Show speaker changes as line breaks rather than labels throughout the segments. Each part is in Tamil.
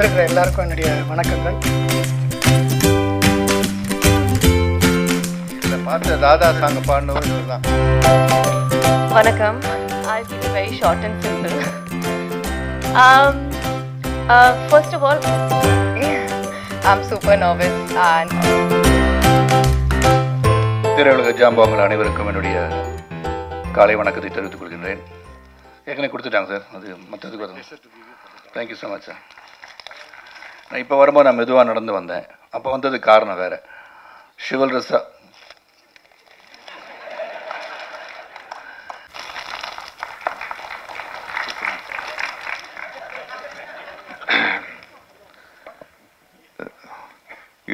வந்திருக்கிற எல்லாருக்கும் என்னுடைய வணக்கங்கள்.
இந்த பாட்டு ராதா சாங் பாடினவர் இவர்தான்.
வணக்கம். I'll keep it very short and simple. First of all, I'm super nervous and
திரையுலக ஜாம்பவங்கள் அனைவருக்கும் என்னுடைய காலை வணக்கத்தை தெரிவித்துக் கொள்கின்றேன். ஏற்கனவே கொடுத்துட்டாங்க சார், அது மற்றதுக்கு வரும். Thank you so much sir. நான் இப்போ வரும்போது நான் மெதுவாக நடந்து வந்தேன். அப்போ வந்தது காரணம் வேறு. சிவல்ரஸா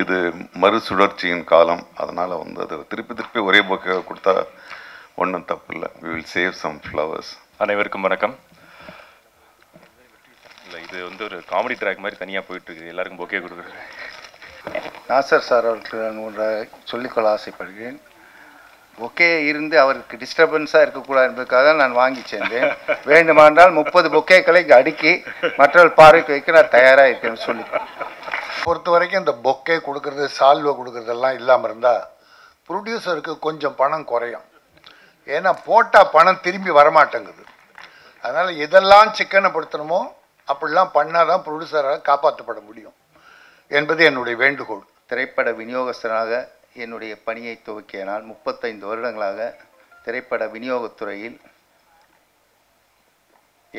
இது மறுசுழற்சியின் காலம். அதனால் வந்து அதை திருப்பி ஒரே புக்கை கொடுத்தா ஒன்றும் தப்பு இல்லை. We will save some flowers.
அனைவருக்கும் வணக்கம். இல்லை, இது வந்து ஒரு காமெடி ட்ராக் மாதிரி தனியாக போயிட்டுருக்கு. எல்லாருக்கும் பொக்கே கொடுக்குறது.
நாசர் சார் அவருக்கு நான் ஒன்றை சொல்லிக்கொள்ள ஆசைப்படுகிறேன். பொக்கே இருந்து அவருக்கு டிஸ்டர்பன்ஸாக இருக்கக்கூடாது என்பதற்காக நான் வாங்கி சேர்ந்தேன். வேண்டுமானால் 30 பொக்கேக்களை அடுக்கி மற்றவர்கள் பார்வைக்கு வைக்க நான் தயாராக இருக்கேன்னு சொல்லி
பொறுத்த வரைக்கும் இந்த பொக்கே கொடுக்கறது, சால்வை கொடுக்கறதெல்லாம் இல்லாமல் இருந்தால் ப்ரொடியூசருக்கு கொஞ்சம் பணம் குறையும். ஏன்னா போட்டால் பணம் திரும்பி வரமாட்டேங்குது. அதனால் எதெல்லாம் சிக்கனப்படுத்தணுமோ அப்படிலாம் பண்ணால் தான் ப்ரொடியூசரால் காப்பாற்றப்பட முடியும் என்பது என்னுடைய வேண்டுகோள்.
திரைப்பட விநியோகஸ்தராக என்னுடைய பணியை துவக்கிய நான் 35 வருடங்களாக திரைப்பட விநியோகத்துறையில்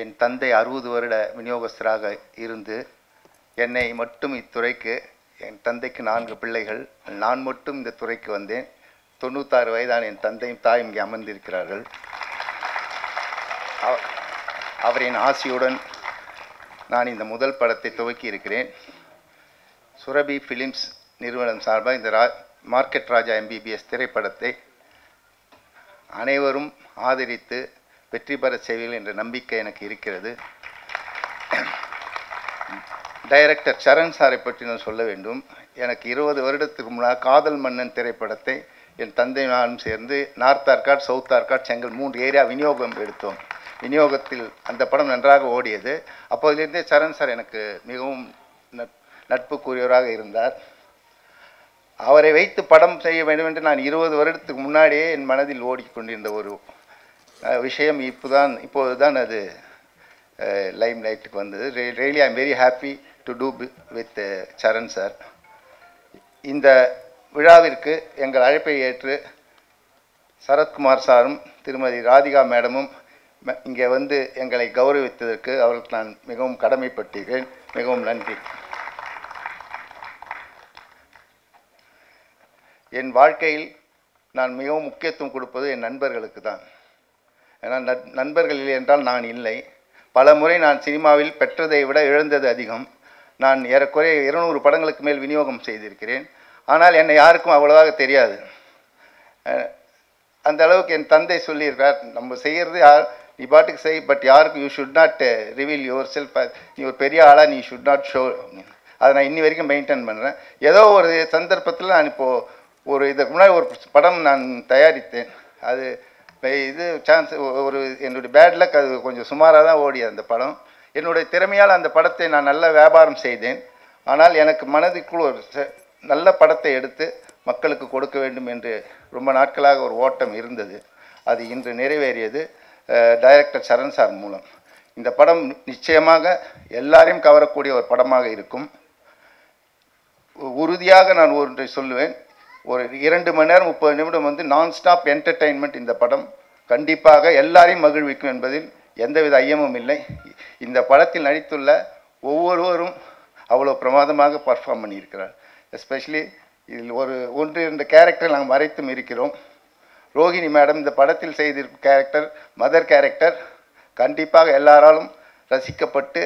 என் தந்தை 60 வருட விநியோகஸ்தராக இருந்து என்னை மட்டும் இத்துறைக்கு, என் தந்தைக்கு 4 பிள்ளைகள், நான் மட்டும் இந்த துறைக்கு வந்தேன். 96 வயதான என் தந்தையும் தாயும் இங்கே அமர்ந்திருக்கிறார்கள். அவரின் ஆசியுடன் நான் இந்த முதல் படத்தை துவக்கி இருக்கிறேன். சுரபி ஃபிலிம்ஸ் நிறுவனம் சார்பாக இந்த மார்க்கெட் ராஜா MBBS திரைப்படத்தை அனைவரும் ஆதரித்து வெற்றி பெற செய்வீர்கள் என்ற நம்பிக்கை எனக்கு இருக்கிறது. டைரக்டர் சரண் சாரை பற்றி நான் சொல்ல வேண்டும். எனக்கு 20 வருடத்துக்கு முன்னால் காதல் மன்னன் திரைப்படத்தை என் தந்தை நானும் சேர்ந்து நார்த் ஆர்காட், சவுத் ஆர்காட், செங்கல் 3 ஏரியா விநியோகம் எடுத்தோம். விநியோகத்தில் அந்த படம் நன்றாக ஓடியது. அப்போதிலிருந்தே சரண் சார் எனக்கு மிகவும் நட்புக்குரியவராக இருந்தார். அவரை வைத்து படம் செய்ய வேண்டும் என்று நான் 20 வருடத்துக்கு முன்னாடியே என் மனதில் ஓடிக்கொண்டிருந்த ஒரு விஷயம் இப்போதுதான் அது லைம் லைட்டுக்கு வந்தது. Really I am very happy to do with Charan sir. இந்த விழாவிற்கு எங்கள் அழைப்பை ஏற்று சரத்குமார் சாரும் திருமதி ராதிகா மேடமும் இங்கே வந்து எங்களை கௌரவித்ததற்கு அவருக்கு நான் மிகவும் கடமைப்பட்டிருக்கிறேன். மிகவும் நன்றி. என் வாழ்க்கையில் நான் மிகவும் முக்கியத்துவம் கொடுப்பது என் நண்பர்களுக்கு தான். ஏன்னா நண்பர்கள் இல்லை என்றால் நான் இல்லை. பல முறை நான் சினிமாவில் பெற்றதை விட இழந்தது அதிகம். நான் ஏறக்குறைய 200 படங்களுக்கு மேல் விநியோகம் செய்திருக்கிறேன். ஆனால் என்னை யாருக்கும் அவ்வளவாக தெரியாது. அந்த அளவுக்கு என் தந்தை சொல்லியிருக்கார், நம்ம செய்கிறது நீ பாட்டுக்கு செய், பட் யாருக்கும் you should not reveal your self. நீ ஒரு பெரிய ஆளாக நீ ஷுட் நாட் ஷோ. அதை நான் இன்னி வரைக்கும் மெயின்டைன் பண்ணுறேன். ஏதோ ஒரு சந்தர்ப்பத்தில் நான் இப்போது இதுக்கு முன்னாடி ஒரு படம் நான் தயாரித்தேன். அது இது சான்ஸ் என்னுடைய பேட் லக், அது கொஞ்சம் சுமாராக தான் ஓடிய அந்த படம். என்னுடைய திறமையால் அந்த படத்தை நான் நல்ல வியாபாரம் செய்தேன். ஆனால் எனக்கு மனதுக்குள் ஒரு நல்ல படத்தை எடுத்து மக்களுக்கு கொடுக்க வேண்டும் என்று ரொம்ப நாட்களாக ஒரு ஓட்டம் இருந்தது. அது இன்று நிறைவேறியது டைரக்டர் சரண் சார் மூலம். இந்த படம் நிச்சயமாக எல்லாரையும் கவரக்கூடிய ஒரு படமாக இருக்கும். உறுதியாக நான் ஒன்றை சொல்லுவேன், ஒரு 2 மணி நேரம் 30 நிமிடம் வந்து நான் ஸ்டாப் என்டர்டெயின்மெண்ட். இந்த படம் கண்டிப்பாக எல்லாரையும் மகிழ்விக்கும் என்பதில் எந்தவித ஐயமும் இல்லை. இந்த படத்தில் நடித்துள்ள ஒவ்வொருவரும் அவ்வளோ பிரமாதமாக பர்ஃபார்ம் பண்ணியிருக்கிறார். எஸ்பெஷலி இதில் 1-2 கேரக்டர் நாங்கள் மறைத்தும் இருக்கிறோம். ரோஹிணி மேடம் இந்த படத்தில் செய்திருக்கும் கேரக்டர், மதர் கேரக்டர் கண்டிப்பாக எல்லாராலும் ரசிக்கப்பட்டு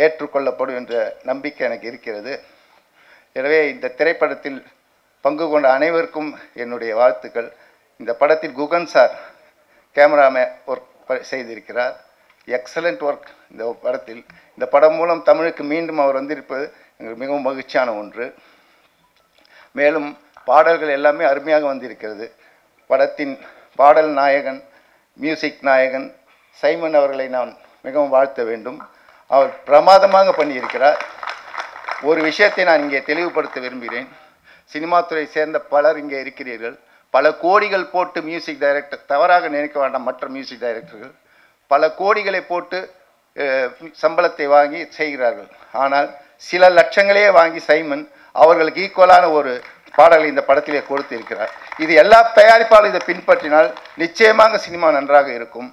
ஏற்றுக்கொள்ளப்படும் என்ற நம்பிக்கை எனக்கு இருக்கிறது. எனவே இந்த திரைப்படத்தில் பங்கு கொண்ட அனைவருக்கும் என்னுடைய வாழ்த்துக்கள். இந்த படத்தில் குகன் சார் கேமராமேன் ஒர்க் செய்திருக்கிறார். எக்ஸலண்ட் ஒர்க் இந்த படத்தில். இந்த படம் மூலம் தமிழுக்கு மீண்டும் அவர் வந்திருப்பது எங்களுக்கு மிகவும் மகிழ்ச்சியான ஒன்று. மேலும் பாடல்கள் எல்லாமே அருமையாக வந்திருக்கிறது. படத்தின் பாடல் நாயகன், மியூசிக் நாயகன் சைமன் அவர்களை நான் மிகவும் வாழ்த்த வேண்டும். அவர் பிரமாதமாக பண்ணியிருக்கிறார். ஒரு விஷயத்தை நான் இங்கே தெளிவுபடுத்த விரும்புகிறேன். சினிமா துறை சேர்ந்த பலர் இங்கே இருக்கிறீர்கள். பல கோடிகள் போட்டு மியூசிக் டைரக்டர், தவறாக நினைக்க வேண்டாம், மற்ற மியூசிக் டைரக்டர்கள் பல கோடிகளை போட்டு சம்பளத்தை வாங்கி செய்கிறார்கள். ஆனால் சில லட்சங்களே வாங்கி சைமன் அவர்களுக்கு ஈக்குவலான ஒரு பாடலை இந்த படத்திலே கொடுத்து இருக்கிறார். இது எல்லா தயாரிப்பாளரும் இதை பின்பற்றினால் நிச்சயமாக சினிமா நன்றாக இருக்கும்.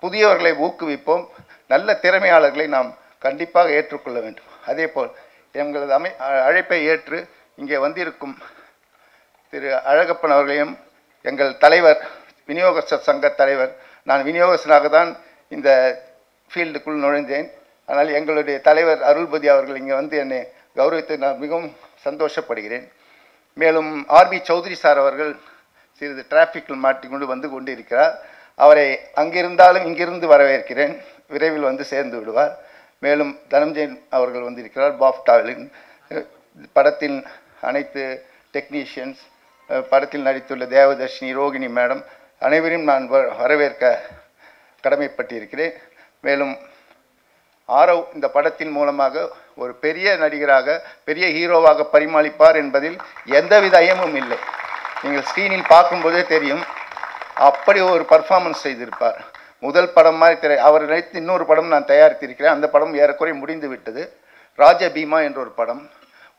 புதியவர்களை ஊக்குவிப்போம். நல்ல திறமையாளர்களை நாம் கண்டிப்பாக ஏற்றுக்கொள்ள வேண்டும். அதேபோல் எங்களது அழைப்பை ஏற்று இங்கே வந்திருக்கும் திரு அழகப்பன் அவர்களையும், எங்கள் தலைவர், விநியோகஸ்தர் சங்க தலைவர், நான் விநியோகஸ்தனாக தான் இந்த ஃபீல்டுக்குள் நுழைந்தேன். ஆனால் எங்களுடைய தலைவர் அருள்பதி அவர்கள் இங்கே வந்து என்னை கௌரவித்து நான் மிகவும் சந்தோஷப்படுகிறேன். மேலும் ஆர்பி சௌத்ரி சார் அவர்கள் சிறிது டிராஃபிக்கில் மாட்டிக்கொண்டு வந்து கொண்டிருக்கிறார். அவரை அங்கிருந்தாலும் இங்கிருந்து வரவேற்கிறேன். விரைவில் வந்து சேர்ந்து விடுவார். மேலும் தனஞ்சயன் அவர்கள் வந்திருக்கிறார். பாஃப்டாவின் படத்தின் அனைத்து டெக்னீஷியன்ஸ், படத்தில் நடித்துள்ள தேவதர்ஷினி, ரோகிணி மேடம் அனைவரையும் நான் வரவேற்க கடமைப்பட்டிருக்கிறேன். மேலும் ஆரவ் இந்த படத்தின் மூலமாக ஒரு பெரிய நடிகராக, பெரிய ஹீரோவாக பரிமாளிப்பார் என்பதில் எந்தவித ஐயமும் இல்லை. நீங்கள் ஸ்க்ரீனில் பார்க்கும்போதே தெரியும், அப்படி ஒரு பர்ஃபார்மன்ஸ் செய்திருப்பார். முதல் படம் மாதிரி அவர் நடித்து இன்னொரு படம் நான் தயாரித்திருக்கிறேன். அந்த படம் ஏறக்குறைய முடிந்து விட்டது. ராஜ பீமா என்ற ஒரு படம்.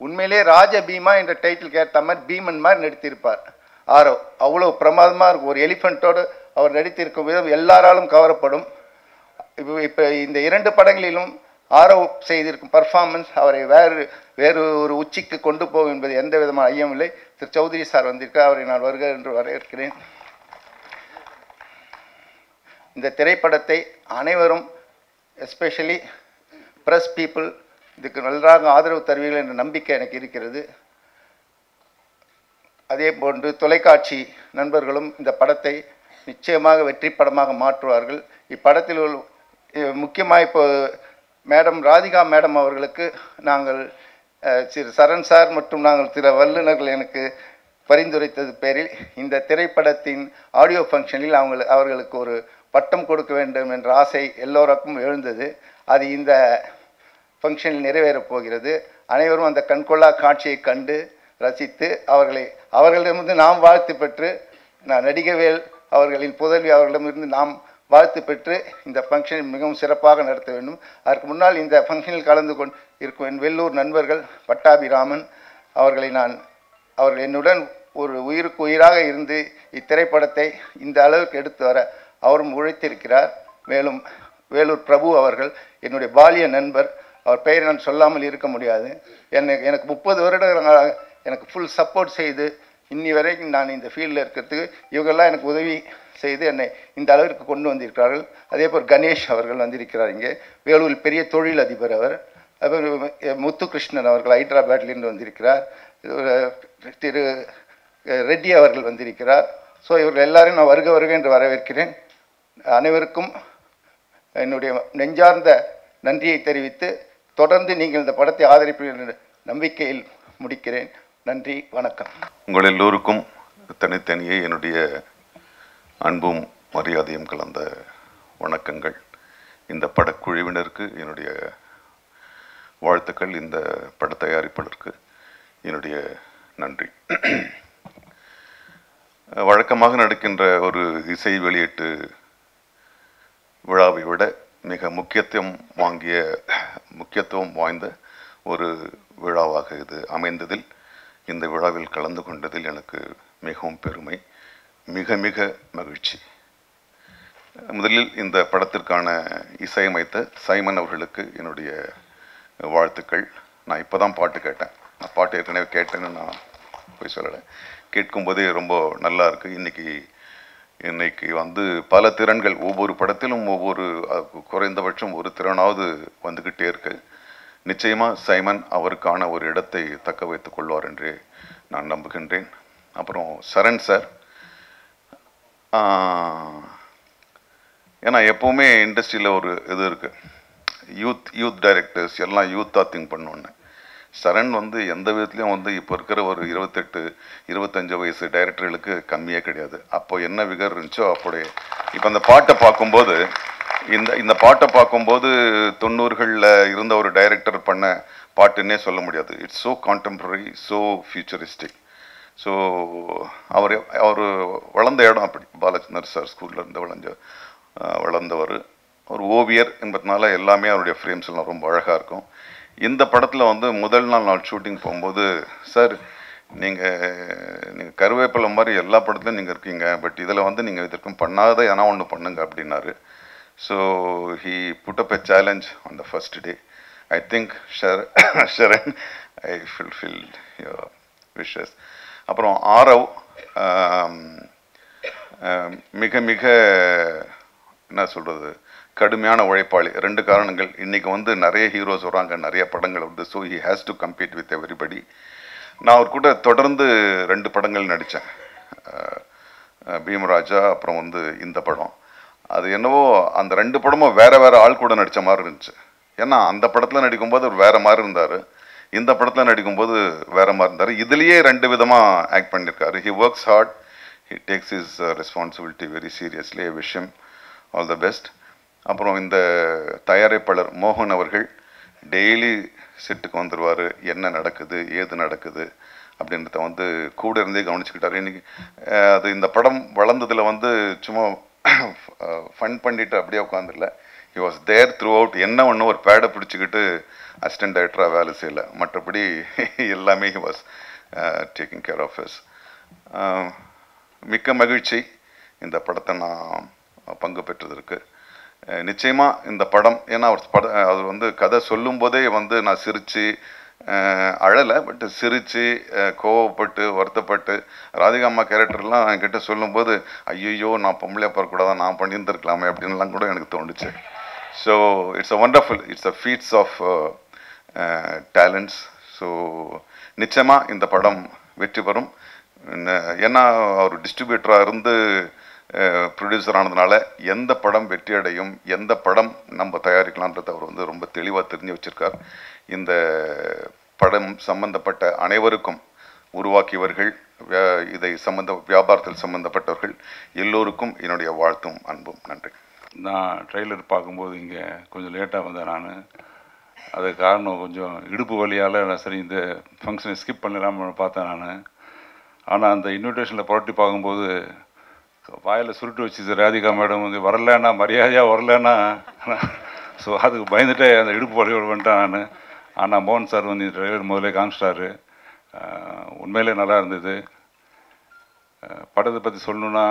உண்மையிலே ராஜ பீமா என்ற டைட்டில் ஏற்ற மாதிரி பீமன் மாதிரி நடித்திருப்பார் ஆரவ். அவ்வளோ பிரமாதமாக இருக்கும். ஒரு எலிஃபெண்ட்டோடு அவர் நடித்திருக்கும் விதம் எல்லாராலும் கவரப்படும். இப்போ இந்த 2 படங்களிலும் ஆரவ் செய்திருக்கும் பர்ஃபார்மன்ஸ் அவரை வேறு ஒரு உச்சிக்கு கொண்டு போகும் என்பது எந்த விதமான ஐயம் இல்லை. திரு சௌத்ரி சார் வந்திருக்கார். அவரை நான் வருக என்று வரவேற்கிறேன். இந்த திரைப்படத்தை அனைவரும், எஸ்பெஷலி ப்ரெஸ் பீப்புள், இதுக்கு நன்றாக ஆதரவு தருவீர்கள் என்ற நம்பிக்கை எனக்கு இருக்கிறது. அதே போன்று தொலைக்காட்சி நண்பர்களும் இந்த படத்தை நிச்சயமாக வெற்றி படமாக மாற்றுவார்கள். இப்படத்தில் முக்கியமாக இப்போ மேடம் ராதிகா மேடம் அவர்களுக்கு நாங்கள் திரு சரண் சார் மற்றும் நாங்கள் சில வல்லுநர்கள் எனக்கு பரிந்துரைத்தது பேரில் இந்த திரைப்படத்தின் ஆடியோ ஃபங்க்ஷனில் அவர்களுக்கு ஒரு பட்டம் கொடுக்க வேண்டும் என்ற ஆசை எல்லோருக்கும் எழுந்தது. அது இந்த ஃபங்க்ஷனில் நிறைவேறப் போகிறது. அனைவரும் அந்த கண்கொள்ளா காட்சியை கண்டு ரசித்து அவர்களிடமிருந்து நாம் வாழ்த்து பெற்று, நடிகவேல் அவர்களின் புதல்வி அவர்களிடமிருந்து நாம் வாழ்த்து பெற்று இந்த ஃபங்க்ஷனை மிகவும் சிறப்பாக நடத்த வேண்டும். அதற்கு முன்னால் இந்த ஃபங்க்ஷனில் கலந்து கொண்டு இருக்கும் என் வெள்ளூர் நண்பர்கள் பட்டாபிராமன் அவர்கள் என்னுடன் ஒரு உயிருக்கு உயிராக இருந்து இத்திரைப்படத்தை இந்த அளவுக்கு எடுத்து வர அவரும் உழைத்திருக்கிறார். மேலும் வேலூர் பிரபு அவர்கள் என்னுடைய பாலிய நண்பர். அவர் பெயரை நான் சொல்லாமல் இருக்க முடியாது. எனக்கு 30 வருடங்களாக எனக்கு ஃபுல் சப்போர்ட் செய்து இன்னி வரைக்கும் நான் இந்த ஃபீல்டில் இருக்கிறதுக்கு இவங்கெல்லாம் எனக்கு உதவி செய்து என்னை இந்த அளவிற்கு கொண்டு வந்திருக்கிறார்கள். அதே போல் கணேஷ் அவர்கள் வந்திருக்கிறார். இங்கே வேலூரில் பெரிய தொழில் அதிபர் அவர். முத்துகிருஷ்ணன் அவர்கள் ஹைதராபாத்லேருந்து வந்திருக்கிறார். திரு ரெட்டி அவர்கள் வந்திருக்கிறார். ஸோ இவர்கள் எல்லாரும் நான் வருக என்று வரவேற்கிறேன். அனைவருக்கும் என்னுடைய நெஞ்சார்ந்த நன்றியை தெரிவித்து தொடர்ந்து நீங்கள் இந்த படத்தை ஆதரிப்பீர்கள் என்ற நம்பிக்கையில் முடிக்கிறேன். நன்றி, வணக்கம்.
உங்கள் எல்லோருக்கும் தனித்தனியே என்னுடைய அன்பும் மரியாதையும் கலந்த வணக்கங்கள். இந்த படக்குழுவினருக்கு என்னுடைய வாழ்த்துக்கள். இந்த பட தயாரிப்பாளருக்கு என்னுடைய நன்றி. வழக்கமாக நடக்கின்ற ஒரு இசை வெளியீட்டு விழாவை விட மிக முக்கியத்துவம் வாய்ந்த ஒரு விழாவாக இது அமைந்ததில், இந்த விழாவில் கலந்து கொண்டதில் எனக்கு மிகவும் பெருமை, மிக மிக மகிழ்ச்சி. முதலில் இந்த படத்திற்கான இசையமைத்த சைமன் அவர்களுக்கு என்னுடைய வாழ்த்துக்கள். நான் இப்போ தான் பாட்டு கேட்டேன். நான் பாட்டு ஏற்கனவே கேட்டேன்னு நான் போய் சொல்லலை. கேட்கும்போதே ரொம்ப நல்லா இருக்குது. இன்னைக்கு வந்து பல திறன்கள், ஒவ்வொரு படத்திலும் குறைந்தபட்சம் ஒரு திறனாவது வந்துக்கிட்டே இருக்கு. நிச்சயமாக சைமன் அவருக்கான ஒரு இடத்தை தக்க வைத்துக் கொள்வார் என்று நான் நம்புகின்றேன். அப்புறம் சரண் சார், ஏன்னா எப்போவுமே இண்டஸ்ட்ரியில் ஒரு இது இருக்குது, யூத் டைரக்டர்ஸ் எல்லாம் யூத்தாக திங்க் பண்ணோன்னு. சரண் வந்து எந்த விதத்துலையும் வந்து இப்போ இருக்கிற ஒரு 28-25 வயசு டைரக்டர்களுக்கு கம்மியே கிடையாது. அப்போ என்ன விகர் இருந்துச்சோ அப்படியே. இப்போ அந்த பாட்டை பார்க்கும்போது இந்த பாட்டை பார்க்கும்போது 90களில் இருந்த ஒரு டைரக்டர் பண்ண பாட்டுன்னே சொல்ல முடியாது. It's so contemporary, so futuristic. So அவர் வளர்ந்த இடம் அப்படி. பாலச்சந்தர் சார் ஸ்கூலில் இருந்து வளர்ந்தவர். ஒரு ஓவியர் என்பதனால எல்லாமே அவருடைய ஃப்ரேம்ஸ் எல்லாம் ரொம்ப அழகாக இருக்கும். இந்த படத்தில் வந்து முதல் நாள் ஷூட்டிங் போகும்போது, சார் நீங்கள் கருவேப்பிலை மாதிரி எல்லா படத்துலையும் நீங்கள் இருக்கீங்க, பட் இதில் வந்து நீங்கள் இதற்கும் பண்ணாத ஏன்னா ஒன்று பண்ணுங்க அப்படின்னாரு. So he put up a challenge on the first day. I think Sharan I fulfil your wishes. அப்புறம் ஆரவ் மிக மிக என்ன சொல்கிறது, கடுமையான உழைப்பாளி. 2 காரணங்கள். இன்றைக்கி வந்து நிறைய ஹீரோஸ் வராங்க, நிறைய படங்கள் வந்து. So he has to compete with everybody. நான் அவர் கூட தொடர்ந்து 2 படங்கள் நடித்தேன். பீமராஜா, அப்புறம் வந்து இந்த படம். அது என்னவோ அந்த 2 படமும் வேறு ஆள் கூட நடித்த மாதிரி இருந்துச்சு. ஏன்னா அந்த படத்தில் நடிக்கும்போது அவர் வேறு மாதிரி இருந்தார், இந்த படத்தில் நடிக்கும்போது வேறு மாதிரி இருந்தார். இதுலேயே 2 விதமாக ஆக்ட் பண்ணியிருக்காரு. He works hard, he takes his responsibility very seriously. I wish him all the best. அப்புறம் இந்த தயாரிப்பாளர் மோகன் அவர்கள் டெய்லி செட்டுக்கு வந்துடுவார். என்ன நடக்குது, ஏது நடக்குது அப்படின்றத வந்து கூட இருந்தே கவனிச்சுக்கிட்டார். இன்றைக்கி அது இந்த படம் வளர்ந்ததில் வந்து சும்மா ஃபன் பண்ணிட்டு அப்படியே உட்காந்துடல. He was there throughout. என்ன ஒன்று ஒரு பேடை பிடிச்சிக்கிட்டு அசிஸ்டன்ட் டைரக்டராக வேலை செய்யலை, மற்றபடி எல்லாமே he was taking care of his. மிக்க மகிழ்ச்சி இந்த படத்தை நான் பங்கு பெற்றதற்கு. நிச்சயமாக இந்த படம், ஏன்னா அவர் வந்து கதை சொல்லும்போதே வந்து நான் சிரித்து அழலை, பட் சிரித்து கோவப்பட்டு வருத்தப்பட்டு ராதிகா அம்மா கேரக்டர்லாம் என்கிட்ட சொல்லும்போது ஐயோ நான் பொம்பளையாக பார்க்கக்கூடாதான், நான் பண்ணியிருந்துருக்கலாமே அப்படின்லாம் கூட எனக்கு தோணுச்சு. So it's a wonderful, it's a feats of talents. So நிச்சயமாக இந்த படம் வெற்றி பெறும். ஏன்னா அவர் டிஸ்ட்ரிபியூட்டராக இருந்து ப்ரொடியூசர் ஆனதுனால எந்த படம் வெற்றி அடையும், எந்த படம் நம்ம தயாரிக்கலான்றதை அவர் வந்து ரொம்ப தெளிவாக தெரிஞ்சு வச்சுருக்கார். இந்த படம் சம்பந்தப்பட்ட அனைவருக்கும், உருவாக்கியவர்கள், இதை வியாபாரத்தில் சம்பந்தப்பட்டவர்கள் எல்லோருக்கும் என்னுடைய வாழ்த்தும் அன்பும். நன்றி.
நான் ட்ரெய்லர் பார்க்கும்போது இங்கே கொஞ்சம் லேட்டாக வந்தேன் நான். அதுக்கு காரணம் கொஞ்சம் இடுப்பு வலியால் நான் சரி இந்த ஃபங்க்ஷனை ஸ்கிப் பண்ணலாம்னு பார்த்தேன் நான். ஆனால் அந்த இன்விடேஷனில் புரட்டி பார்க்கும்போது வாயில் சுருட்டு வச்சு ராதிகா மேடம் வந்து வரலன்னா மரியாதையாக வரலன்னா, ஸோ அதுக்கு பயந்துட்டே அந்த இடுப்பு வலியோடு வந்துட்டேன் நான். ஆனால் மோகன் சார் வந்து இந்த ட்ரெய்லர் முதலே காமிச்சிட்டாரு. உண்மையிலே நல்லா இருந்தது. படத்தை பற்றி சொல்லணுன்னா,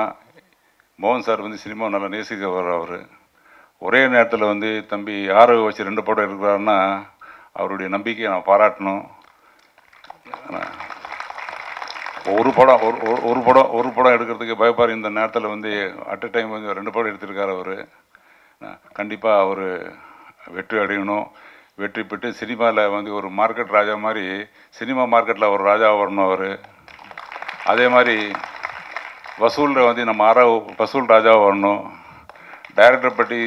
மோகன் சார் வந்து சினிமா நல்லா நேசிக்க வர்ற அவர். ஒரே நேரத்தில் வந்து தம்பி யாரை வச்சு 2 படம் எடுக்கிறாருன்னா அவருடைய நம்பிக்கையை நான் பாராட்டணும். ஒரு படம் எடுக்கிறதுக்கு பயப்பார். இந்த நேரத்தில் வந்து அட் அ டைம் வந்து 2 படம் எடுத்திருக்கார் அவர். கண்டிப்பாக அவர் வெற்றி அடையணும். வெற்றி பெற்று சினிமாவில் வந்து ஒரு மார்க்கெட் ராஜா மாதிரி சினிமா மார்க்கெட்டில் ஒரு ராஜா வரணும் அவர். அதே மாதிரி வசூலில் வந்து நம்ம வசூல் ராஜாவாக வரணும். டைரக்டர் பற்றி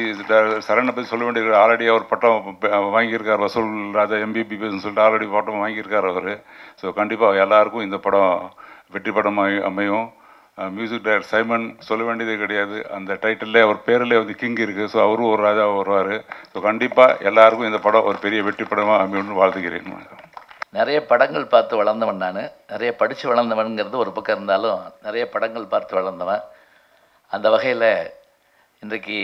சரணை பற்றி சொல்ல வேண்டியது. ஆல்ரெடி அவர் பட்டம் வாங்கியிருக்கார், வசூல் ராஜா MBBSன்னு சொல்லிட்டு ஆல்ரெடி பட்டம் வாங்கியிருக்கார் அவர். ஸோ கண்டிப்பாக எல்லாருக்கும் இந்த படம் வெற்றி படம் அமையும். மியூசிக் டைரக்டர் சைமன் சொல்ல வேண்டியதே கிடையாது, அந்த டைட்டிலே அவர் பேரில் வந்து கிங் இருக்குது. ஸோ அவரும் ஒரு ராஜாவாக வருவார். ஸோ கண்டிப்பாக எல்லாருக்கும் இந்த படம் ஒரு பெரிய வெற்றி படமாக அமையும்னு வாழ்த்துக்கிறேன்.
நிறைய படங்கள் பார்த்து வளர்ந்தவன் நான். நிறைய படித்து வளர்ந்தவனுங்கிறது ஒரு பக்கம் இருந்தாலும் நிறைய படங்கள் பார்த்து வளர்ந்தவன். அந்த வகையில் இன்றைக்கு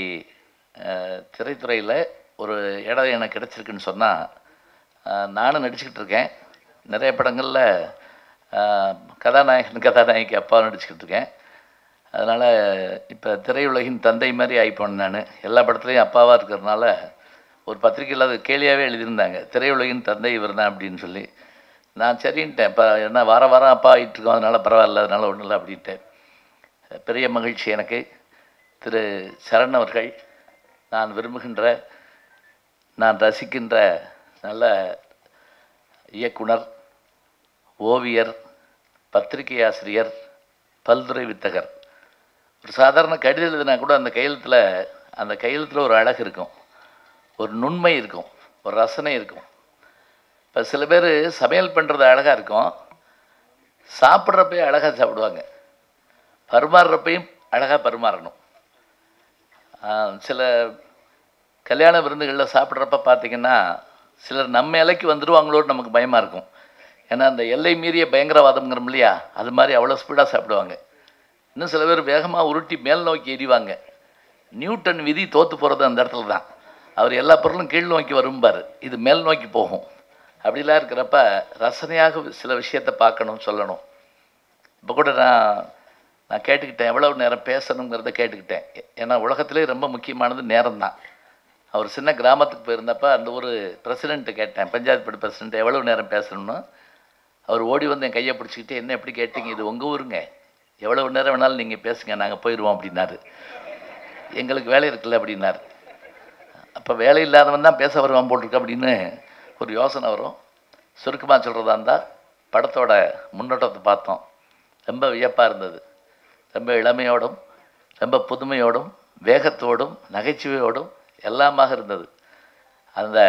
திரைத்துறையில் ஒரு இடம் எனக்கு கிடச்சிருக்குன்னு சொன்னால், நானும் நடிச்சுக்கிட்டு இருக்கேன். நிறைய படங்களில் கதாநாயகி அப்பா நடிச்சுக்கிட்டு இருக்கேன். அதனால் இப்போ திரையுலகின் தந்தை மாதிரி ஆகிப்போனேன் நான். எல்லா படத்துலையும் அப்பாவாக இருக்கிறதுனால ஒரு பத்திரிக்கையில் அது கேலியாகவே எழுதியிருந்தாங்க, திரையுலகின் தந்தை இவர் தான் அப்படின்னு சொல்லி. நான் சரின்ட்டேன். இப்போ என்ன வாரம் அப்பா ஆகிட்டுருக்கோம், அதனால் பரவாயில்ல, அதனால் ஒன்றும் இல்லை அப்படின்ட்டேன். பெரிய மகிழ்ச்சி எனக்கு. திரு சரண் அவர்கள் நான் விரும்புகின்ற, நான் ரசிக்கின்ற நல்ல இயக்குனர், ஓவியர், பத்திரிகை ஆசிரியர், பல்துறை வித்தகர். ஒரு சாதாரண கடிதம் எழுதினா கூட அந்த கையெழுத்தில் ஒரு அழகு இருக்கும், ஒரு நுண்மை இருக்கும், ஒரு ரசனை இருக்கும். இப்போ சில பேர் சமையல் பண்ணுறது அழகாக இருக்கும், சாப்பிட்றப்பையும் அழகாக சாப்பிடுவாங்க, பரிமாறுறப்பையும் அழகாக பரிமாறணும். சில கல்யாண விருந்துகளில் சாப்பிட்றப்ப பார்த்தீங்கன்னா சிலர் நம்ம இலைக்கு வந்துடுவாங்களோன்னு நமக்கு பயமாக இருக்கும். ஏன்னா அந்த எல்லை மீறிய பயங்கரவாதம்ங்கிறோம் இல்லையா, அது மாதிரி அவ்வளோ ஸ்பீடாக சாப்பிடுவாங்க. இன்னும் சில பேர் வேகமாக உருட்டி மேல் நோக்கி எறிவாங்க. நியூட்டன் விதி தோற்று போகிறது அந்த இடத்துல தான். அவர் எல்லா பொருளும் கீழ் நோக்கி வரும்பார், இது மேல் நோக்கி போகும். அப்படிலாம் இருக்கிறப்ப ரசனையாக சில விஷயத்தை பார்க்கணும், சொல்லணும். இப்போ கூட நான் கேட்டுக்கிட்டேன், எவ்வளோ நேரம் பேசணுங்கிறத கேட்டுக்கிட்டேன். ஏன்னா உலகத்திலே ரொம்ப முக்கியமானது நேரம் தான். அவர் சின்ன கிராமத்துக்கு போயிருந்தப்ப அந்த ஒரு பிரசிடெண்ட்டு கேட்டேன், பஞ்சாயத்து போர்டு பிரசிடெண்ட், எவ்வளோ நேரம் பேசணும்னு. அவர் ஓடி வந்து என் கையை பிடிச்சிக்கிட்டு, என்ன எப்படி கேட்டீங்க, இது உங்கள் ஊருங்க, எவ்வளோ நேரம் வேணாலும் நீங்கள் பேசுங்க, நாங்கள் போயிடுவோம் அப்படின்னாரு. எங்களுக்கு வேலை இருக்குல்ல அப்படின்னாரு. அப்போ வேலை இல்லாதவன் தான் பேச வருவான் போட்டிருக்கு அப்படின்னு ஒரு யோசனை வரும். சுருக்கமாக சொல்கிறதா இருந்தால் படத்தோட முன்னோட்டத்தை பார்த்தோம், ரொம்ப வியப்பாக இருந்தது. ரொம்ப இளமையோடும் ரொம்ப புதுமையோடும் வேகத்தோடும் நகைச்சுவையோடும் எல்லாமாக இருந்தது. அந்த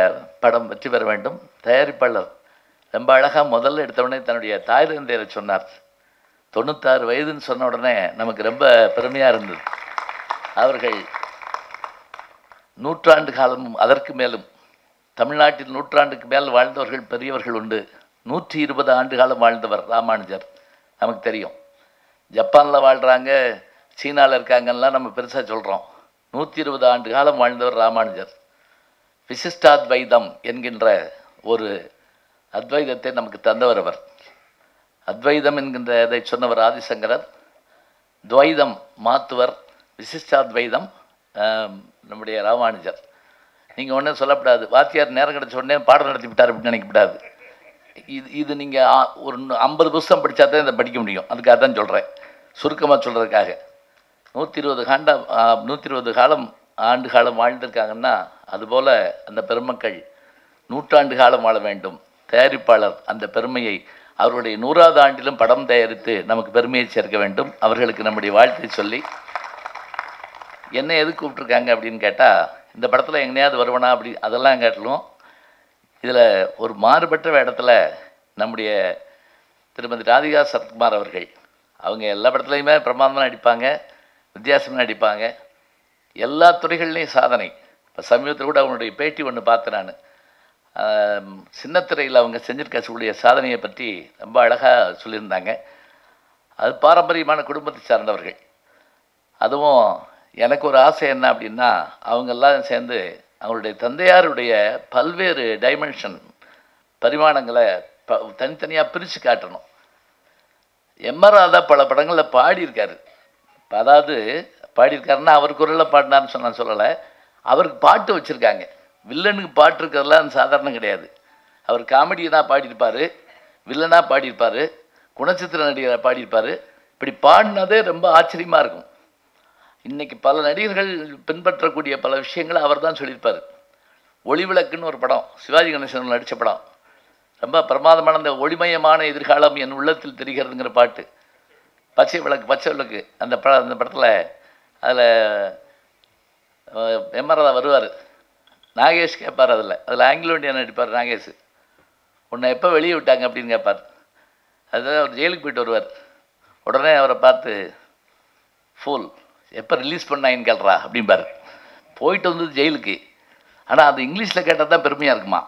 படம் வெற்றி பெற வேண்டும். தயாரிப்பாளர் ரொம்ப அழகாக முதல்ல எடுத்தவுடனே தன்னுடைய தாய் தந்தையரை சொன்னார். 96 வயதுன்னு சொன்ன உடனே நமக்கு ரொம்ப பெருமையாக இருந்தது. அவர்கள் 100 ஆண்டு காலமும் அதற்கு மேலும் தமிழ்நாட்டில் 100 ஆண்டுக்கு மேல் வாழ்ந்தவர்கள் பெரியவர்கள் உண்டு. 120 ஆண்டு காலம் வாழ்ந்தவர் ராமானுஜர், நமக்கு தெரியும். ஜப்பானில் வாழ்கிறாங்க, சீனாவில் இருக்காங்கலாம் நம்ம பெருசாக சொல்கிறோம். 120 ஆண்டு காலம் வாழ்ந்தவர் ராமானுஜர். விசிஷ்டாத்வைதம் என்கின்ற ஒரு அத்வைதத்தை நமக்கு தந்தவர் அவர். அத்வைதம் என்கின்ற இதை சொன்னவர் ஆதிசங்கரர். துவைதம் மாத்துவர், விசிஷ்டாத்வைதம் நம்முடைய ராமானுஜர். நீங்கள் ஒன்றும் சொல்லப்படாது, வாத்தியார் நேரம் கிடச்ச உடனே பாடம் நடத்தி விட்டார் அப்படின்னு நினைக்கப்படாது. இது நீங்கள் ஒரு 50 புத்தகம் படித்தா தான் இதை படிக்க முடியும். அதுக்காக தான் சொல்கிறேன், சுருக்கமாக சொல்கிறதுக்காக. 120 ஆண்டு காலம் வாழ்ந்திருக்காங்கன்னா அதுபோல் அந்த பெருமக்கள் 100 ஆண்டு காலம் வாழ வேண்டும். தயாரிப்பாளர் அந்த பெருமையை அவருடைய 100வது ஆண்டிலும் படம் தயாரித்து நமக்கு பெருமையை சேர்க்க வேண்டும். அவர்களுக்கு நம்முடைய வாழ்த்தை சொல்லி, என்ன எதுக்கு கூப்பிட்ருக்காங்க அப்படின்னு கேட்டால், இந்த படத்தில் எங்கேயாவது வருவனா அப்படி அதெல்லாம் கேட்டலும், இதில் ஒரு மாறுபட்ட இடத்துல நம்முடைய திருமதி ராதிகா சரத்குமார் அவர்கள், அவங்க எல்லா படத்துலையுமே பிரமாதமாக நடிப்பாங்க, வித்தியாசமாக நடிப்பாங்க, எல்லா துறைகள்லேயும் சாதனை. இப்போ சமீபத்தில் கூட அவங்களுடைய பேட்டி ஒன்று பார்த்தேன் நான். சின்னத்திரையில் அவங்க செஞ்சிருக்கக்கூடிய சாதனையை பற்றி ரொம்ப அழகாக சொல்லியிருந்தாங்க. அது பாரம்பரியமான குடும்பத்தை சார்ந்தவர்கள். அதுவும் எனக்கு ஒரு ஆசை என்ன அப்படின்னா, அவங்கெல்லாம் சேர்ந்து அவங்களுடைய தந்தையாருடைய பல்வேறு டைமென்ஷன் பரிமாணங்களை தனித்தனியாக பிரித்து காட்டணும். எம்ஆர் ராதா பல படங்களில் பாடியிருக்காரு. அதாவது பாடியிருக்காருன்னா அவர் குரலில் பாடினார்னு நான் சொல்லலை, அவருக்கு பாட்டு வச்சுருக்காங்க. வில்லனுக்கு பாட்டு இருக்கிறதெல்லாம் சாதாரணம் கிடையாது. அவர் காமெடியனாக பாடியிருப்பார், வில்லனாக பாடியிருப்பார், குணச்சித்திர நடிகராக பாடியிருப்பார். இப்படி பாடினதே ரொம்ப ஆச்சரியமாக இருக்கும். இன்றைக்கி பல நடிகர்கள் பின்பற்றக்கூடிய பல விஷயங்களை அவர் தான் சொல்லியிருப்பார். ஒளிவிளக்குன்னு ஒரு படம், சிவாஜி கணேசன் நடித்த படம், ரொம்ப பிரமாதமான அந்த ஒளிமயமான எதிர்காலம் என் உள்ளத்தில் தெரிகிறதுங்கிற பாட்டு. பச்சை விளக்கு அந்த படத்தில் அதில் எம்ஆர் ராதா வருவார், நாகேஷ் கேட்பார். அதில் ஆங்கிலோ இண்டியன் நடிப்பார் நாகேஷ். உன்னை எப்போ வெளியே விட்டாங்க அப்படின்னு கேட்பார். அதுதான் அவர் ஜெயிலுக்கு போயிட்டு வருவார். உடனே அவரை பார்த்து, ஃபுல் எப்போ ரிலீஸ் பண்ணாங்கன்னு கேள்றா அப்படின்பார். போயிட்டு வந்தது ஜெயிலுக்கு, ஆனால் அது இங்கிலீஷில் கேட்டால் தான் பெருமையாக இருக்குமா.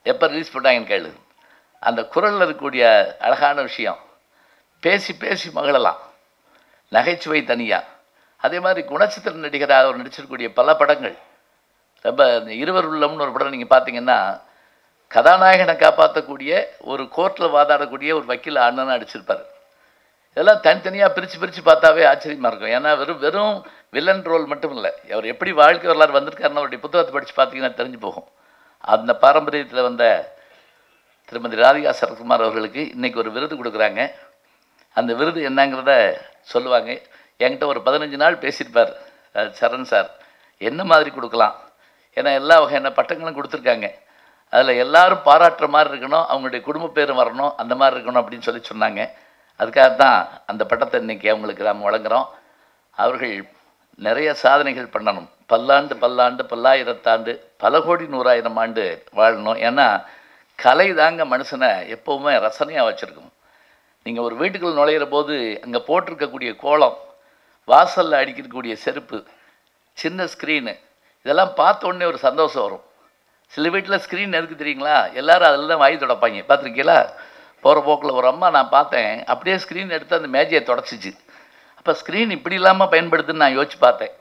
எப்போ ரிலீஸ் பண்ணாங்கன்னு கேளு. அந்த குரலில் இருக்கக்கூடிய அழகான விஷயம், பேசி பேசி மகளலாம், நகைச்சுவை தனியாக. அதே மாதிரி குணச்சித்திர நடிகராக அவர் நடிச்சிருக்கக்கூடிய பல படங்கள் ரொம்ப. இருவர் உள்ளம்னு ஒரு படம் நீங்கள் பார்த்தீங்கன்னா, கதாநாயகனை காப்பாற்றக்கூடிய ஒரு கோர்ட்டில் வாதாடக்கூடிய ஒரு வக்கீல் அண்ணனாக நடிச்சிருப்பார். இதெல்லாம் தனித்தனியாக பிரித்து பார்த்தாவே ஆச்சரியமாக இருக்கும். ஏன்னா வெறும் வில்லன் ரோல் மட்டும் இல்லை, அவர் எப்படி வாழ்க்கை வரலாறு வந்திருக்காருன்னு அவருடைய புத்தகத்தை படித்து பார்த்தீங்கன்னா தெரிஞ்சு போகும். அந்த பாரம்பரியத்தில் வந்த திருமதி ராதிகா சரத்குமார் அவர்களுக்கு இன்றைக்கி ஒரு விருது கொடுக்குறாங்க. அந்த விருது என்னங்கிறத சொல்லுவாங்க. என்கிட்ட ஒரு 15 நாள் பேசியிருப்பார் சரண் சார், என்ன மாதிரி கொடுக்கலாம். ஏன்னா எல்லா வகையான பட்டங்களும் கொடுத்துருக்காங்க. அதில் எல்லோரும் பாராட்டுற மாதிரி இருக்கணும், அவங்களுடைய குடும்ப பேரும் வரணும், அந்த மாதிரி இருக்கணும் அப்படின்னு சொன்னாங்க. அதுக்காகத்தான் அந்த பட்டத்தை இன்றைக்கி அவங்களுக்கு நாம் வழங்குகிறோம். அவர்கள் நிறைய சாதனைகள் பண்ணணும், பல்லாண்டு பல்லாயிரத்தாண்டு பல கோடி 100,000 ஆண்டு வாழணும். ஏன்னா கலை தாங்க மனுஷனை எப்போவுமே ரசனையாக வச்சுருக்கும். நீங்கள் ஒரு வீட்டுக்குள் நுழையிற போது அங்கே போட்டிருக்கக்கூடிய கோலம், வாசலில் அடிக்கக்கூடிய செருப்பு, சின்ன ஸ்க்ரீனு, இதெல்லாம் பார்த்த உடனே ஒரு சந்தோஷம் வரும். சில வீட்டில் ஸ்க்ரீன் எதுக்கு தெரியுங்களா? எல்லோரும் அதில் தான் வாங்கி தொடப்பாங்க. பார்த்துருக்கீங்களா? போகிற போக்கில் ஒரு அம்மா நான் பார்த்தேன், அப்படியே ஸ்க்ரீன் எடுத்து அந்த மேஜையை தொடச்சிச்சு. அப்போ ஸ்க்ரீன் இப்படி இல்லாமல் பயன்படுத்துன்னு நான் யோசிச்சு பார்த்தேன்.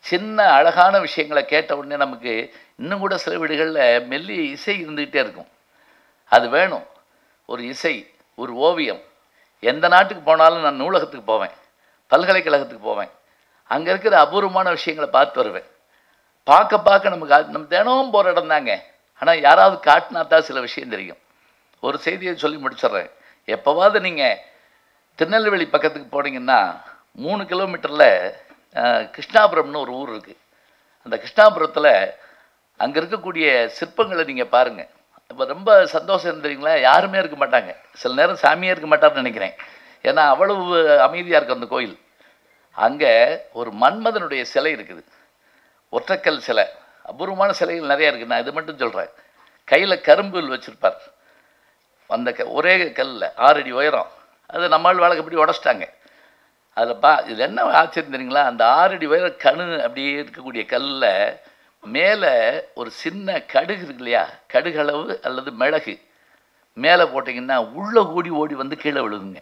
சின்ன அழகான விஷயங்களை கேட்ட உடனே நமக்கு இன்னும் கூட சில வீடுகளில் மெல்லிய இசை இருந்துக்கிட்டே இருக்கும். அது வேணும். ஒரு இசை, ஒரு ஓவியம். எந்த நாட்டுக்கு போனாலும் நான் நூலகத்துக்கு போவேன், பல்கலைக்கழகத்துக்கு போவேன், அங்கே இருக்கிற அபூர்வமான விஷயங்களை பார்த்து வருவேன். பார்க்க நமக்கு நம்ம தினமும் போகிற இடம் தாங்க. ஆனால் யாராவது காட்டினா தான் சில விஷயம் தெரியும். ஒரு செய்தியை சொல்லி முடிச்சிட்றேன். எப்போவாவது நீங்கள் திருநெல்வேலி பக்கத்துக்கு போனீங்கன்னா 3 கிலோமீட்டரில் கிருஷ்ணாபுரம்னு ஒரு ஊர் இருக்குது. அந்த கிருஷ்ணாபுரத்தில் அங்கே இருக்கக்கூடிய சிற்பங்களை நீங்கள் பாருங்கள். இப்போ ரொம்ப சந்தோஷம் தெரியுங்களா? யாருமே இருக்க மாட்டாங்க. சில நேரம் சாமியே இருக்க மாட்டார்னு நினைக்கிறேன். ஏன்னா அவ்வளவு அமைதியாக இருக்குது அந்த கோயில். அங்கே ஒரு மன்மதனுடைய சிலை இருக்குது, ஒற்றைக்கல் சிலை. அபூர்வமான சிலைகள் நிறையா இருக்குது. நான் இது மட்டும் சொல்கிறேன். கையில் கரும்புல் வச்சுருப்பார். அந்த ஒரே கல்லில் 6 அடி உயரம். அது நம்மால் வழக்கப்படி உடச்சிட்டாங்க. அதில் இது என்ன ஆச்சரியம் தெரியுங்களா? அந்த 6 அடி உயர கணு அப்படியே இருக்கக்கூடிய கல்லில் மேலே ஒரு சின்ன கடுகு இருக்கு இல்லையா, கடுகளவு அல்லது மிளகு மேலே போட்டிங்கன்னா உள்ளே ஓடி வந்து கீழே விழுதுங்க.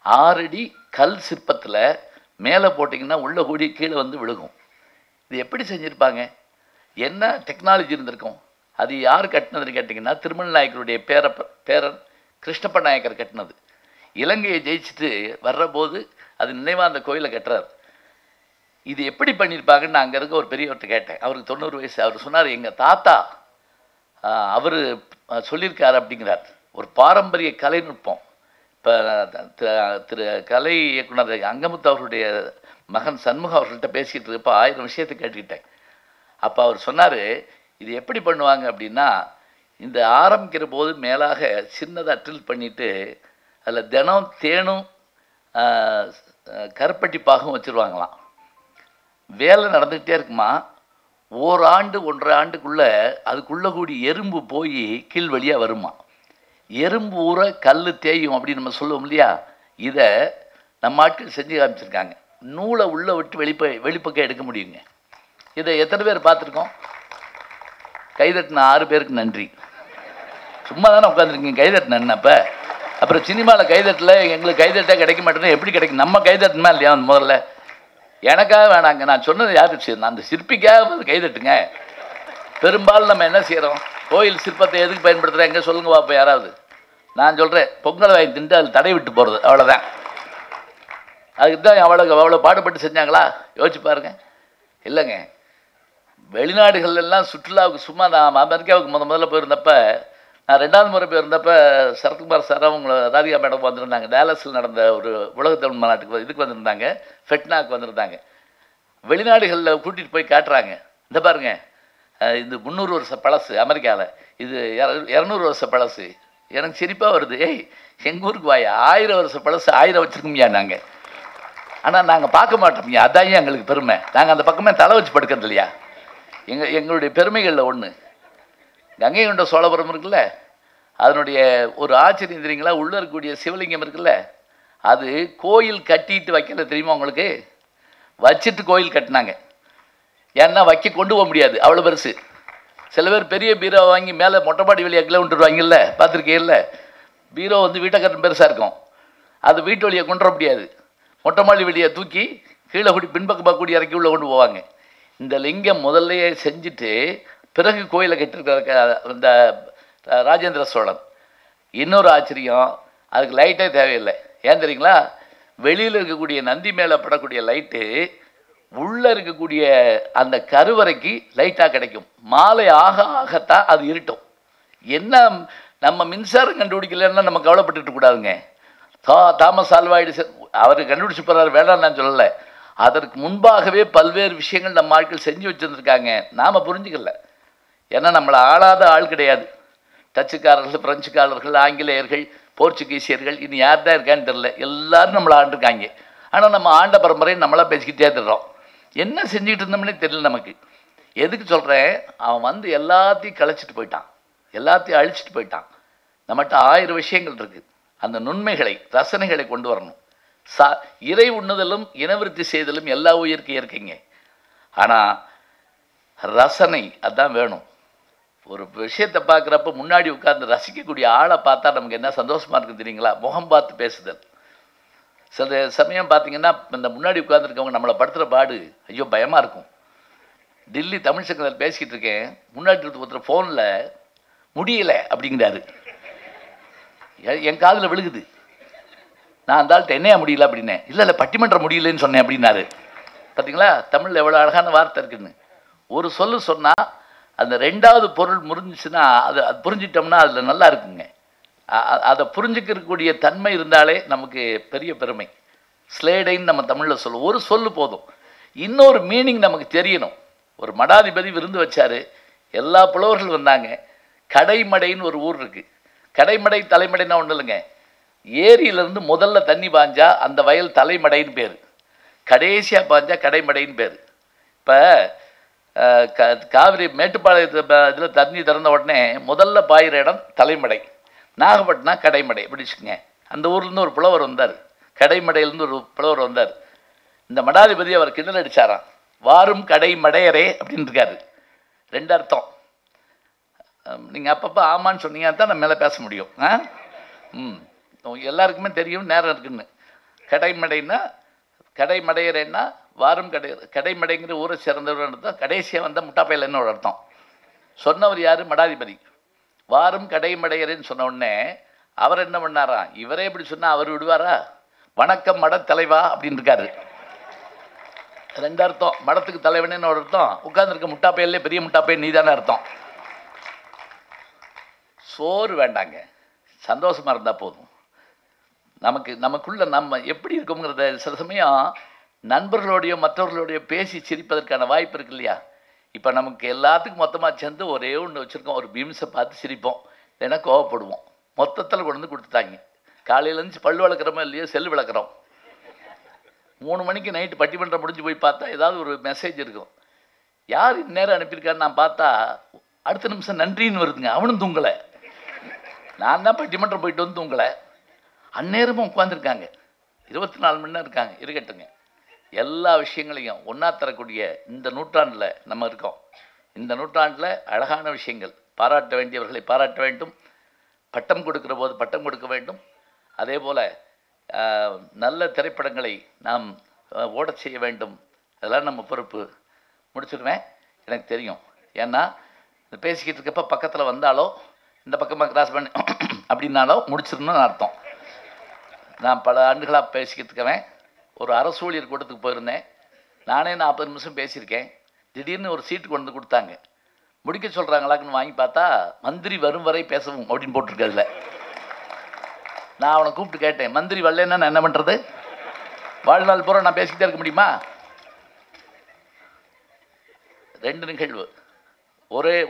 6 அடி கல் சிற்பத்தில் மேலே போட்டிங்கன்னா உள்ளே கூடி கீழே வந்து விழுகும். இது எப்படி செஞ்சுருப்பாங்க? என்ன டெக்னாலஜி இருந்திருக்கும்? அது யார் கட்டினதுன்னு கேட்டிங்கன்னா திருமண நாயக்கருடைய பேரன் கிருஷ்ணப்ப நாயக்கர் கட்டினது. இலங்கையை ஜெயிச்சுட்டு வர்றபோது அது நினைவாக அந்த கோயிலை கட்டுறார். இது எப்படி பண்ணியிருப்பாங்கன்னு நான் அங்கே இருக்க ஒரு பெரியவர்கிட்ட கேட்டேன். அவருக்கு 90 வயசு. அவர் சொன்னார், எங்கள் தாத்தா அவர் சொல்லியிருக்கார் அப்படிங்கிறார். ஒரு பாரம்பரிய கலைநுட்பம். இப்போ திரு கலை இயக்குனர் அங்கமுத்து அவர்களுடைய மகன் சண்முகம் அவர்கள்ட்ட பேசிகிட்டு இருப்போ 1000 விஷயத்தை கேட்டுக்கிட்டேன். அப்போ அவர் சொன்னார், இது எப்படி பண்ணுவாங்க அப்படின்னா, இந்த ஆரம்பிக்கிற போது மேலாக சின்னதாக ட்ரில் பண்ணிவிட்டு அதில் தினம் தேனும் கருப்பட்டி பாகும் வச்சுருவாங்களாம். வேலை நடந்துக்கிட்டே இருக்குமா. ஓராண்டு 1.5 ஆண்டுக்குள்ளே அதுக்குள்ளே கூடி எறும்பு போய் கீழ் வழியாக வருமா. எறும்பு ஊற கல் தேயும் அப்படின்னு நம்ம சொல்லுவோம் இல்லையா. இதை நம்ம ஆட்கள் செஞ்சு காமிச்சிருக்காங்க. நூலை உள்ளே விட்டு வெளிப்பக்கம் எடுக்க முடியுங்க. இதை எத்தனை பேர் பார்த்துருக்கோம்? கைதட்டின 6 பேருக்கு நன்றி. சும்மா தானே உட்காந்துருக்கீங்க கைதட்டினேன். அப்புறம் சினிமாவில் கைதட்டில் எங்களுக்கு கைதட்டே கிடைக்க மாட்டேன்னு எப்படி கிடைக்கும்? நம்ம கைதட்டணுமா இல்லையா? முதல்ல எனக்காக வேணாங்க, நான் சொன்னது யாருக்கு நான் அந்த சிற்பிக்காக கைதட்டுங்க. பெரும்பாலும் நம்ம என்ன செய்கிறோம்? கோயில் சிற்பத்தை எதுக்கு பயன்படுத்துகிறேன் எங்கே சொல்லுங்க பார்ப்போம் யாராவது. நான் சொல்கிறேன், பொங்கல் வாங்கி தின்ட்டு அதில் தடை விட்டு போகிறது, அவ்வளோதான். அதுக்கு தான் அவ்வளோ பாடுபட்டு செஞ்சாங்களா? யோசிச்சு பாருங்க. இல்லைங்க, வெளிநாடுகள்லாம் சுற்றுலாவுக்கு சும்மா நான் அமெரிக்காவுக்கு முதல்ல போயிருந்தப்ப, நான் 2வது முறை போயிருந்தப்ப சரத்குமார் சார் அவங்க ராதிகா மேடம் வந்திருந்தாங்க. டேலஸில் நடந்த ஒரு உலக தமிழ் மாநாட்டுக்கு இதுக்கு வந்திருந்தாங்க, ஃபெட்னாக்கு வந்திருந்தாங்க. வெளிநாடுகளில் கூட்டிகிட்டு போய் காட்டுறாங்க. இந்த பாருங்க, இது 300 வருஷ பழசு அமெரிக்காவில், இது 200 வருஷ பழசு. எனக்கு சிரிப்பாக வருது. ஏய், எங்கள் ஊருக்கு வாயா 1000 வருஷ பழசு 1000 வச்சுருக்கோம்யா நாங்கள். ஆனால் நாங்கள் பார்க்க மாட்டோம்யா. அதான் எங்களுக்கு பெருமை. நாங்கள் அந்த பக்கமே தலை வச்சு படுக்கிறது இல்லையா. எங்களுடைய பெருமைகளில் ஒன்று கங்கை கொண்ட சோழபுரம் இருக்குல்ல, அதனுடைய ஒரு ஆச்சரியம் தெரியுங்களா? உள்ளே இருக்கக்கூடிய சிவலிங்கம் இருக்குல்ல, அது கோயில் கட்டிட்டு வைக்கல தெரியுமா உங்களுக்கு? வச்சுட்டு கோயில் கட்டினாங்க. ஏன்னா வைக்க கொண்டு போக முடியாது, அவ்வளோ பெருசு. சில பேர் பெரிய பீரோ வாங்கி மேலே மொட்டைப்பாடி வழியாக கிலோ விட்டுருவாங்கல்ல, பார்த்துருக்கீங்கல்ல. பீரோ வீட்டை கட்டும் பெருசாக இருக்கும், அது வீட்டு வழியை கொண்டு வர முடியாது. மொட்டைமாடி வழியை தூக்கி கீழே கூடி பின்பக்கமாக கூடி இறக்கி உள்ளே கொண்டு போவாங்க. இந்த லிங்கம் முதல்லையே செஞ்சுட்டு பிறகு கோயிலை கட்டிருக்கிற இந்த ராஜேந்திர சோழன். இன்னொரு ஆச்சரியம், அதுக்கு லைட்டே தேவையில்லை. ஏன் தெரியுங்களா? வெளியில் இருக்கக்கூடிய நந்தி மேலே படக்கூடிய லைட்டு உள்ளே இருக்கக்கூடிய அந்த கருவறைக்கு லைட்டாக கிடைக்கும். மாலை ஆகத்தான் அது இருட்டும். என்ன நம்ம மின்சாரம் கண்டுபிடிக்கலன்னா நம்ம கவலைப்பட்டுட்டு கூடாதுங்க. தாமஸ் ஆல்வா எடிசன் அவர் கண்டுபிடிச்சி போகிறாரு, வேண்டாம் நான் சொல்லலை. அதற்கு முன்பாகவே பல்வேறு விஷயங்கள் நம்ம ஆட்கள் செஞ்சு வச்சுருந்துருக்காங்க. நாம் புரிஞ்சுக்கல. ஏன்னா நம்மளை ஆளாத ஆள் கிடையாது. டச்சுக்காரர்கள், பிரெஞ்சுக்காரர்கள், ஆங்கிலேயர்கள், போர்ச்சுகீசியர்கள், இனி யார் தான் இருக்கான்னு தெரில. எல்லோரும் நம்மளை ஆண்டிருக்காங்க. ஆனால் நம்ம ஆண்ட பரம்பரையை நம்மளாம் பேசிக்கிட்டே தர்றோம். என்ன செஞ்சுக்கிட்டு இருந்தோம்னே தெரியல நமக்கு. எதுக்கு சொல்கிறேன்? அவன் எல்லாத்தையும் கலைச்சிட்டு போயிட்டான், எல்லாத்தையும் அழிச்சிட்டு போயிட்டான். நம்மகிட்ட 1000 விஷயங்கள் இருக்குது. அந்த நுண்மைகளை, ரசனைகளை கொண்டு வரணும். இறை உண்ணுதலும் இனவிருத்தி செய்தலும் எல்லா உயிருக்கு இயற்கைங்க. ஆனால் ரசனை அதான் வேணும். ஒரு விஷயத்தை பார்க்குறப்ப முன்னாடி உட்கார்ந்து ரசிக்கக்கூடிய ஆளை பார்த்தா நமக்கு என்ன சந்தோஷமாக இருக்குது தெரியுங்களா? முகம் பார்த்து பேசுதல். சில சமயம் பார்த்தீங்கன்னா இந்த முன்னாடி உட்காந்துருக்கவங்க நம்மளை படுத்துகிற பாடு ஐயோ பயமாக இருக்கும். டெல்லி தமிழ் சங்கத்தில் பேசிக்கிட்டு இருக்கேன், முன்னாடி ஒருத்தர் ஃபோனில் முடியலை அப்படிங்கிறாரு. என் காதில் விழுகுது. நான் அந்த ஆள்கிட்ட என்னையா முடியல அப்படின்னேன். இல்லை பட்டிமன்றம் முடியலன்னு சொன்னேன் அப்படின்னாரு. பார்த்தீங்களா தமிழில் எவ்வளோ அழகான வார்த்தை இருக்குன்னு. ஒரு சொல்லு சொன்னால் அந்த ரெண்டாவது பொருள் முறிஞ்சிச்சுன்னா அது புரிஞ்சிட்டோம்னா அதில் நல்லா இருக்குங்க. அதை புரிஞ்சுக்கக்கூடிய தன்மை இருந்தாலே நமக்கு பெரிய பெருமை. ஸ்லேடைன்னு நம்ம தமிழில் சொல்லுவோம். ஒரு சொல்லு போதும், இன்னொரு மீனிங் நமக்கு தெரியணும். ஒரு மடாதிபதி விருந்து வச்சார், எல்லா புலவர்கள் வந்தாங்க. கடைமடைன்னு ஒரு ஊர் இருக்குது. கடைமடை தலைமடைன்னா ஒன்றும் இல்லைங்க, ஏரியிலேருந்து முதல்ல தண்ணி பாஞ்சா அந்த வயல் தலைமடைன்னு பேர், கடைசியாக பாஞ்சா கடைமடைன்னு பேர். இப்போ காவிரி மேட்டுப்பாளையத்து இதில் தண்ணி திறந்த உடனே முதல்ல பாயிற இடம் தலைமடை, நாகப்பட்டினம் கடைமடை. எப்படி வச்சுக்கோங்க. அந்த ஊர்லேருந்து ஒரு புலவர் வந்தார், கடைமடையிலேருந்து ஒரு புலவர் வந்தார். இந்த மடாதிபதி அவர் கிண்டல் அடித்தாராம், வாரும் கடைமடையரே அப்படின்னு இருக்காரு. ரெண்டு அர்த்தம். நீங்கள் அப்பப்போ ஆமான்னு சொன்னீங்கன்னா தான் நம்ம மேலே பேச முடியும். எல்லாருக்குமே தெரியும் நேரம் இருக்குன்னு. கடைமடைன்னா கடைமடையறேன்னா வாரும் கடைமடைங்கிற ஊரை சேர்ந்தவர் அர்த்தம். கடைசியாக வந்தால் முட்டாப்பையிலன்னு ஒரு அர்த்தம். சொன்னவர் யார்? மடாதிபதி. வாரும் கடைமடையறேன்னு சொன்ன உடனே அவர் என்ன பண்ணாரா, இவரே இப்படி சொன்னால் அவர் விடுவாரா? வணக்கம் மட தலைவா அப்படின்னு இருக்காரு. ரெண்டு அர்த்தம். மடத்துக்கு தலைவனேன்னு ஒரு அர்த்தம், உட்காந்துருக்க முட்டாப்பையிலே பெரிய முட்டாப்பையன் நீ தானே அர்த்தம். சோறு வேண்டாங்க, சந்தோஷமாக இருந்தால் போதும். நமக்குள்ள நம்ம எப்படி இருக்கோங்கிறத சில சமயம் நண்பர்களோடையோ மற்றவர்களோடையோ பேசி சிரிப்பதற்கான வாய்ப்பு இருக்கு இல்லையா? இப்போ நமக்கு எல்லாத்துக்கும் மொத்தமாக சேர்ந்து ஒரே ஒன்று வச்சுருக்கோம், ஒரு பீம்ஸை பார்த்து சிரிப்போம், இல்லைன்னா கோவப்படுவோம். மொத்தத்தில் கொண்டு வந்து கொடுத்துட்டாங்க. காலையிலேருந்து பல் வளர்க்குறோமோ இல்லையோ செல் விளக்குறோம். 3 மணிக்கு நைட்டு பட்டிமன்றம் முடிஞ்சு போய் பார்த்தா ஏதாவது ஒரு மெசேஜ் இருக்கும். யார் இந்நேரம் அனுப்பியிருக்கான்னு நான் பார்த்தா அடுத்த நிமிஷம் நன்றின்னு வருதுங்க. அவனும் தூங்கலை, நான் தான் பட்டிமன்றம் போயிட்டு வந்து தூங்கலை. அந்நேரமும் உட்காந்துருக்காங்க, 24 மணி நேரம் இருக்காங்க. இருக்கட்டுங்க, எல்லா விஷயங்களையும் ஒன்றா தரக்கூடிய இந்த நூற்றாண்டில் நம்ம இருக்கோம். இந்த நூற்றாண்டில் அழகான விஷயங்கள், பாராட்ட வேண்டியவர்களை பாராட்ட வேண்டும், பட்டம் கொடுக்குற போது பட்டம் கொடுக்க வேண்டும். அதே போல் நல்ல திரைப்படங்களை நாம் ஓடச் செய்ய வேண்டும். அதெல்லாம் நம்ம பொறுப்பு. முடிச்சிடுவேன், எனக்கு தெரியும். ஏன்னா பேசிக்கிட்டு இருக்கப்போ பக்கத்தில் வந்தாலோ இந்த பக்கமாக கிராஸ் பண்ணி அப்படின்னாலோ முடிச்சிடணும்னு அர்த்தம். நான் பல ஆண்டுகளாக பேசிக்கிட்டு இருக்கவேன். ஒரு அரசு ஊழியர் கூட்டத்துக்கு போயிருந்தேன். நானே 40 நிமிஷம் பேசியிருக்கேன். திடீர்னு ஒரு சீட்டு கொண்டு வந்து கொடுத்தாங்க. முடிக்க சொல்கிறாங்களாக்குன்னு வாங்கி பார்த்தா மந்திரி வரும் வரை பேசவும் அப்படின்னு போட்டிருக்கதில்ல. நான் அவனை கூப்பிட்டு கேட்டேன், மந்திரி வரலன்னா நான் என்ன பண்ணுறது? வாழ்நாள் பூரா நான் பேசிக்கிட்டே இருக்க முடியுமா? 2 நிகழ்வு,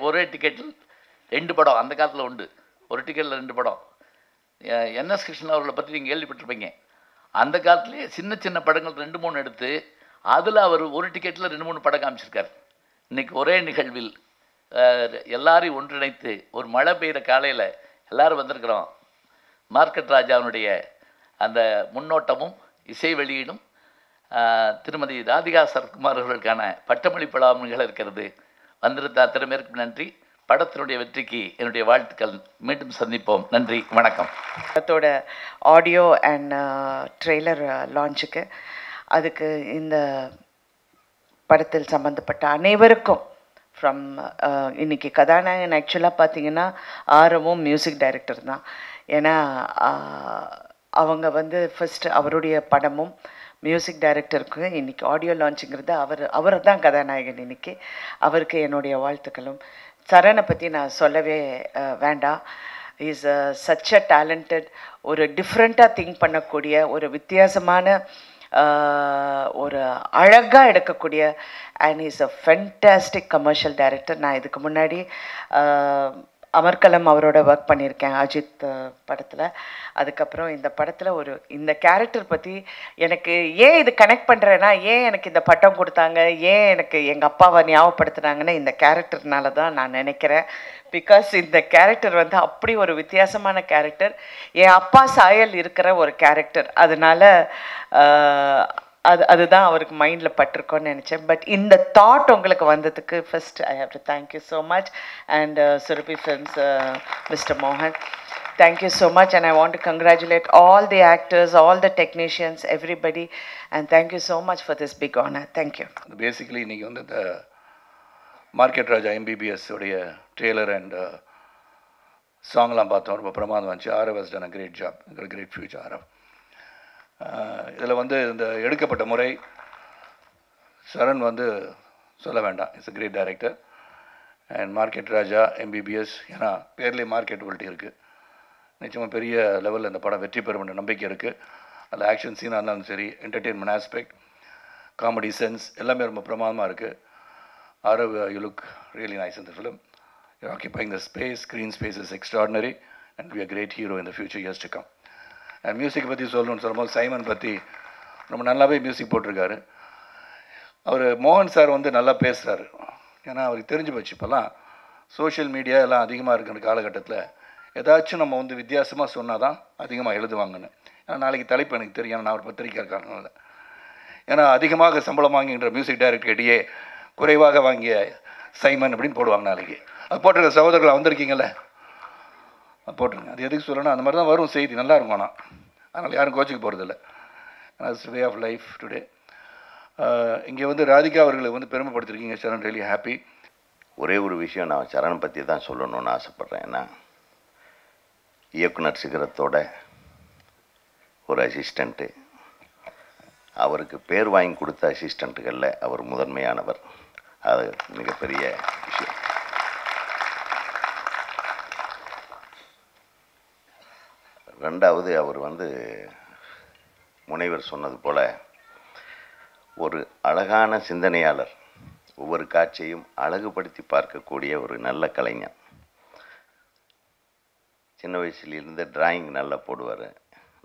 ஒரே டிக்கெட்டில் 2 படம். அந்த காலத்தில் உண்டு, ஒரு டிக்கெட்டில் 2 படம். என்எஸ் கிருஷ்ணன் அவர்களை பற்றி நீங்கள் கேள்விப்பட்டிருப்பீங்க. அந்த காலத்துலேயே சின்ன சின்ன படங்கள் 2-3 எடுத்து அதில் அவர் ஒரு டிக்கெட்டில் 2-3 படம் காமிச்சிருக்கார். இன்றைக்கி ஒரே நிகழ்வில் எல்லாரையும் ஒன்றிணைத்து ஒரு மழை பெய்கிற காலையில் எல்லோரும் வந்திருக்கிறோம். மார்க்கெட் ராஜாவுடைய அந்த முன்னோட்டமும் இசை வெளியீடும் திருமதி ராதிகா சரத்குமார் அவர்களுக்கான பட்டமளிப்பு விழா நிகழ இருக்கிறது. வந்திருந்த அத்தனை பேருக்கு நன்றி. படத்தினுடைய வெற்றிக்கு என்னுடைய வாழ்த்துக்கள். மீண்டும் சந்திப்போம். நன்றி, வணக்கம்.
படத்தோட ஆடியோ அண்ட் ட்ரெய்லர் லான்ச்சுக்கு, அதுக்கு இந்த படத்தில் சம்மந்தப்பட்ட அனைவருக்கும் ஃப்ரம் இன்றைக்கி கதாநாயகன் ஆக்சுவலாக பார்த்தீங்கன்னா ஆரவும் மியூசிக் டைரக்டர் தான். ஏன்னா அவங்க வந்து ஃபஸ்ட்டு அவருடைய படமும் மியூசிக் டைரக்டருக்கு இன்றைக்கி ஆடியோ லான்ச்சுங்கிறது அவர் தான் கதாநாயகன். இன்றைக்கி அவருக்கு என்னுடைய வாழ்த்துக்களும். சரணை பற்றி நான் சொல்லவே வேண்டாம். இஸ் சச் அ டேலண்டட், ஒரு டிஃப்ரெண்ட்டாக திங்க் பண்ணக்கூடிய, ஒரு வித்தியாசமான, ஒரு அழகாக எடுக்கக்கூடிய, and is a fantastic commercial director. நான் இதுக்கு முன்னாடி அமர்கலம் அவரோட ஒர்க் பண்ணியிருக்கேன் அஜித் படத்தில். அதுக்கப்புறம் இந்த படத்தில் இந்த கேரக்டர் பற்றி எனக்கு ஏன் இது கனெக்ட் பண்ணுறேன்னா, ஏன் எனக்கு இந்த பட்டம் கொடுத்தாங்க, ஏன் எனக்கு எங்கள் அப்பாவை ஞாபகப்படுத்துனாங்கன்னு இந்த கேரக்டர்னால தான் நான் நினைக்கிறேன். பிகாஸ் இந்த கேரக்டர் வந்து அப்படி ஒரு வித்தியாசமான கேரக்டர், என் அப்பா சாயல் இருக்கிற ஒரு கேரக்டர். அதனால் அதுதான் அவருக்கு மைண்டில் பட்டிருக்கோன்னு நினச்சேன். பட் இந்த தாட் உங்களுக்கு வந்ததுக்கு first I have to thank you so much. And Surabhi films mister மோகன், thank you so much, and I want to congratulate all the actors, all the technicians, everybody, and thank you so much for this big honor. Thank you.
Basically இன்றைக்கி வந்து இந்த மார்க்கெட் ராஜா எம்பிபிஎஸ் உடைய ட்ரெய்லர் அண்ட் சாங்லாம் பார்த்தோம். ரொம்ப பிரமாதம் வந்துச்சு. Aarav has done a great job, great future Aarav. இதில் வந்து இந்த எடுக்கப்பட்ட முறை சரண் வந்து சொல்ல வேண்டாம், it's a great director. And market Raja MBBS, ஏன்னா பேர்லேயே மார்க்கெட்டபிலிட்டி இருக்குது. நிச்சயமாக பெரிய லெவலில் இந்த படம் வெற்றி பெறும் என்ற நம்பிக்கை இருக்குது. அதில் ஆக்ஷன் சீனாக இருந்தாலும் சரி, என்டர்டெயின்மெண்ட் ஆஸ்பெக்ட், காமெடி சென்ஸ் எல்லாமே ரொம்ப பிரமாதமாக இருக்குது. Aarav, you look really nice in the film. You occupying the space, screen space is extraordinary and we a great hero in the future years to come. And music பற்றி சொல்லணும்னு சொல்லும்போது சைமன் பற்றி ரொம்ப நல்லாவே மியூசிக் போட்டிருக்காரு. அவர் மோகன் சார் வந்து நல்லா பேசுகிறாரு. ஏன்னா அவருக்கு தெரிஞ்சு போச்சு இப்போல்லாம் சோஷியல் மீடியா எல்லாம் அதிகமாக இருக்கிற காலகட்டத்தில் ஏதாச்சும் நம்ம வந்து வித்தியாசமாக சொன்னால் தான் அதிகமாக எழுதுவாங்கன்னு. ஏன்னா நாளைக்கு தலைப்பு எனக்கு தெரியும், நான் ஒரு பத்திரிக்கை இருக்காங்கனால. ஏன்னா அதிகமாக சம்பளம் வாங்குகின்ற மியூசிக் டைரக்டர் இடையே குறைவாக வாங்கிய சைமன் அப்படின்னு போடுவாங்க நாளைக்கு. அது போட்டிருக்க சகோதரர்கள் வந்திருக்கீங்கள்ல, அது போட்டுருங்க. அது எதுக்கு சொல்லணும், அந்த மாதிரி தான் வரும் செய்தி, நல்லா இருக்கும். ஆனால் அதனால் யாரும் கோச்சிக்கு போகிறதில்ல. It's way of life today. இங்கே வந்து ராதிகா அவர்களை வந்து பெருமைப்படுத்திருக்கீங்க. சரண் ரியலி ஹாப்பி.
ஒரே ஒரு விஷயம் நான் சரண் பற்றி தான் சொல்லணும்னு ஆசைப்பட்றேன். ஏன்னா இயக்குனர் சிகரத்தோட ஒரு அசிஸ்டண்ட்டு, அவருக்கு பேர் வாங்கி கொடுத்த அசிஸ்டண்ட்டுகளில் அவர் முதன்மையானவர். அது மிகப்பெரிய விஷயம். ரெண்டாவது, அவர் வந்து முனைவர் சொன்னது போல் ஒரு அழகான சிந்தனையாளர், ஒவ்வொரு காட்சியையும் அழகுபடுத்தி பார்க்கக்கூடிய ஒரு நல்ல கலைஞர். சின்ன வயசுலேருந்து டிராயிங் நல்லா போடுவார்.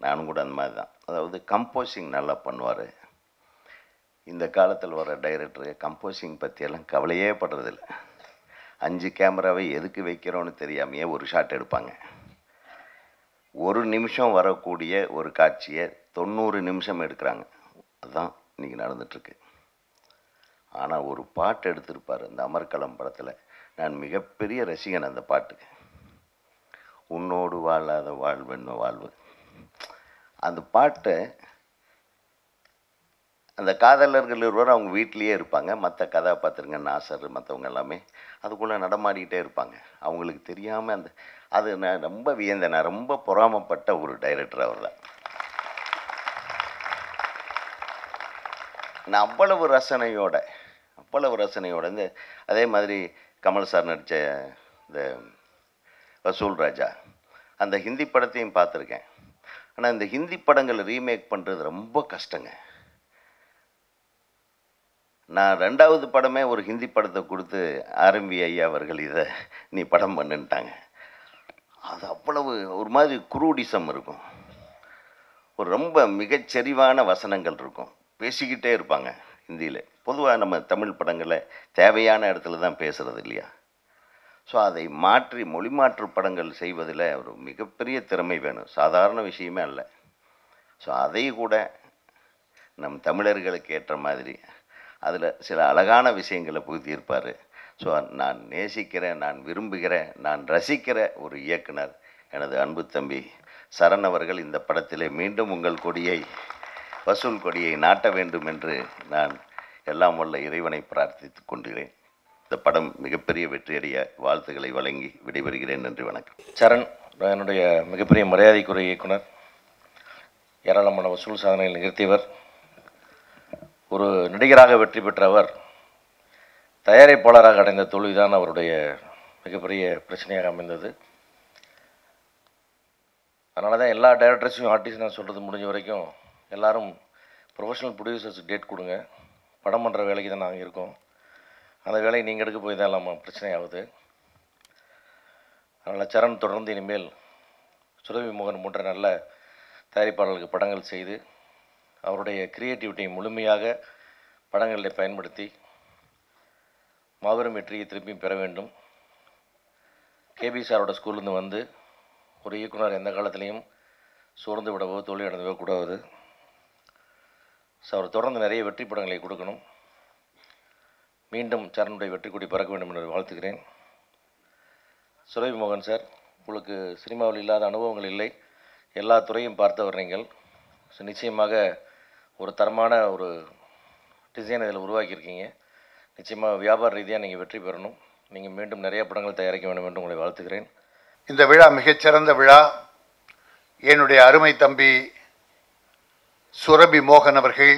நானும் கூட அந்த மாதிரி தான். அதாவது கம்போசிங் நல்லா பண்ணுவார். இந்த காலத்தில் வர டைரக்டரு கம்போசிங் பற்றியெல்லாம் கவலையே படுறதில்ல. 5 கேமராவை எதுக்கு வைக்கிறோன்னு தெரியாமையே ஒரு ஷாட் எடுப்பாங்க. ஒரு நிமிஷம் வரக்கூடிய ஒரு காட்சியை 90 நிமிஷம் எடுக்கிறாங்க. அதுதான் இன்றைக்கி நடந்துகிட்ருக்கு. ஆனால் ஒரு பாட்டு எடுத்திருப்பார் இந்த அமர்கலம் படத்தில். நான் மிகப்பெரிய ரசிகன் அந்த பாட்டுக்கு. உன்னோடு வாழாத வாழ்வென்ன வாழ்வு. அந்த பாட்டை அந்த காதலர்கள் இருவர் அவங்க வீட்டிலையே இருப்பாங்க. மற்ற கதாபாத்திரங்கள் நாசர் மற்றவங்க எல்லாமே அதுக்குள்ளே நடமாடிக்கிட்டே இருப்பாங்க. அவங்களுக்கு தெரியாமல் அது நான் ரொம்ப வியந்தேன். நான் ரொம்ப பொறாமப்பட்ட ஒரு டைரக்டர் அவர் தான். நான் அவ்வளவு ரசனையோட அதே மாதிரி கமல் சார் நடித்த இந்த வசூல் ராஜா அந்த ஹிந்தி படத்தையும் பார்த்துருக்கேன். ஆனால் இந்த ஹிந்தி படங்களை ரீமேக் பண்ணுறது ரொம்ப கஷ்டங்க. நான் 2வது படமே ஒரு ஹிந்தி படத்தை கொடுத்து ஆர்எம்பி ஐயா அவர்கள் இதை நீ படம் பண்ணுன்ட்டாங்க. அது அவ்வளவு ஒரு மாதிரி குரூடிசம் இருக்கும். ஒரு ரொம்ப மிகச்சரிவான வசனங்கள் இருக்கும். பேசிக்கிட்டே இருப்பாங்க ஹிந்தியில். பொதுவாக நம்ம தமிழ் படங்களை தேவையான இடத்துல தான் பேசுகிறது இல்லையா? ஸோ அதை மாற்றி மொழி மாற்று படங்கள் செய்வதில் ஒரு மிகப்பெரிய திறமை வேணும். சாதாரண விஷயமே அல்ல. ஸோ அதை கூட நம் தமிழர்களுக்கு ஏற்ற மாதிரி அதில் சில அழகான விஷயங்களை புகுத்தியிருப்பார். ஸோ நான் நேசிக்கிற, நான் விரும்புகிற, நான் ரசிக்கிற ஒரு இயக்குனர் எனது அன்பு தம்பி சரண் அவர்கள் இந்த படத்திலே மீண்டும் உங்கள் கொடியை, வசூல் கொடியை நாட்ட வேண்டும் என்று நான் எல்லாம் வல்ல இறைவனை பிரார்த்தித்து கொண்டுகிறேன். இந்த படம் மிகப்பெரிய வெற்றியடைய வாழ்த்துக்களை வழங்கி விடைபெறுகிறேன். நன்றி, வணக்கம்.
சரண் என்னுடைய மிகப்பெரிய மரியாதைக்குரிய இயக்குனர். ஏராளமான வசூல் சாதனைகள் நிகழ்த்தியவர். ஒரு நடிகராக வெற்றி பெற்றவர் தயாரிப்பாளராக அடைந்த தோல்விதான் அவருடைய மிகப்பெரிய பிரச்சனையாக அமைந்தது. அதனால தான் எல்லா டைரக்டர்ஸையும் ஆர்டிஸ்ட் நான் சொல்கிறது முடிஞ்ச வரைக்கும் எல்லோரும் ப்ரொஃபஷனல் ப்ரொடியூசர்ஸ் டேட் கொடுங்க. படம் பண்ணுற வேலைக்கு தான் நாங்கள் இருக்கோம். அந்த வேலையை நீங்கள் எடுக்க போய் தான் இல்லாமல் பிரச்சனை ஆகுது. அதனால் சரண் தொடர்ந்து இனிமேல் சுரபி மோகன் போன்ற நல்ல தயாரிப்பாளர்களுக்கு படங்கள் செய்து அவருடைய க்ரியேட்டிவிட்டியை முழுமையாக படங்களில் பயன்படுத்தி மாபெரும் வெற்றியை திருப்பியும் பெற வேண்டும். கேபி சாரோட ஸ்கூல்லேருந்து வந்து ஒரு இயக்குனர் எந்த காலத்திலையும் சோர்ந்து விடவோ தோல்வி அடைந்தவோ கூடாது. ஸோ அவர் தொடர்ந்து நிறைய வெற்றி படங்களை கொடுக்கணும். மீண்டும் சரணுடைய வெற்றி கொடி பறக்க வேண்டும் என்று வாழ்த்துக்கிறேன். சுரபி மோகன் சார், உங்களுக்கு சினிமாவில் இல்லாத அனுபவங்கள் இல்லை, எல்லா துறையும் பார்த்தவர் நீங்கள். ஸோ நிச்சயமாக ஒரு தரமான ஒரு டிசைன் இதில் உருவாக்கியிருக்கீங்க. நிச்சயமாக வியாபார ரீதியாக நீங்கள் வெற்றி பெறணும். நீங்கள் மீண்டும் நிறைய படங்கள் தயாரிக்க வேண்டும் என்று உங்களை வாழ்த்துக்கிறேன்.
இந்த விழா மிகச்சிறந்த விழா. என்னுடைய அருமை தம்பி சுரபி மோகன் அவர்கள்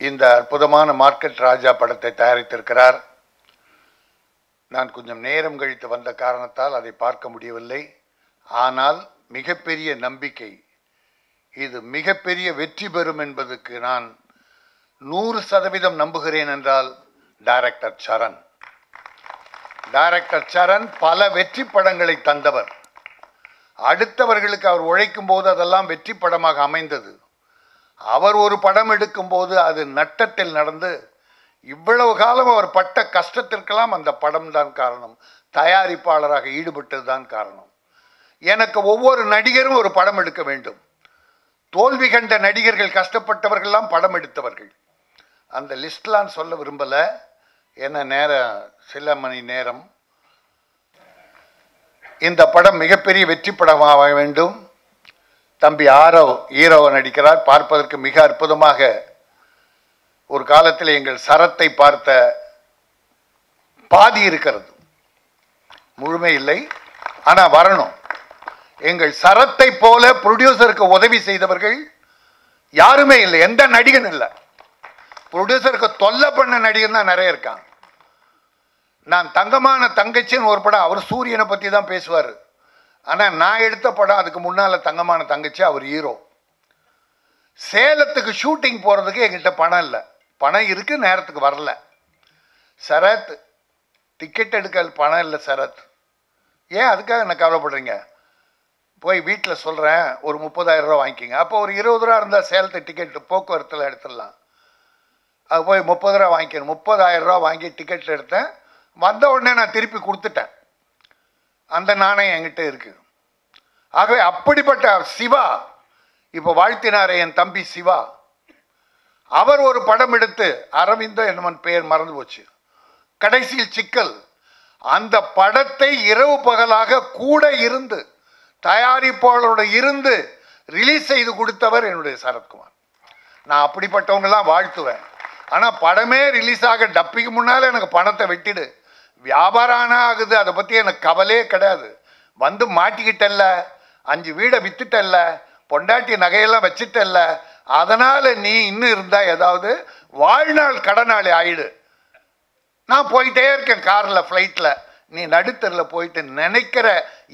இந்த அற்புதமான மார்க்கெட் ராஜா படத்தை தயாரித்திருக்கிறார். நான் கொஞ்சம் நேரம் கழித்து வந்த காரணத்தால் அதை பார்க்க முடியவில்லை. ஆனால் மிகப்பெரிய நம்பிக்கை, இது மிகப்பெரிய வெற்றி பெறும் என்பதற்கு நான் 100% நம்புகிறேன். என்றால் டைரக்டர் சரண் பல வெற்றி படங்களை தந்தவர். அடுத்தவர்களுக்கு அவர் உழைக்கும் போது அதெல்லாம் வெற்றி படமாக அமைந்தது. அவர் ஒரு படம் எடுக்கும் போது அது நட்டத்தில் நடந்து இவ்வளவு காலம் அவர் பட்ட கஷ்டத்திற்கெல்லாம் அந்த படம் தான் காரணம். தயாரிப்பாளராக ஈடுபட்டது தான் காரணம். எனக்கு ஒவ்வொரு நடிகரும் ஒரு படம் எடுக்க வேண்டும். தோல்வி கண்ட நடிகர்கள், கஷ்டப்பட்டவர்கள்லாம் படம் எடுத்தவர்கள். அந்த லிஸ்ட்லாம் சொல்ல விரும்பலை, என்ன நேரம் சில மணி நேரம். இந்த படம் மிகப்பெரிய வெற்றி படமாக வேண்டும். தம்பி ஆரவ் ஹீரோவை நடிக்கிறார். பார்ப்பதற்கு மிக அற்புதமாக. ஒரு காலத்தில் எங்கள் சரத்தை பார்த்த பாதி இருக்கிறது, முழுமை இல்லை, ஆனால் வரணும். எங்கள் சரத்தை போல ப்ரொடியூசருக்கு உதவி செய்தவர்கள் யாருமே இல்லை, எந்த நடிகன் இல்லை. ப்ரொடியூசருக்கு தொல்லை பண்ண நடிகன் தான் நிறைய இருக்கான். நான் தங்கமான தங்கச்சின்னு ஒரு படம், அவர் சூரியனை பற்றி தான் பேசுவார். ஆனால் நான் எடுத்த படம் அதுக்கு முன்னால் தங்கமான தங்கச்சி, அவர் ஹீரோ. சேலத்துக்கு ஷூட்டிங் போகிறதுக்கு என்கிட்ட பணம் இல்லை, பணம் இருக்குது, நேரத்துக்கு வரல. சரத் டிக்கெட் எடுக்க பணம் இல்லை சரத். ஏன் அதுக்காக என்ன கவலைப்படுறீங்க? போய் வீட்டில் சொல்கிறேன், ஒரு 30,000 ரூபா வாங்கிக்கிங்க. அப்போ ஒரு 20 ரூபா இருந்தால் சேலத்து டிக்கெட்டு போக்குவரத்தில் எடுத்துடலாம். அது போய் 30 ரூபா வாங்கிக்கணும். 30,000 ரூபா வாங்கி டிக்கெட்டில் எடுத்தேன். வந்த உடனே நான் திருப்பி கொடுத்துட்டேன். அந்த நாணயம் என்கிட்ட இருக்கு. ஆகவே அப்படிப்பட்ட சிவா இப்போ வாழ்த்தினாரே என் தம்பி சிவா, அவர் ஒரு படம் எடுத்து, அரவிந்தோ என்னமன் பெயர் மறந்து போச்சு, கடைசியில் சிக்கல். அந்த படத்தை இரவு பகலாக கூட இருந்து தயாரிப்பாளரோட இருந்து ரிலீஸ் செய்து கொடுத்தவர் என்னுடைய சரத்குமார். நான் அப்படிப்பட்டவங்கெல்லாம் வாழ்த்துவேன். ஆனால் படமே ரிலீஸ் ஆக டப்பிக்கு முன்னால் எனக்கு பணத்தை வெட்டிடு, வியாபாரம் ஆனால் ஆகுது, அதை பற்றி எனக்கு கவலையே கிடையாது. வந்து மாட்டிக்கிட்டல்ல, 5 வீடை வித்துட்டல்ல, பொண்டாட்டி நகையெல்லாம் வச்சுட்டல்ல, அதனால் நீ இன்னும் இருந்தால் ஏதாவது வாழ்நாள் கடனாளி ஆயிடு. நான் போயிட்டே இருக்கேன் காரில், ஃப்ளைட்டில். நீ நடுத்தரில் போயிட்டு நினைக்கிற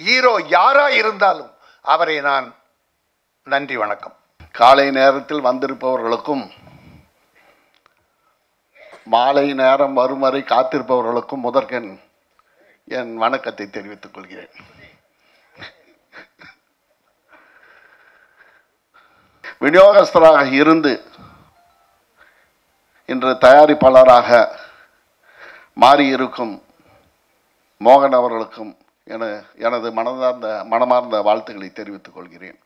ஹீரோ யாராக இருந்தாலும் அவரை நான் நன்றி வணக்கம்.
காலை நேரத்தில் வந்திருப்பவர்களுக்கும் மாலை நேரம் வரும் வரை காத்திருப்பவர்களுக்கும் முதற்கண் என் வணக்கத்தை தெரிவித்துக் கொள்கிறேன். விநியோகஸ்தராக இருந்து இன்று தயாரிப்பாளராக மாறியிருக்கும் மோகன் அவர்களுக்கும் எனது மனமார்ந்த வாழ்த்துக்களை தெரிவித்துக் கொள்கிறேன்.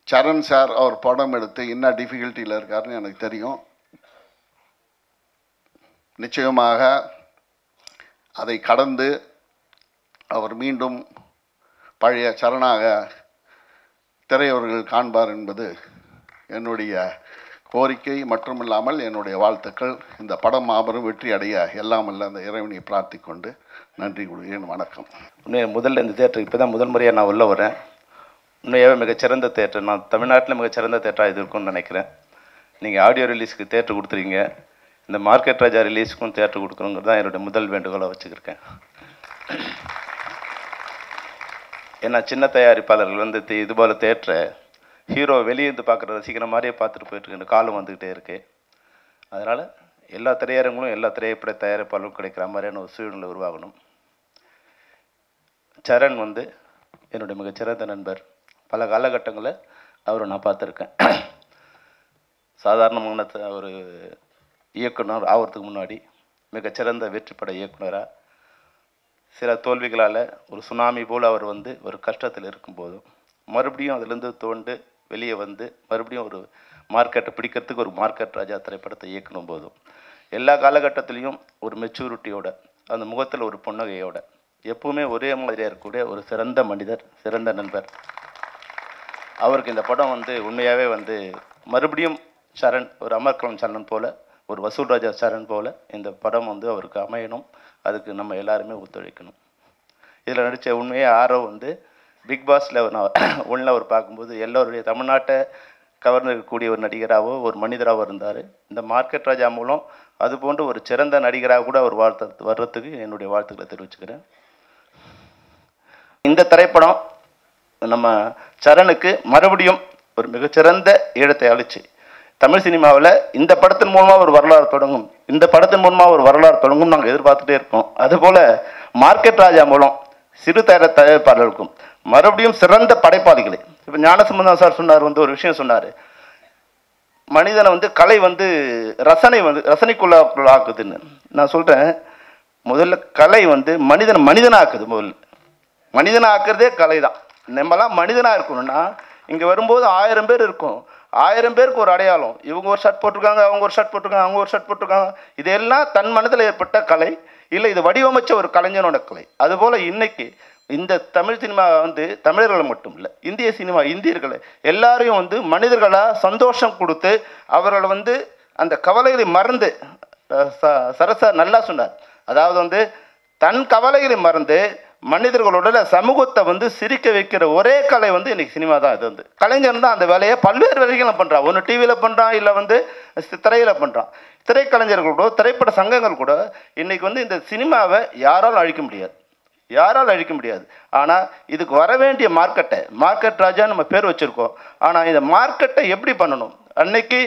சரண் சார் அவர் படம் எடுத்து என்ன டிஃபிகல்ட்டியில் இருக்காருன்னு எனக்கு தெரியும். நிச்சயமாக அதை கடந்து அவர் மீண்டும் பழைய சரணாக திரையவர்கள் காண்பார் என்பது என்னுடைய கோரிக்கை மட்டுமில்லாமல் என்னுடைய வாழ்த்துக்கள். இந்த படம் மாபெரும் வெற்றி அடைய எல்லாம் அல்ல அந்த இறைவனை பிரார்த்திக்கொண்டு நன்றி கூறுகிறேன். வணக்கம்.
முதல்ல இந்த தேட்டருக்கு இப்போ தான் முதல் முறையாக நான் உள்ளே வரேன். உண்மையாகவே மிகச்சிறந்த தேட்டர், நான் தமிழ்நாட்டில் மிகச்சிறந்த தேட்டராக இது இருக்கும்னு நினைக்கிறேன். நீங்கள் ஆடியோ ரிலீஸுக்கு தேட்டர் கொடுத்துருங்க, இந்த மார்க்கெட் ராஜா ரிலீஸுக்கும் தேட்டர் கொடுக்கணுங்கிறது தான் என்னுடைய முதல் வேண்டுகோளாக வச்சுருக்கேன். ஏன்னா சின்ன தயாரிப்பாளர்கள் வந்து இதுபோல் தேட்டரை ஹீரோ வெளியேந்து பார்க்குற ரசிக்கிற மாதிரியே பார்த்துட்டு போயிட்டுருக்கு, காலம் வந்துக்கிட்டே இருக்குது. அதனால் எல்லா திரையரங்களும் எல்லா திரைப்பட தயாரிப்பாளரும் கிடைக்கிற மாதிரியான ஒரு சூழ்நிலை உருவாகணும். சரண் வந்து என்னுடைய மிகச்சிறந்த நண்பர். பல காலகட்டங்களில் அவரை நான் பார்த்துருக்கேன். சாதாரணமான ஒரு இயக்குனர் ஆகிறதுக்கு முன்னாடி மிகச்சிறந்த வெற்றிப்பட இயக்குனராக சில தோல்விகளால் ஒரு சுனாமி போல் அவர் வந்து ஒரு கஷ்டத்தில் இருக்கும்போதும் மறுபடியும் அதிலிருந்து தோண்டு வெளியே வந்து மறுபடியும் ஒரு மார்க்கெட்டை பிடிக்கிறதுக்கு ஒரு மார்க்கெட் ராஜா திரைப்படத்தை இயக்கணும் போதும் எல்லா காலகட்டத்திலையும் ஒரு மெச்சூரிட்டியோட அந்த முகத்தில் ஒரு புன்னகையோட எப்பவுமே ஒரே மாதிரியாக இருக்கக்கூடிய ஒரு சிறந்த மனிதர், சிறந்த நண்பர். அவருக்கு இந்த படம் வந்து உண்மையாகவே வந்து மறுபடியும் சரண், ஒரு அமர்கலம் சரண் போல், ஒரு வசூல் ராஜா சரண் போல் இந்த படம் வந்து அவருக்கு அமையணும். அதுக்கு நம்ம எல்லாருமே ஒத்துழைக்கணும். இதில் நடித்த உண்மையே ஆரவ் வந்து பிக் பாஸில் ஒன்றில் அவர் பார்க்கும்போது எல்லோருடைய தமிழ்நாட்டை கவர்ந்திருக்கக்கூடிய ஒரு நடிகராகவோ ஒரு மனிதராகவோ இருந்தார். இந்த மார்க்கெட் ராஜா மூலம் அது போன்ற ஒரு சிறந்த நடிகராக கூட அவர் வர்றதுக்கு என்னுடைய வாழ்த்துக்களை தெரிவிச்சுக்கிறேன். இந்த திரைப்படம் நம்ம சரணுக்கு மறுபடியும் ஒரு மிகச்சிறந்த ஈழத்தை அளிச்சு தமிழ் சினிமாவில் இந்த படத்தின் மூலமாக ஒரு வரலாறு தொடங்கும், இந்த படத்தின் மூலமாக ஒரு வரலாறு தொடங்கும் நாங்கள் எதிர்பார்த்துட்டே இருக்கோம். அதுபோல் மார்க்கெட் ராஜா மூலம் சிறு தயாரிப்பாளர்களுக்கும் மறுபடியும் சிறந்த படைப்பாளிகளை, இப்போ ஞானசம்பந்தம் சார் சொன்னார், வந்து ஒரு விஷயம் சொன்னார், மனிதனை வந்து கலை வந்து ரசனைக்குள்ளாக்குதுன்னு. நான் சொல்கிறேன், முதல்ல கலை வந்து மனிதனாக்குது. முதல்ல மனிதனாக்குறதே கலை தான். நம்மலாம் மனிதனாக இருக்கணும்னா இங்கே வரும்போது 1000 பேர் இருக்கும், 1000 பேருக்கு ஒரு அடையாளம். இவங்க ஒரு ஷர்ட் போட்டிருக்காங்க, அவங்க ஒரு ஷர்ட் போட்டிருக்காங்க, அவங்க ஒரு ஷர்ட் போட்டிருக்காங்க. இதெல்லாம் தன் மனதில் ஏற்பட்ட கலை, இல்லை இது வடிவமைச்ச ஒரு கலைஞனோட கலை. அதுபோல் இன்னைக்கு இந்த தமிழ் சினிமா வந்து தமிழர்களை மட்டும் இல்லை, இந்திய சினிமா இந்தியர்களை எல்லாரையும் வந்து மனிதர்களாக சந்தோஷம் கொடுத்து அவர்களை வந்து அந்த கவலைகளை மறந்து, சரசா நல்லா சொன்னார், அதாவது வந்து தன் கவலைகளை மறந்து மனிதர்களோட சமூகத்தை வந்து சிரிக்க வைக்கிற ஒரே கலை வந்து இன்னைக்கு சினிமா தான். இது வந்து கலைஞர் தான் அந்த வேலையை பல்வேறு வகைகளும் பண்ணுறான். ஒன்று டிவியில் பண்ணுறான், இல்லை வந்து திரையில் பண்ணுறான். திரைக்கலைஞர்களோட திரைப்பட சங்கங்கள் கூட இன்னைக்கு வந்து இந்த சினிமாவை யாராலும் அழிக்க முடியாது. ஆனால் இதுக்கு வர வேண்டிய மார்க்கெட் ராஜா நம்ம பேர் வச்சுருக்கோம். ஆனால் இந்த மார்க்கெட்டை எப்படி பண்ணணும்? அன்னைக்கு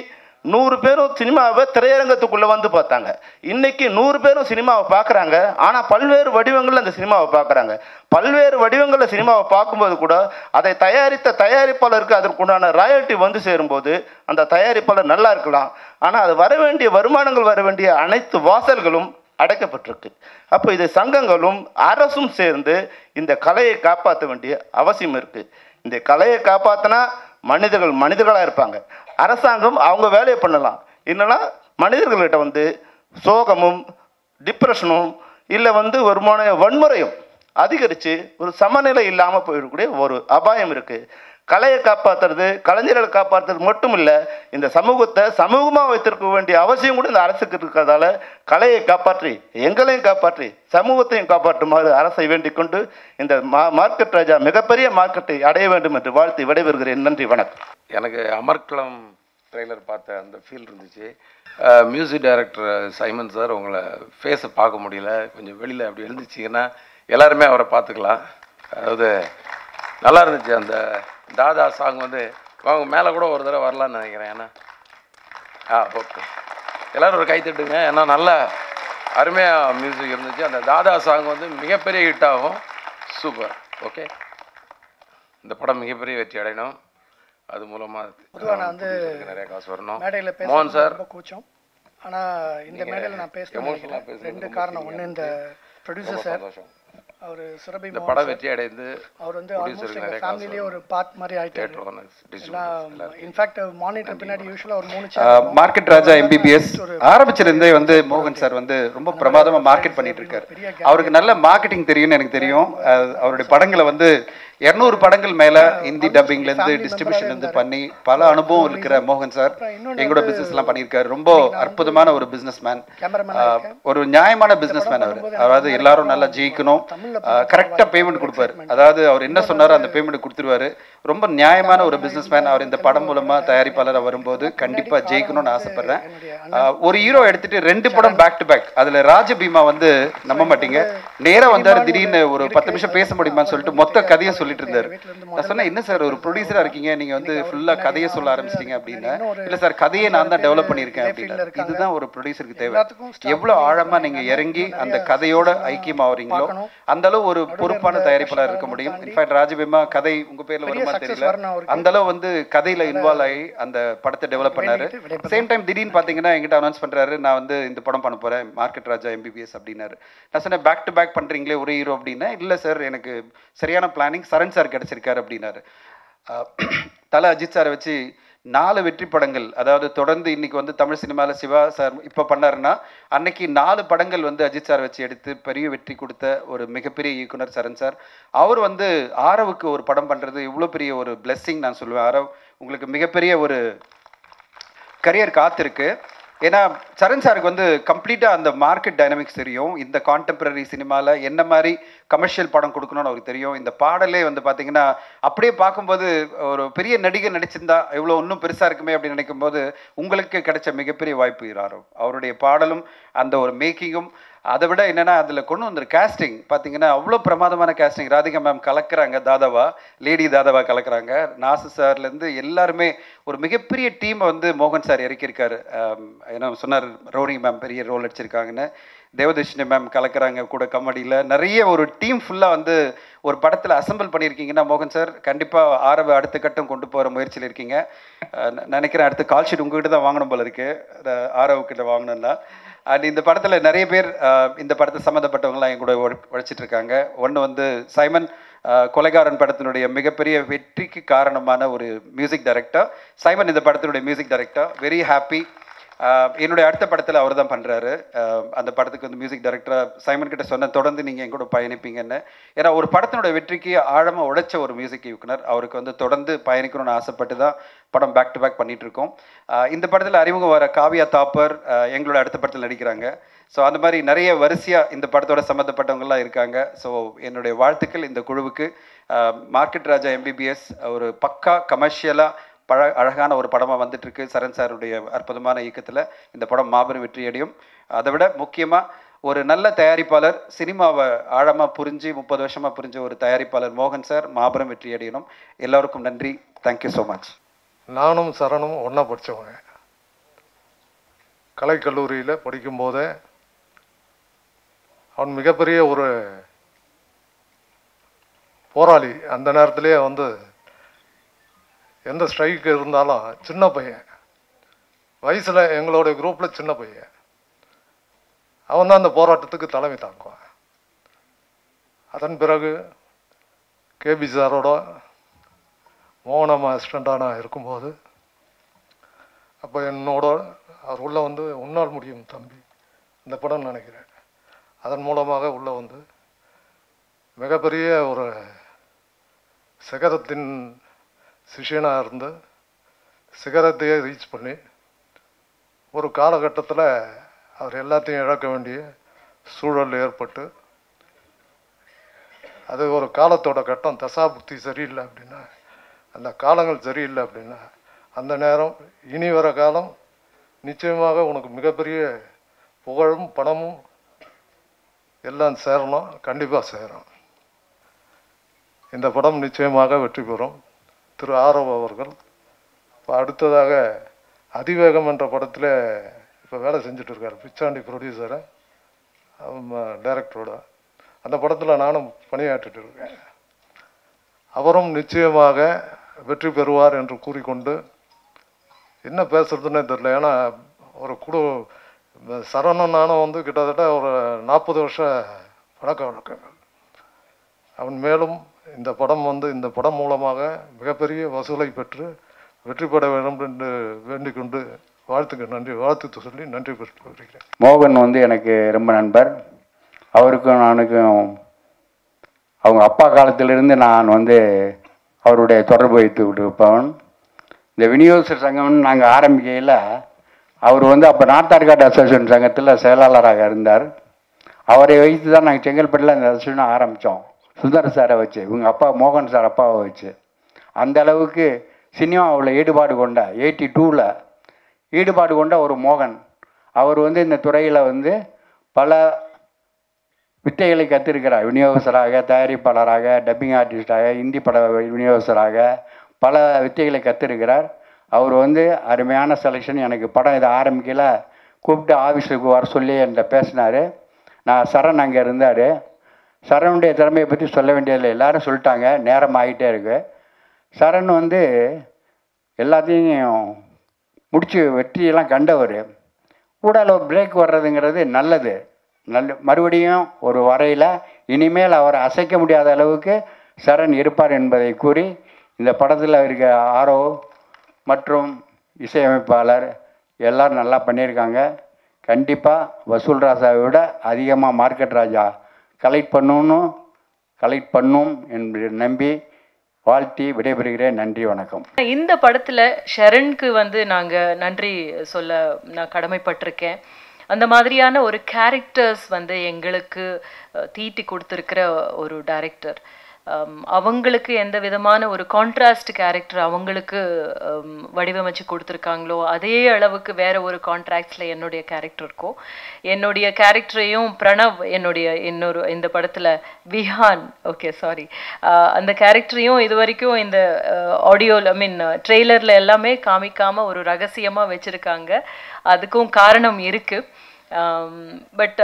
100 பேரும் சினிமாவை திரையரங்கத்துக்குள்ளே வந்து பார்த்தாங்க. இன்றைக்கி 100 பேரும் சினிமாவை பார்க்குறாங்க. ஆனால் பல்வேறு வடிவங்களில் அந்த சினிமாவை பார்க்குறாங்க. பல்வேறு வடிவங்களில் சினிமாவை பார்க்கும்போது கூட அதை தயாரித்த தயாரிப்பாளருக்கு அதற்குண்டான ராயல்ட்டி வந்து சேரும்போது அந்த தயாரிப்பாளர் நல்லா இருக்கலாம், ஆனால் அது வர வேண்டிய வருமானங்கள் வர வேண்டிய அனைத்து வாசல்களும் அடைக்கப்பட்டிருக்கு. அப்போ இது சங்கங்களும் அரசும் சேர்ந்து இந்த கலையை காப்பாற்ற வேண்டிய அவசியம் இருக்குது. இந்த கலையை காப்பாற்றினா மனிதர்களாக இருப்பாங்க. அரசாங்கம் அவங்க வேலையை பண்ணலாம். இல்லைன்னா மனிதர்கள்கிட்ட வந்து சோகமும் டிப்ரெஷனும் இல்லை வந்து ஒரு வன்முறையும் அதிகரித்து ஒரு சமநிலை இல்லாமல் போயிடக்கூடிய ஒரு அபாயம் இருக்குது. கலையை காப்பாற்றுறது, கலைஞர்களை காப்பாற்றுறது மட்டும் இல்லை, இந்த சமூகத்தை சமூகமாக வைத்திருக்க வேண்டிய அவசியம் கூட இந்த அரசுக்கு இருக்கிறதால கலையை காப்பாற்றி எங்களையும் காப்பாற்றி சமூகத்தையும் காப்பாற்றுமாறு அரசை வேண்டிக் கொண்டு இந்த மார்க்கெட் ராஜா மிகப்பெரிய மார்க்கெட்டை அடைய வேண்டும் என்று வாழ்த்து விடைபெறுகிறேன். நன்றி, வணக்கம்.
எனக்கு அமர்கலம் ட்ரெய்லர் பார்த்த அந்த ஃபீல் இருந்துச்சு. மியூசிக் டைரக்டர் சைமன் சார், உங்களை ஃபேஸை பார்க்க முடியல, கொஞ்சம் வெளியில் அப்படி எழுந்துச்சிங்கன்னா எல்லாருமே அவரை பார்த்துக்கலாம். அதாவது நல்லா இருந்துச்சு. அந்த தாதா சாங் வந்து அவங்க மேலே கூட ஒரு தடவை வரலான்னு நினைக்கிறேன். ஏன்னா ஓகே, எல்லோரும் ஒரு கை தட்டுங்க. ஏன்னா நல்லா அருமையாக மியூசிக் இருந்துச்சு. அந்த தாதா சாங் வந்து மிகப்பெரிய ஹிட் ஆகும். சூப்பர். ஓகே, இந்த படம் மிகப்பெரிய வெற்றி அடையணும். அது மூலமாக
பொதுவாக நான் வந்து
நிறைய காசு வரணும்.
மேடையில் பேச
மோகன் சார்
ரொம்ப கூச்சம். ஆனால் இந்த மேடையில் நான் பேசணும் 2 காரணம். ஒன்று, இந்த ப்ரொடியூசர் சார், அவர் சுரபி
இந்த படம் வெற்றி அடைந்து
அவர் வந்து ஆல்மோஸ்ட் எங்கள் ஃபேமிலியிலே ஒரு பார்ட் மாதிரி ஆகிட்டார். இன்ஃபேக்ட் மானிட்டர் பின்னாடி யூஸ்வலாக ஒரு 3
மார்க்கெட் ராஜா எம்பிபிஎஸ் ஆரம்பிச்சிருந்தே வந்து மோகன் சார் வந்து ரொம்ப பிரமாதமாக மார்க்கெட் பண்ணிட்டு இருக்காரு. அவருக்கு நல்ல மார்க்கெட்டிங் தெரியும்னு எனக்கு தெரியும். அவருடைய படங்களை வந்து 200 படங்கள் மேலே ஹிந்தி டப்பிங்லேருந்து டிஸ்ட்ரிபியூஷன்லேருந்து பண்ணி பல அனுபவம் இருக்கிற மோகன் சார் எங்களோட பிஸ்னஸ்லாம் பண்ணியிருக்காரு. ரொம்ப அற்புதமான ஒரு பிஸ்னஸ் மேன், ஒரு நியாயமான பிஸ்னஸ் மேன் அவர். அதாவது எல்லாரும் நல்லா ஜெயிக்கணும், கரெக்டாக பேமெண்ட் கொடுப்பாரு. அதாவது அவர் என்ன சொன்னாரோ அந்த பேமெண்ட் கொடுத்துருவாரு. ரொம்ப நியாயமான ஒரு பிஸ்னஸ் மேன். அவர் இந்த படம் மூலமாக தயாரிப்பாளராக வரும்போது கண்டிப்பாக ஜெயிக்கணும்னு ஆசைப்படுறேன். ஒரு ஹீரோ எடுத்துட்டு 2 படம் பேக் டு பேக், அதில் ராஜபீமா வந்து நம்ப மாட்டீங்க, நேராக வந்தார், திடீர்னு ஒரு 10 நிமிஷம் பேச முடியுமான்னு சொல்லிட்டு மொத்த கதையை சொல்லிட்டு இருந்தாரு. நான் சொன்னேன், என்ன சார் ஒரு ப்ரொடியூசரா இருக்கீங்க, நீங்க வந்து ஃபுல்லா கதையை சொல்ல ஆரம்பிச்சிட்டீங்க அப்படின்னா. இல்ல சார், கதையை நான் தான் டெவலப் பண்ணியிருக்கேன் அப்படின்னா. இதுதான் ஒரு ப்ரொடியூசருக்கு தேவை. எவ்வளவு ஆழமா நீங்க இறங்கி அந்த கதையோட ஐக்கியம் ஆகுறீங்களோ அந்த அளவு ஒரு பொறுப்பான தயாரிப்பாளர் இருக்க முடியும். இன்ஃபேக்ட் ராஜபீமா கதை உங்க பேர்ல வருமா தெரியல, அந்த அளவு வந்து கதையில இன்வால்வ் ஆகி அந்த படத்தை டெவலப் பண்ணாரு. சேம் டைம் திடீர்னு பாத்தீங்கன்னா எங்கிட்ட அனௌன்ஸ் பண்றாரு, நான் வந்து இந்த படம் பண்ண போறேன் மார்க்கெட் ராஜா எம்பிபிஎஸ் அப்படின்னாரு. நான் சொன்னேன், பேக் டு பேக் பண்றீங்களே ஒரு ஹீரோ அப்படின்னா. இல்ல சார், எனக்கு சரியான பிளானிங் சரண் சார் கிடைச்சிருக்காரு அப்படின்னாரு. தலை அஜித் சாரை வச்சு 4 வெற்றி படங்கள், அதாவது தொடர்ந்து இன்னைக்கு வந்து தமிழ் சினிமாவில் சிவா சார் இப்போ பண்ணாருன்னா அன்னைக்கு 4 படங்கள் வந்து அஜித் சார் வச்சு எடுத்து பெரிய வெற்றி கொடுத்த ஒரு மிகப்பெரிய இயக்குனர் சரண் சார். அவர் வந்து ஆரவுக்கு ஒரு படம் பண்ணுறது இவ்வளோ பெரிய ஒரு பிளெஸ்ஸிங் நான் சொல்லுவேன். ஆரவ் உங்களுக்கு மிகப்பெரிய ஒரு கரியர் காத்திருக்கு. ஏன்னா சரண் சாருக்கு வந்து கம்ப்ளீட்டாக அந்த மார்க்கெட் டைனமிக்ஸ் தெரியும். இந்த கான்டெம்பரரி சினிமாவில் என்ன மாதிரி கமர்ஷியல் படம் கொடுக்கணும்னு அவருக்கு தெரியும். இந்த பாடலே வந்து பார்த்தீங்கன்னா அப்படியே பார்க்கும்போது ஒரு பெரிய நடிகை நடிச்சிருந்தா எவ்வளோ இன்னும் பெருசாக இருக்குமே அப்படின்னு நினைக்கும்போது உங்களுக்கு கிடைச்ச மிகப்பெரிய வாய்ப்பு ஆரவ். அவருடைய பாடலும் அந்த ஒரு மேக்கிங்கும், அதை விட என்னென்னா அதில் கொண்டு வந்த கேஸ்டிங் பார்த்தீங்கன்னா அவ்வளோ பிரமாதமான கேஸ்டிங். ராதிகா மேம் கலக்கிறாங்க, தாதாவா லேடி தாதாவா கலக்கிறாங்க. நாசு சார்லேருந்து எல்லாருமே ஒரு மிகப்பெரிய டீமை வந்து மோகன் சார் இறக்கியிருக்காரு. ஏன்னா சொன்னார் ரோனி மேம் பெரிய ரோல் அடிச்சிருக்காங்கன்னு. தேவதர்ஷினி மேம் கலக்கிறாங்க கூட கமெடியில். நிறைய ஒரு டீம் ஃபுல்லாக வந்து ஒரு படத்தில் அசம்பிள் பண்ணியிருக்கீங்கன்னா மோகன் சார் கண்டிப்பாக ஆரவ அடுத்த கட்டம் கொண்டு போகிற முயற்சியில் இருக்கீங்க. நினைக்கிறேன் அடுத்த கால் ஷீட் உங்ககிட்ட தான் வாங்கணும் போல இருக்குது, ஆரவுக்கிட்ட வாங்கணும்னா. அண்ட் இந்த படத்தில் நிறைய பேர் இந்த படத்தை சம்மந்தப்பட்டவங்களாம் என் கூட உழைச்சிட்டு இருக்காங்க. ஒன்று வந்து சைமன் கொலைகாரன் படத்தினுடைய மிகப்பெரிய வெற்றிக்கு காரணமான ஒரு மியூசிக் டைரக்டர் சைமன். இந்த படத்தினுடைய மியூசிக் டைரக்டர் வெரி ஹாப்பி. என்னுடைய அடுத்த படத்தில் அவர் தான் பண்ணுறாரு. அந்த படத்துக்கு வந்து மியூசிக் டைரக்டராக சைமன் கிட்ட சொன்ன தொடர்ந்து நீங்கள் என் கூட பயணிப்பீங்கன்னு. ஏன்னா ஒரு படத்தினுடைய வெற்றிக்கு ஆழமாக உழைச்ச ஒரு மியூசிக் இயக்குனர். அவருக்கு வந்து தொடர்ந்து பயணிக்கணும்னு ஆசைப்பட்டு தான் படம் பேக் டு பேக் பண்ணிகிட்ருக்கோம். இந்த படத்தில் அறிமுகம் வர காவியா தாப்பர் எங்களோட அடுத்த படத்தில் நடிக்கிறாங்க. ஸோ அந்த மாதிரி நிறைய வரிசையாக இந்த படத்தோட சம்மந்தப்பட்டவங்களாம் இருக்காங்க. ஸோ என்னுடைய வாழ்த்துக்கள் இந்த குழுவுக்கு. மார்க்கெட் ராஜா MBBS ஒரு பக்கா கமர்ஷியலாக அழகான ஒரு படமாக வந்துட்டுருக்கு. சரண் சாருடைய அற்புதமான இயக்கத்தில் இந்த படம் மாபெரும் வெற்றியடையும். அதை விட முக்கியமாக ஒரு நல்ல தயாரிப்பாளர், சினிமாவை ஆழமாக புரிஞ்சு 30 வருஷமாக புரிஞ்ச ஒரு தயாரிப்பாளர் மோகன் சார் மாபெரும் வெற்றியடையணும். எல்லோருக்கும் நன்றி. Thank you so much.
நானும் சரணும் ஒன்றா படித்தவங்க. கலைக்கல்லூரியில் படிக்கும்போதே அவன் மிகப்பெரிய ஒரு போராளி. அந்த நேரத்திலே வந்து எந்த ஸ்ட்ரைக் இருந்தாலும் சின்ன பையன், வயசில் எங்களுடைய குரூப்பில் சின்ன பையன், அவன் தான் அந்த போராட்டத்துக்கு தலைமை தாங்குவான். அதன் பிறகு கேபி சாரோட மோகனம் அசிஸ்டண்டாக நான் இருக்கும்போது அப்போ என்னோட அவர் உள்ளே வந்து உன்னால் முடியும் தம்பி இந்த படம் நினைக்கிறேன். அதன் மூலமாக உள்ளே வந்து மிகப்பெரிய ஒரு சிகரத்தின் சிஷியனாக இருந்து சிகரத்தையே ரீச் பண்ணி ஒரு காலகட்டத்தில் அவர் எல்லாத்தையும் இழக்க வேண்டிய சூழல் ஏற்பட்டு, அது ஒரு காலத்தோட கட்டம். தசாபுக்தி சரியில்லை அப்படின்னா, அந்த காலங்கள் சரியில்லை அப்படின்னா, அந்த நேரம் இனி வர காலம் நிச்சயமாக உனக்கு மிகப்பெரிய புகழும் பணமும் எல்லாம் சேரணும், கண்டிப்பாக சேரும். இந்த படம் நிச்சயமாக வெற்றி பெறும். திரு ஆரவ் அவர்கள் இப்போ அடுத்ததாக அதிவேகம் என்ற படத்தில் இப்போ வேலை செஞ்சுட்டு இருக்கார். பிச்சாண்டி ப்ரொடியூசரை டைரக்டரோட அந்த படத்தில் நானும் பணியாற்றிட்டு இருக்கேன். அவரும் நிச்சயமாக வெற்றி பெறுவார் என்று கூறிக்கொண்டு என்ன பேசுறதுன்னே தெரியல. ஏன்னா ஒரு சரணும் நானும் வந்து கிட்டத்தட்ட ஒரு 40 வருஷ பழக்க வழக்கங்கள். அவன் மேலும் இந்த படம் மூலமாக மிகப்பெரிய வசூலை பெற்று வெற்றி பெற வேண்டும் என்று வேண்டிக் கொண்டு வாழ்த்து சொல்லி நன்றி பெற்று வருகிறேன்.
மோகன் வந்து எனக்கு ரொம்ப நண்பர். அவருக்கும் நானுக்கும் அவங்க அப்பா காலத்திலிருந்து நான் வந்து அவருடைய தொடர்பு வைத்து விட்டுருப்பவன். இந்த விநியோகஸ்தர் சங்கம்னு நாங்கள் ஆரம்பிக்கையில் அவர் வந்து அப்போ நார்த் ஆர்காட் அசோசியேஷன் சங்கத்தில் செயலாளராக இருந்தார். அவரை வைத்து தான் நாங்கள் செங்கல்பட்டில் அந்த அசோசியேஷனை ஆரம்பித்தோம். சுந்தர் சாரை வச்சு, இவங்க அப்பா மோகன் சார் அப்பாவை வச்சு. அந்த அளவுக்கு சினிமாவில் ஈடுபாடு கொண்ட 82ல் ஈடுபாடு கொண்ட ஒரு மோகன். அவர் வந்து இந்த துறையில் வந்து பல வித்தைகளை கற்றிருக்கிறார். விநியோகஸ்தராக, தயாரிப்பாளராக, டப்பிங் ஆர்டிஸ்டாக, ஹிந்தி பட விநியோகஸ்தராக பல வித்தைகளை கற்றிருக்கிறார். அவர் வந்து அருமையான செலெக்ஷன். எனக்கு படம் இதை ஆரம்பிக்கல கூப்பிட்டு ஆஃபீஸுக்கு வர சொல்லி என்கிட்ட பேசினார். நான் சரண் அங்கே இருந்தார். சரணுடைய திறமையை பற்றி சொல்ல வேண்டியதில்லை, எல்லோரும் சொல்லிட்டாங்க. நேரம் ஆகிட்டே இருக்கு. சரண் வந்து எல்லாத்தையும் முடித்து வெற்றியெல்லாம் கண்டவர். ஊடால பிரேக் வர்றதுங்கிறது நல்லது. மறுபடியும் ஒரு வரையில் இனிமேல் அவரை அசைக்க முடியாத அளவுக்கு சரண் இருப்பார் என்பதை கூறி இந்த படத்தில் இருக்க ஆரோ மற்றும் இசையமைப்பாளர் எல்லோரும் நல்லா பண்ணியிருக்காங்க. கண்டிப்பாக வசூல் ராஜாவை விட அதிகமாக மார்க்கெட் ராஜா கலெக்ட் பண்ணும் என்று நம்பி வாழ்த்தி விடைபெறுகிறேன். நன்றி, வணக்கம்.
இந்த படத்தில் ஷரனுக்கு வந்து நாங்கள் நன்றி சொல்ல நான் கடமைப்பட்டிருக்கேன். அந்த மாதிரியான ஒரு கேரக்டர்ஸ் வந்து எங்களுக்கு தீட்டி கொடுத்துருக்கிற ஒரு டைரக்டர். அவங்களுக்கு எந்த விதமான ஒரு கான்ட்ராஸ்ட் கேரக்டர் அவங்களுக்கு வடிவமைச்சு கொடுத்துருக்காங்களோ அதே அளவுக்கு வேற ஒரு கான்ட்ராக்ட்ஸில் என்னுடைய கேரக்டர் இருக்கும். என்னுடைய கேரக்டரையும் பிரணவ் இந்த படத்தில் விஹான் அந்த கேரக்டரையும் இது வரைக்கும் இந்த ஆடியோவில் ட்ரெய்லரில் எல்லாமே காமிக்காமல் ஒரு ரகசியமாக வச்சுருக்காங்க. அதுக்கும் காரணம் இருக்குது. பட்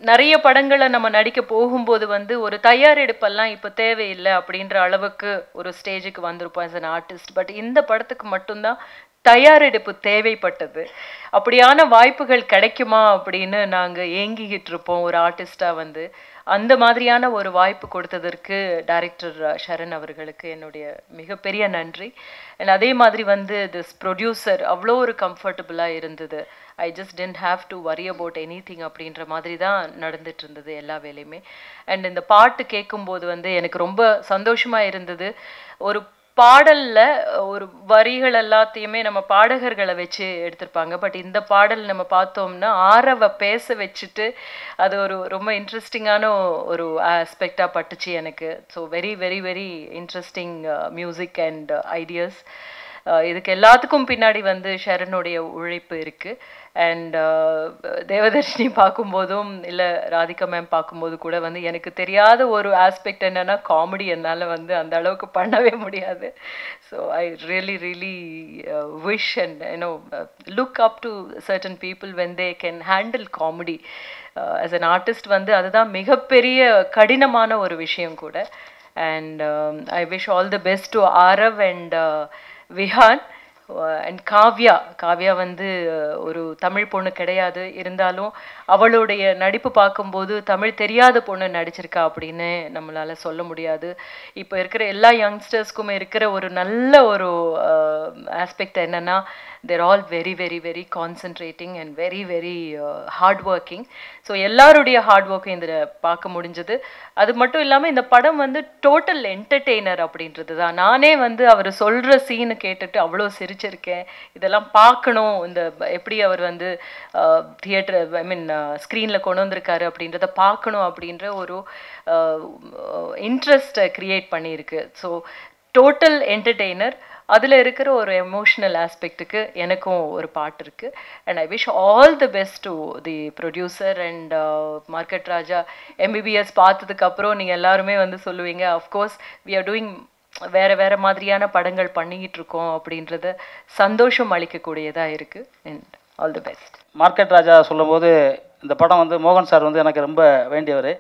நிறைய படங்களை நம்ம நடிக்க போகும்போது வந்து ஒரு தயாரெடுப்பெல்லாம் இப்போ தேவையில்லை அப்படின்ற அளவுக்கு ஒரு ஸ்டேஜுக்கு வந்திருப்போம் ஆஸ் அன் ஆர்டிஸ்ட். பட் இந்த படத்துக்கு மட்டும்தான் தயாரெடுப்பு தேவைப்பட்டது. அப்படியான வாய்ப்புகள் கிடைக்குமா அப்படின்னு நாங்கள் ஏங்கிக்கிட்டு இருப்போம் ஒரு ஆர்டிஸ்டாக வந்து. அந்த மாதிரியான ஒரு வாய்ப்பு கொடுத்ததற்கு டைரக்டர் ஷரண் அவர்களுக்கு என்னுடைய மிகப்பெரிய நன்றி. அண்ட் அதே மாதிரி வந்து திஸ் ப்ரொடியூசர் அவ்வளோ ஒரு கம்ஃபர்டபுளாக இருந்தது. I just tend have to worry about any thing அப்படின்ற மாதிரி தான் நடந்துட்டு இருந்தது எல்லா வேலையுமே. அண்ட் இந்த பாட்டு கேட்கும்போது வந்து எனக்கு ரொம்ப சந்தோஷமாக இருந்தது. ஒரு பாடலில் ஒரு வரிகள் எல்லாத்தையுமே நம்ம பாடகர்களை வச்சு எடுத்திருப்பாங்க. பட் இந்த பாடல் நம்ம பார்த்தோம்னா ஆரவை பேச வச்சுட்டு அது ஒரு ரொம்ப இன்ட்ரெஸ்டிங்கான ஒரு ஆஸ்பெக்டாக பட்டுச்சு எனக்கு. So very very very interesting music and ideas. இதுக்கு எல்லாத்துக்கும் பின்னாடி வந்து ஷரனுடைய உழைப்பு இருக்குது. அண்ட் தேவதர்ஷினி பார்க்கும்போதும் இல்லை ராதிகா மேம் பார்க்கும்போது கூட வந்து எனக்கு தெரியாத ஒரு ஆஸ்பெக்ட் என்னென்னா காமெடி என்னால் வந்து அந்த அளவுக்கு பண்ணவே முடியாது. So I really wish and look up to certain people when they can handle comedy. As an artist வந்து அதுதான் மிகப்பெரிய கடினமான ஒரு விஷயம் கூட. And I wish all the best to Aarav and Vihaan and Kavya வந்து ஒரு தமிழ் பொண்ணு கிடையாது. இருந்தாலும் அவளுடைய நடிப்பு பார்க்கும்போது தமிழ் தெரியாத பொண்ணு நடிச்சிருக்கா அப்படின்னு நம்மளால் சொல்ல முடியாது. இப்போ இருக்கிற எல்லா யங்ஸ்டர்ஸ்க்குமே இருக்கிற ஒரு நல்ல ஒரு ஆஸ்பெக்ட் என்னென்னா they're all very very very concentrating and very very hard working. So எல்லாருடைய ஹார்ட் ஒர்க்கும் இதில் பார்க்க முடிஞ்சது. அது மட்டும் இல்லாமல் இந்த படம் வந்து டோட்டல் என்டர்டெய்னர் அப்படின்றது தான். நானே வந்து அவர் சொல்கிற சீனு கேட்டுட்டு அவ்வளோ சிரிச்சிருக்கேன். இதெல்லாம் பார்க்கணும், இந்த எப்படி அவர் வந்து தியேட்டர் ஸ்க்ரீனில் கொண்டு வந்திருக்காரு அப்படின்றத பார்க்கணும் அப்படின்ற ஒரு இன்ட்ரெஸ்ட்டை க்ரியேட் பண்ணியிருக்கு. So total entertainer. அதில் இருக்கிற ஒரு எமோஷ்னல் ஆஸ்பெக்ட்டுக்கு எனக்கும் ஒரு பாட்டு இருக்குது. And I wish all the best to the producer and market Raja. MBBS பார்த்ததுக்கப்புறம் நீங்கள் எல்லாருமே வந்து சொல்லுவீங்க, அஃப்கோர்ஸ் வி ஆர் டூயிங் வேறு மாதிரியான படங்கள் பண்ணிக்கிட்டு இருக்கோம் அப்படின்றது சந்தோஷம் அளிக்கக்கூடியதாக இருக்குது. And all the best.
Market Raja சொல்லும்போது இந்த படம் வந்து மோகன் சார் வந்து எனக்கு ரொம்ப வேண்டியவர்.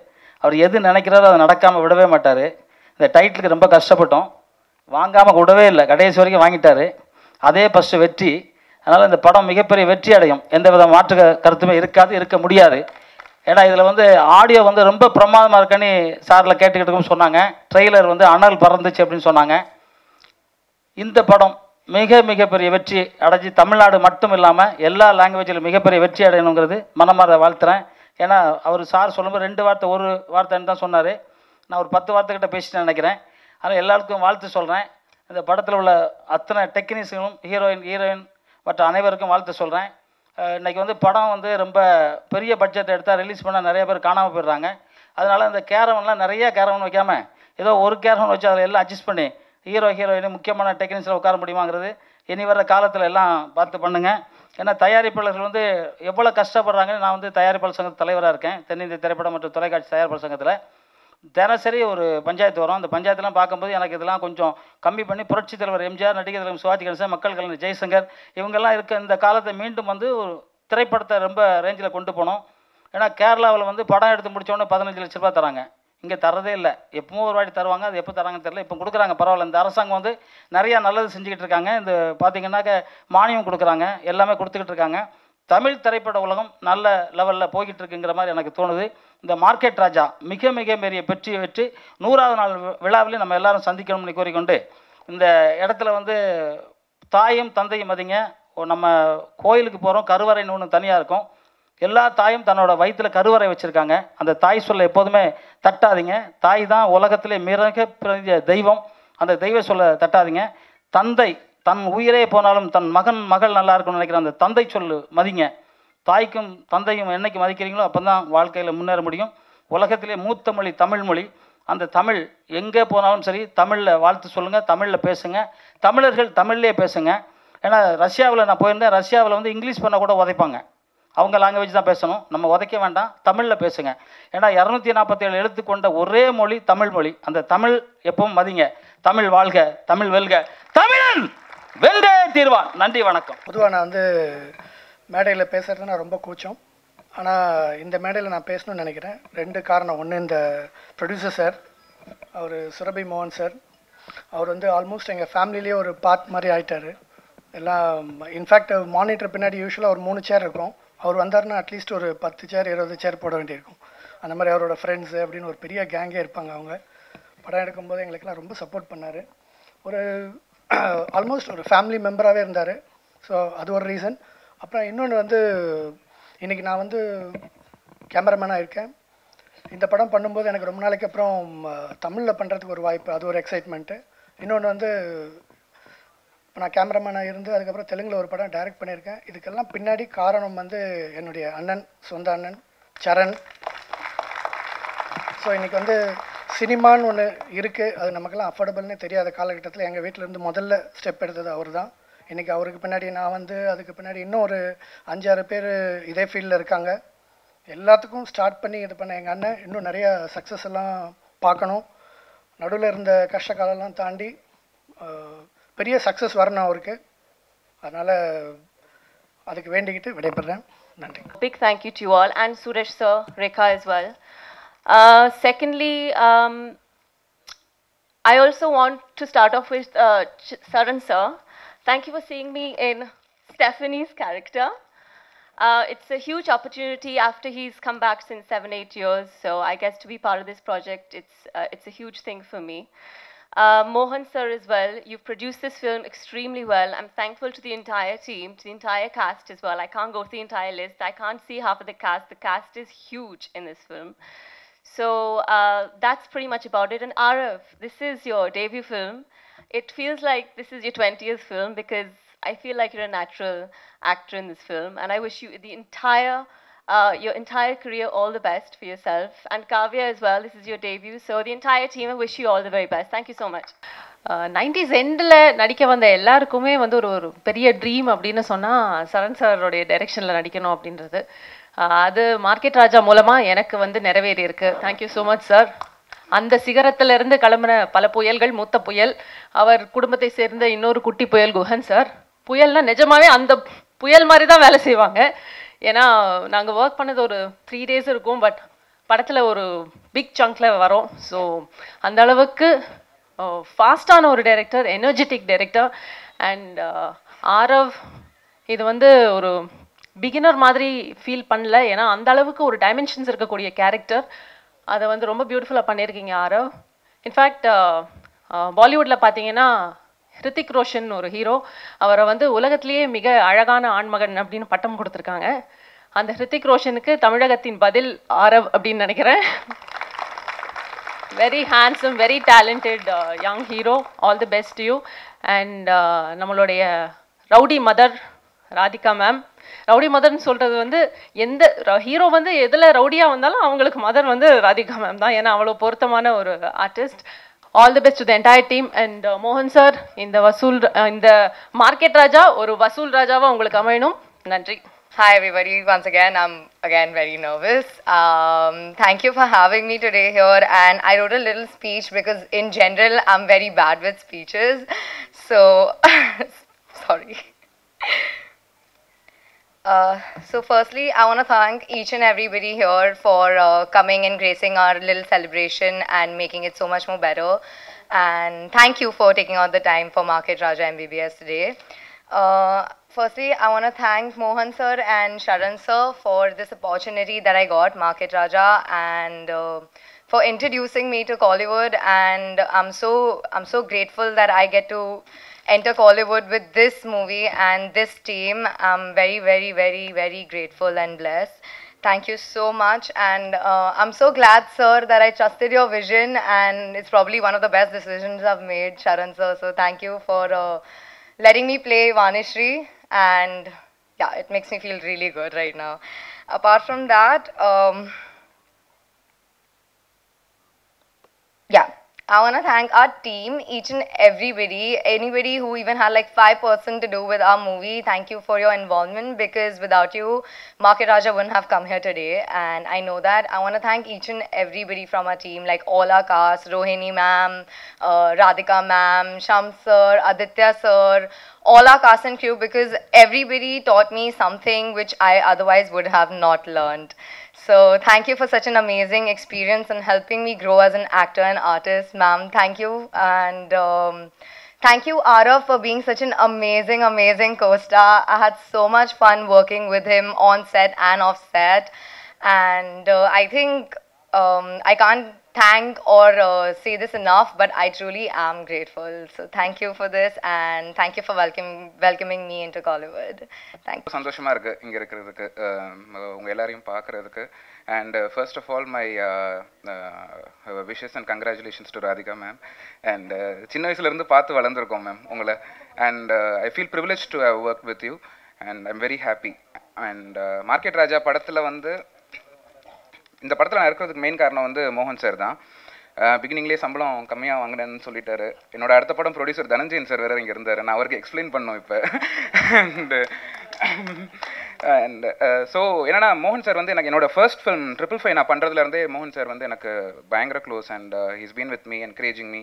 அவர் எது நினைக்கிறாரோ அதை நடக்காமல் விடவே மாட்டார். இந்த டைட்டிலுக்கு ரொம்ப கஷ்டப்பட்டோம், வாங்காமல் விடவே இல்லை, கடைசி வரைக்கும் வாங்கிட்டார். அதே ஃபஸ்ட்டு வெற்றி. அதனால் இந்த படம் மிகப்பெரிய வெற்றி அடையும், எந்த வித மாற்று கருத்துமே இருக்க முடியாது. ஏன்னா இதில் வந்து ஆடியோ வந்து ரொம்ப பிரமாதமாக இருக்குன்னு சாரில் கேட்டுக்கிட்டு சொன்னாங்க. ட்ரெய்லர் வந்து அனல் பறந்துச்சு அப்படின்னு சொன்னாங்க. இந்த படம் மிகப்பெரிய வெற்றி அடைஞ்சி தமிழ்நாடு மட்டும் இல்லாமல் எல்லா லாங்குவேஜிலும் மிகப்பெரிய வெற்றி அடையணுங்கிறது மனமாற வாழ்த்துறேன். ஏன்னா அவர் சார் சொல்லும்போது 2 வார்த்தை 1 வார்த்தைன்னு தான் சொன்னார். நான் ஒரு 10 வார்த்தைக்கிட்ட பேசிட்டேன்னு நினைக்கிறேன். அதனால் எல்லாருக்கும் வாழ்த்து சொல்கிறேன். இந்த படத்தில் உள்ள அத்தனை டெக்னீஷியனும் ஹீரோயின் மற்ற அனைவருக்கும் வாழ்த்து சொல்கிறேன். இன்றைக்கி வந்து படம் வந்து ரொம்ப பெரிய பட்ஜெட் எடுத்தால் ரிலீஸ் பண்ணால் நிறைய பேர் காணாமல் போயிடுறாங்க. அதனால் இந்த கேரவன்லாம் நிறைய கேரவன் வைக்காமல் ஏதோ ஒரு கேரவன் வச்சு அதில் எல்லாம் அட்ஜஸ்ட் பண்ணி ஹீரோயின் முக்கியமான டெக்னீஷியனில் உட்கார முடியுமாங்கிறது இனி வர்ற காலத்தில் எல்லாம் பார்த்து பண்ணுங்கள். ஏன்னா தயாரிப்பாளர்கள் வந்து எவ்வளோ கஷ்டப்படுறாங்கன்னு நான் வந்து தயாரிப்பாளர் சங்கத்து தலைவராக இருக்கேன். தென்னிந்திய திரைப்படம் மற்றும் தொலைக்காட்சி தயாரிப்பாளர் சங்கத்தில் தினசரி ஒரு பஞ்சாயத்து வரும். அந்த பஞ்சாயத்துலாம் பார்க்கும்போது எனக்கு இதெல்லாம் கொஞ்சம் கம்மி பண்ணி புரட்சித் தலைவர் எம்ஜிஆர், நடிகர் தலைவர் சிவாஜி கணேசன், மக்கள் கலைஞர் ஜெய்சங்கர் இவங்கெல்லாம் இருக்க இந்த காலத்தை மீண்டும் வந்து ஒரு திரைப்படத்தை ரொம்ப ரேஞ்சில் கொண்டு போனோம். ஏன்னா கேரளாவில் வந்து படம் எடுத்து முடித்தோடனே 15 லட்ச ரூபா தராங்க, இங்கே தரதே இல்லை. எப்பவும் ஒரு வாட்டி தருவாங்க, அது எப்போ தராங்கன்னு தெரியல. இப்போ கொடுக்குறாங்க, பரவாயில்ல. இந்த அரசாங்கம் வந்து நிறையா நல்லது செஞ்சுக்கிட்டு இருக்காங்க. இந்த பார்த்திங்கன்னாக்க மானியம் கொடுக்குறாங்க, எல்லாமே கொடுத்துக்கிட்டு இருக்காங்க. தமிழ் திரைப்பட உலகம் நல்ல லெவலில் போய்கிட்டு இருக்குங்கிற மாதிரி எனக்கு தோணுது. இந்த மார்க்கெட் ராஜா மிக பெரிய வெற்றி 100வது நாள் விழாவிலே நம்ம எல்லாரும் சந்திக்கணும்னு கூறிக்கொண்டு இந்த இடத்துல வந்து தாயும் தந்தையும் மதிங்க. நம்ம கோயிலுக்கு போகிறோம், கருவறைன்னு ஒன்று தனியாக இருக்கும். எல்லா தாயும் தன்னோட வயிற்றில் கருவறை வச்சுருக்காங்க. அந்த தாய் சொல்ல எப்போதுமே தட்டாதீங்க. தாய் தான் உலகத்திலே மிக பெரிய தெய்வம். அந்த தெய்வ சொல்ல தட்டாதீங்க. தந்தை தன் உயிரே போனாலும் தன் மகள் நல்லா இருக்கும்னு நினைக்கிற அந்த தந்தை சொல்லு மதிங்க. தாய்க்கும் தந்தையும் என்னைக்கு மதிக்கிறீங்களோ அப்போ தான் வாழ்க்கையில் முன்னேற முடியும். உலகத்திலே மூத்த மொழி தமிழ் மொழி. அந்த தமிழ் எங்கே போனாலும் சரி தமிழில் வாழ்த்து சொல்லுங்கள், தமிழில் பேசுங்க. தமிழர்கள் தமிழ்லேயே பேசுங்க. ஏன்னா ரஷ்யாவில் நான் போயிருந்தேன். ரஷ்யாவில் வந்து இங்கிலீஷ் பண்ண கூட உதைப்பாங்க. அவங்க லாங்குவேஜ் தான் பேசணும். நம்ம உதைக்க வேண்டாம், தமிழில் பேசுங்க. ஏன்னா 247 எழுத்து கொண்ட ஒரே மொழி தமிழ் மொழி. அந்த தமிழ் எப்பவும் மதிங்க. தமிழ் வாழ்க, தமிழ் வெல்க, தமிழன் வென்றே தீர்வான். நன்றி, வணக்கம்.
பொதுவாக நான் வந்து மேடையில் பேசுகிறது நான் ரொம்ப கூச்சம். ஆனால் இந்த மேடையில் நான் பேசணும்னு நினைக்கிறேன். 2 காரணம். ஒன்று, இந்த ப்ரொடியூசர் சார், அவர் சுரபி மோகன் சார், அவர் வந்து ஆல்மோஸ்ட் எங்கள் ஃபேமிலிலேயே ஒரு பார்ட் மாதிரி ஆகிட்டார். எல்லாம் இன்ஃபேக்ட் மானிட்டர் பின்னாடி யூஸ்வலாக ஒரு 3 சேர் இருக்கும். அவர் வந்தார்னா அட்லீஸ்ட் ஒரு 10 சேர் 20 சேர் போட வேண்டியிருக்கும். அந்த மாதிரி அவரோட ஃப்ரெண்ட்ஸு அப்படின்னு ஒரு பெரிய கேங்கே இருப்பாங்க. அவங்க படம் எடுக்கும்போது எங்களுக்கெல்லாம் ரொம்ப சப்போர்ட் பண்ணார். ஒரு ஆல்மோஸ்ட் ஒரு ஃபேமிலி மெம்பராகவே இருந்தார். ஸோ அது ஒரு ரீசன். அப்புறம் இன்னொன்று வந்து இன்றைக்கி நான் வந்து கேமராமேனாக இருக்கேன். இந்த படம் பண்ணும்போது எனக்கு ரொம்ப நாளைக்கு அப்புறம் தமிழில் பண்ணுறதுக்கு ஒரு வாய்ப்பு, அது ஒரு எக்ஸைட்மெண்ட்டு. இன்னொன்று வந்து இப்போ நான் கேமராமேனாக இருந்து அதுக்கப்புறம் தெலுங்கில் ஒரு படம் டைரக்ட் பண்ணியிருக்கேன். இதுக்கெல்லாம் பின்னாடி காரணம் வந்து என்னுடைய அண்ணன், சொந்த அண்ணன் சரண். ஸோ இன்றைக்கி வந்து சினிமான்னு ஒன்று இருக்குது, அது நமக்கெல்லாம் அஃபோர்டபுள்னே தெரியாத காலகட்டத்தில் எங்கள் வீட்டிலேருந்து முதல்ல ஸ்டெப் எடுத்தது அவர் தான். இன்றைக்கி அவருக்கு பின்னாடி நான் வந்து, அதுக்கு பின்னாடி இன்னும் ஒரு 5-6 பேர் இதே ஃபீல்டில் இருக்காங்க. எல்லாத்துக்கும் ஸ்டார்ட் பண்ணி இது பண்ண எங்கள் அண்ணன் இன்னும் நிறைய சக்ஸஸ் எல்லாம் பார்க்கணும். நடுவில் இருந்த கஷ்ட காலம்லாம் தாண்டி பெரிய சக்ஸஸ் வரணும் அவருக்கு. அதனால் அதுக்கு வேண்டிக்கிட்டு விடைபெறேன். நன்றி.
Big thank you to you all, and Suresh sir, Rekha as well. Secondly, I also want to start off with Saran sir. Thank you for seeing me in Stephanie's character. It's a huge opportunity after he's come back since 7-8 years. So I guess to be part of this project, it's a huge thing for me. Mohan sir as well, you've produced this film extremely well. I'm thankful to the entire team, to the entire cast as well. I can't go through the entire list. I can't see half of the cast. The cast is huge in this film. So that's pretty much about it. And Arav, this is your debut film. It feels like this is your 20th film because I feel like you're a natural actor in this film. And I wish you your entire career all the best for yourself. And Kavya as well, this is your debut. So the entire team, I wish you all the very best. Thank you so much.
90s எண்டில் நடிக்க வந்த எல்லாருக்குமே வந்து ஒரு பெரிய ட்ரீம் அப்படின்னு சொன்னால் சரண் சாரோடைய டைரெக்ஷனில் நடிக்கணும் அப்படின்றது. அது மார்க்கெட் ராஜா மூலமாக எனக்கு வந்து நிறைவேறி இருக்கு. Thank you so much sir. அந்த சிகரத்திலிருந்து கிளம்புன பல புயல்கள், மூத்த புயல், அவர் குடும்பத்தை சேர்ந்த இன்னொரு குட்டி புயல் குஹன் சார். புயல்னா நிஜமாவே அந்த புயல் மாதிரி தான் வேலை செய்வாங்க. ஏன்னா நாங்கள் ஒர்க் பண்ணது ஒரு 3 days இருக்கும், பட் படத்தில் ஒரு பிக் சங்கில் வரோம். ஸோ அந்த அளவுக்கு ஃபாஸ்டான ஒரு director, energetic director. And Aarav இது வந்து ஒரு பிகினர் மாதிரி ஃபீல் பண்ணல. ஏன்னா அந்த அளவுக்கு ஒரு டைமென்ஷன்ஸ் இருக்கக்கூடிய கேரக்டர், அதை வந்து ரொம்ப பியூட்டிஃபுல்லாக பண்ணியிருக்கீங்க ஆரவ். இன்ஃபேக்ட் பாலிவுட்டில் பார்த்தீங்கன்னா ஹிருத்திக் ரோஷன் ஒரு ஹீரோ, அவரை வந்து உலகத்திலேயே மிக அழகான ஆண்மகன் அப்படின்னு பட்டம் கொடுத்துருக்காங்க. அந்த ஹிருத்திக் ரோஷனுக்கு தமிழகத்தின் பதில் ஆரவ் அப்படின்னு நினைக்கிறேன். Very handsome, very talented young hero. All the best to you. And நம்மளுடைய rowdy mother Radhika ma'am. Rowdy மதர்னு சொல்கிறது வந்து எந்த ஹீரோ வந்து எதில் ரவுடியாக வந்தாலும் அவங்களுக்கு மதர் வந்து ராதிகா மேம் தான். ஏன்னா அவ்வளோ பொருத்தமான ஒரு artist. All the best to the entire team. And Mohan sir, இந்த மார்க்கெட் ராஜா ஒரு வசூல் ராஜாவா உங்களுக்கு அமையணும். நன்றி.
Hi everybody, once again I'm very nervous. Thank you for having me today here, and I wrote a little speech because in general I'm very bad with speeches, so sorry. So firstly, I want to thank each and everybody here for coming and gracing our little celebration and making it so much more better. And thank you for taking out the time for Market Raja MBBS today. firstly, I want to thank Mohan sir and Sharan sir for this opportunity that I got, Market Raja, and for introducing me to Kollywood. And I'm so grateful that I get to enter Kollywood with this movie and this team. I'm very, very, very, very grateful and blessed. Thank you so much, and I'm so glad, sir, that I trusted your vision, and it's probably one of the best decisions I've made, Sharan sir. So thank you for letting me play Vanishri, and yeah, it makes me feel really good right now. Apart from that, yeah, I want to thank our team, each and everybody, anybody who even had like 5% to do with our movie. Thank you for your involvement, because without you, Market Raja wouldn't have come here today, and I know that. I want to thank each and everybody from our team, like all our cast, Rohini ma'am, Radhika ma'am, Sham sir, Aditya sir, all our cast and crew, because everybody taught me something which I otherwise would have not learned. So thank you for such an amazing experience and helping me grow as an actor and artist, ma'am. Thank you. And thank you, Arav, for being such an amazing, amazing co-star. I had so much fun working with him on set and off set. And I think I can't thank or say this enough, but I truly am grateful. So thank you for this, and thank you for welcoming me into Kollywood. Thank you.
சந்தோஷமா இருக்கு இங்க இருக்கிறதுக்கு, உங்க எல்லாரையும் பார்க்கறதுக்கு. And first of all, my wishes and congratulations to Radhika ma'am. And சின்ன வயசுல இருந்து பார்த்து வளர்ந்துருக்கோம் மேம் உங்களை. And I feel privileged to have worked with you, and I'm very happy. And Market Raja படத்துல வந்து, இந்த படத்தில் நான் இருக்கிறதுக்கு மெயின் காரணம் வந்து மோகன் சார் தான். பிகினிங்லேயே சம்பளம் கம்மியாக வாங்கினேன்னு சொல்லிட்டாரு. என்னோட அடுத்த படம் ப்ரொடியூசர் தனஞ்சயன் சார் வேறு இங்கே இருந்தார். நான் அவருக்கு எக்ஸ்பிளைன் பண்ணோம் இப்போ. அண்ட் ஸோ என்னன்னா, மோகன் சார் வந்து எனக்கு என்னோட ஃபர்ஸ்ட் ஃபிலிம் 555 நான் பண்ணுறதுலேருந்தே மோகன் சார் வந்து எனக்கு பயங்கர close. And he's been with me encouraging me.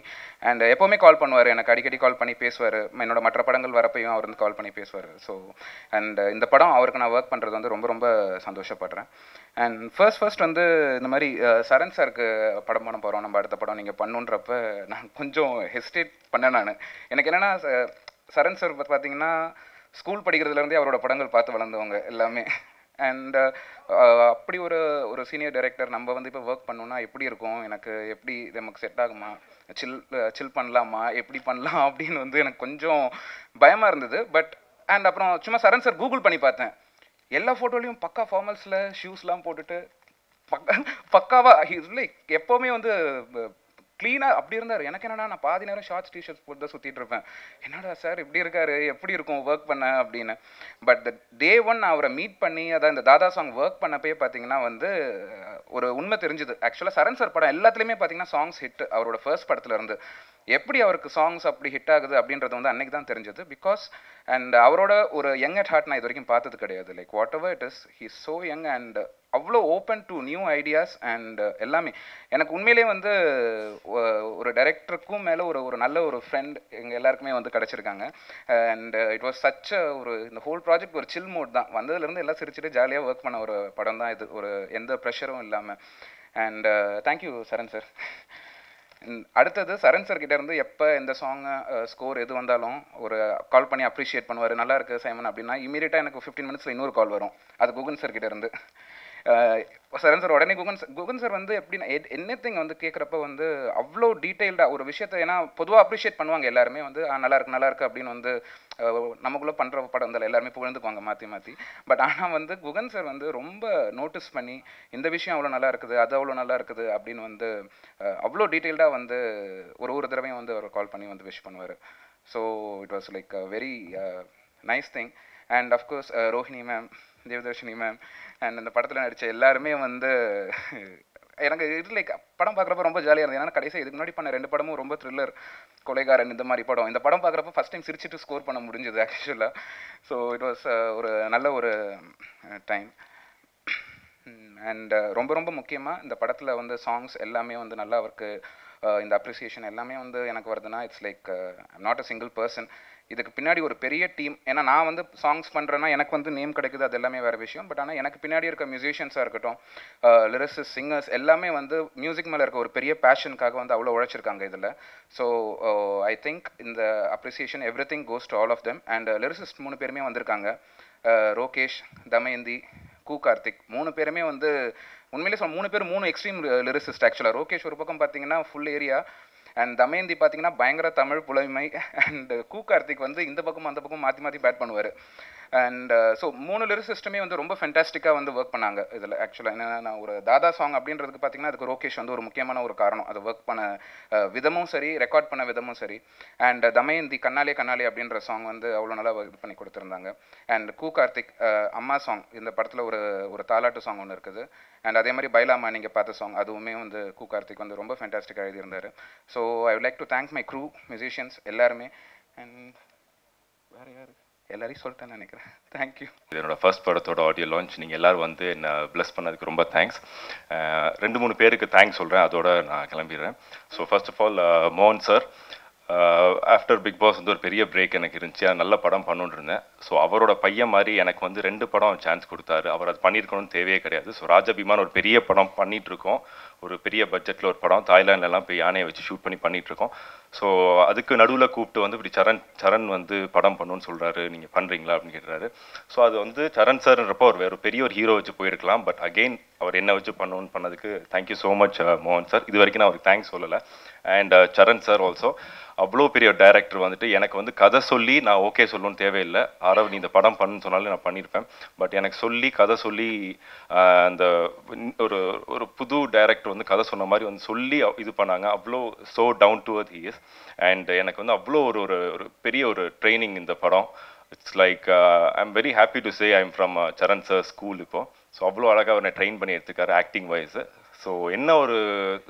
And எப்போவுமே கால் பண்ணுவார், எனக்கு அடிக்கடி கால் பண்ணி பேசுவார். என்னோட மற்ற படங்கள் வரப்பையும் அவர் வந்து கால் பண்ணி பேசுவார். ஸோ அண்ட் இந்த படம் அவருக்கு நான் ஒர்க் பண்ணுறது வந்து ரொம்ப ரொம்ப சந்தோஷப்படுறேன். அண்ட் ஃபர்ஸ்ட் வந்து இந்த மாதிரி சரண் சாருக்கு படம் பண்ண போகிறோம், நம்ம அடுத்த படம் நீங்கள் பண்ணுன்றப்ப நான் கொஞ்சம் ஹெசிடேட் பண்ணேன். எனக்கு என்னென்னா, சரண் சார் பார்த்தீங்கன்னா ஸ்கூல் படிக்கிறதுலேருந்தே அவரோட படங்கள் பார்த்து வளர்ந்தவங்க எல்லாமே. அண்ட் அப்படி ஒரு சீனியர் டைரக்டர் நம்ம வந்து இப்போ ஒர்க் பண்ணோன்னா எப்படி இருக்கும், எனக்கு எப்படி நமக்கு செட் ஆகுமா, சில் பண்ணலாமா, எப்படி பண்ணலாம் அப்படின்னு வந்து எனக்கு கொஞ்சம் பயமாக இருந்தது. பட் அண்ட் அப்புறம் சும்மா சரண் சார் கூகுள் பண்ணி பார்த்தேன். எல்லா ஃபோட்டோலையும் பக்கா ஃபார்மல்ஸில் ஷூஸ்லாம் போட்டுட்டு பக்காவாக லைக் எப்போவுமே வந்து க்ளீனாக அப்படி இருந்தார். எனக்கு என்னென்னா, நான் பாதி நேரம் ஷார்ட்ஸ் டிஷர்ட்ஸ் போட்டு தான் சுற்றிட்டு இருப்பேன். என்னடா சார் இப்படி இருக்காரு, எப்படி இருக்கும் ஒர்க் பண்ண அப்படின்னு. பட் த டே ஒன் நான் அவரை மீட் பண்ணி, அதான் இந்த தாதா சாங் ஒர்க் பண்ணப்பே பார்த்தீங்கன்னா வந்து ஒரு உண்மை தெரிஞ்சுது. ஆக்சுவலாக சரண் சார் படம் எல்லாத்துலேயுமே பார்த்தீங்கன்னா சாங்ஸ் ஹிட். அவரோட ஃபர்ஸ்ட் படத்தில் இருந்து எப்படி அவருக்கு சாங்ஸ் அப்படி ஹிட் ஆகுது அப்படின்றது வந்து அன்னைக்கு தான் தெரிஞ்சது. பிகாஸ் அண்ட் அவரோட ஒரு யங் அட் ஹார்ட் நான் இது வரைக்கும் பார்த்தது கிடையாது. Like whatever it is, he is so young and அவ்வளோ open to new ideas. And எல்லாமே எனக்கு உண்மையிலே வந்து ஒரு டைரக்டருக்கும் மேலே ஒரு நல்ல ஒரு ஃப்ரெண்ட் எங்கள் எல்லாருக்குமே வந்து கிடச்சிருக்காங்க. அண்ட் இட் வாஸ் சச் இந்த ஹோல் ப்ராஜெக்ட் ஒரு சில் மோட் தான். வந்ததுலேருந்து எல்லாம் சிரிச்சுட்டு ஜாலியாக ஒர்க் பண்ண ஒரு படம் தான் இது, ஒரு எந்த ப்ரெஷரும் இல்லாமல். And thank you Charan sir. அடுத்தது சரண் சார் கிட்டே இருந்து எப்போ எந்த சாங்கு ஸ்கோர் எது வந்தாலும் ஒரு கால் பண்ணி அப்ரிஷியேட் பண்ணுவார். நல்லா இருக்குது சைமன் அப்படின்னா இமீடியட்டாக எனக்கு 15 மினிட்ஸில் இன்னொரு கால் வரும். அது குகன் சார் கிட்டே இருந்து. சரண் சார் உடனே குகன் சார் வந்து எப்படின்னா எனிதிங் வந்து கேட்குறப்ப வந்து அவ்வளோ டீட்டெயில்டாக ஒரு விஷயத்தை, ஏன்னா பொதுவாக அப்ரிஷியேட் பண்ணுவாங்க எல்லாருமே வந்து நல்லா இருக்கு அப்படின்னு வந்து நமக்குள்ளே பண்ணுற படம் இருந்தாலும் எல்லாருமே புகழ்ந்துக்குவாங்க மாற்றி. பட் ஆனால் வந்து குகன் சார் வந்து ரொம்ப நோட்டீஸ் பண்ணி இந்த விஷயம் அவ்வளோ நல்லா இருக்குது, அது அவ்வளோ நல்லா இருக்குது அப்படின்னு வந்து அவ்வளோ டீட்டெயில்டாக வந்து ஒரு தடவையும் வந்து அவர் கால் பண்ணி வந்து விஷ் பண்ணுவார். So it was like a very nice thing. And of course Rohini ma'am, Devadarshini ma'am, and இந்த படத்தில் நடித்த எல்லாருமே வந்து எனக்கு இது லைக் படம் பார்க்குறப்ப ரொம்ப ஜாலியாக இருந்தது. ஏன்னா கடைசியாக இதுக்கு முன்னாடி பண்ண 2 படமும் ரொம்ப த்ரில்லர், கொலைகாரன் இந்த மாதிரி படம். இந்த படம் பார்க்குறப்ப ஃபஸ்ட் டைம் சிரிச்சிட்டு ஸ்கோர் பண்ண முடிஞ்சது ஆக்சுவலாக. ஸோ இட் வாஸ் ஒரு நல்ல ஒரு டைம். அண்ட் ரொம்ப முக்கியமாக இந்த படத்தில் வந்து சாங்ஸ் எல்லாமே வந்து நல்லா அவருக்கு இந்த அப்ரிசியேஷன் எல்லாமே வந்து எனக்கு வருதுன்னா it's like I'm not a single person. இதுக்கு பின்னாடி ஒரு பெரிய டீம். ஏன்னா நான் வந்து சாங்ஸ் பண்ணுறேன்னா எனக்கு வந்து நேம் கிடைக்குது, அது எல்லாமே வேறு விஷயம். பட் ஆனால் எனக்கு பின்னாடி இருக்க மியூசிஷியன்ஸாக இருக்கட்டும், லிரிசிஸ்ட், சிங்கர்ஸ் எல்லாமே வந்து மியூசிக் மேலே இருக்க ஒரு பெரிய பேஷனுக்காக வந்து அவ்வளோ உழைச்சிருக்காங்க இதில். ஸோ ஐ திங்க் இந்த appreciation every thing goes to all of them. And lyricist 3 பேருமே வந்திருக்காங்க. ரோகேஷ், தமயந்தி, கு கார்த்திக் 3 பேருமே வந்து உண்மையிலே 3 பேர் 3 எக்ஸ்ட்ரீம் லிரிசிஸ்ட். ஆக்சுவலாக ரோகேஷ் ஒரு பக்கம் பார்த்தீங்கன்னா ஃபுல் ஏரியா, அண்ட் தமயந்தி பார்த்தீங்கன்னா பயங்கர தமிழ் புலமை, அண்ட் கு கார்த்திக் வந்து இந்த பக்கம் அந்த பக்கம் மாற்றி மாற்றி பேட் பண்ணுவார். அண்ட் ஸோ 3 லிரிசிஸ்ட்டுமே வந்து ரொம்ப ஃபென்டாஸ்டிக்காக வந்து ஒர்க் பண்ணாங்க இதில். ஆக்சுவலாக என்னென்னா, நான் ஒரு தாதா சாங் அப்படின்றதுக்கு பார்த்தீங்கன்னா அதுக்கு ரோகேஷ் வந்து ஒரு முக்கியமான ஒரு காரணம். அதை ஒர்க் பண்ண விதமும் சரி, ரெக்கார்ட் பண்ண விதமும் சரி. அண்ட் தமயந்தி கண்ணாலே கண்ணாலே அப்படின்ற சாங் வந்து அவ்வளோ நல்லா இது பண்ணி கொடுத்துருந்தாங்க. அண்ட் கு கார்த்திக் அம்மா சாங், இந்த படத்தில் ஒரு தாலாட்டு சாங் ஒன்று இருக்குது. அண்ட் அதே மாதிரி பைலாமா நீங்கள் பார்த்த சாங், அதுவுமே வந்து கு கார்த்திக் வந்து ரொம்ப ஃபென்டாஸ்டிக்காக எழுதியிருந்தார். So I would like to thank my crew, musicians எல்லாருமே. அண்ட் வேறு யார் எல்லாரையும் சொல்லிட்டேன்னு நினைக்கிறேன். தேங்க்யூ.
இது என்னோட ஃபர்ஸ்ட் படத்தோட ஆடியோ லான்ச். நீங்கள் எல்லோரும் வந்து என்னை ப்ளஸ் பண்ணதுக்கு ரொம்ப தேங்க்ஸ். 2-3 பேருக்கு தேங்க்ஸ் சொல்கிறேன், அதோட நான் கிளம்பிடுறேன். ஸோ ஃபர்ஸ்ட் ஆஃப் ஆல் மோகன் சார், ஆஃப்டர் பிக் பாஸ் வந்து ஒரு பெரிய பிரேக் எனக்கு இருந்துச்சு. நல்ல படம் பண்ணுன்னு இருந்தேன். ஸோ அவரோட பையன் மாதிரி எனக்கு வந்து 2 படம் சான்ஸ் கொடுத்தாரு. அவர் அது பண்ணியிருக்கணும்னு தேவையே கிடையாது. ஸோ ராஜபிமான் ஒரு பெரிய படம் பண்ணிகிட்ருக்கோம், ஒரு பெரிய பட்ஜெட்டில் ஒரு படம், தாய்லாண்ட்லலாம் போய் யானையை வச்சு ஷூட் பண்ணிகிட்ருக்கோம். ஸோ அதுக்கு நடுவில் கூப்பிட்டு வந்து இப்படி சரண் வந்து படம் பண்ணுன்னு சொல்கிறாரு, நீங்கள் பண்ணுறீங்களா அப்படின்னு கேட்குறாரு. ஸோ அது வந்து சரண் சார்ன்றப்போ அவர் வேறு பெரிய ஒரு ஹீரோ வச்சு போயிருக்கலாம். பட் அகெயின் அவர் என்ன வச்சு பண்ணணும்னு பண்ணதுக்கு தேங்க்யூ ஸோ மச் மோகன் சார். இது வரைக்கும் நான் அவருக்கு தேங்க்ஸ் சொல்லலை. அண்ட் சரண் சார் ஆல்சோ அவ்வளோ பெரிய டைரக்டர் வந்துட்டு எனக்கு வந்து கதை சொல்லி நான் ஓகே சொல்லணும்னு தேவையில்லை. ஆரவ் நீ இந்த படம் பண்ணுன்னு சொன்னாலும் நான் பண்ணியிருப்பேன். பட் எனக்கு சொல்லி கதை சொல்லி அந்த ஒரு ஒரு புது டைரக்டர் வந்து கதை சொன்ன மாதிரி வந்து சொல்லி இது பண்ணாங்க. அவ்வளோ so down to earth he is. And எனக்கு வந்து அவ்வளோ ஒரு பெரிய ஒரு ட்ரைனிங் இந்த படம். It's like I am very happy to say I am from Charan sir school இப்போது. ஸோ அவ்வளோ அழகாக அவரை ட்ரெயின் பண்ணி எடுத்துக்காரு ஆக்டிங் வைஸு. ஸோ என்ன ஒரு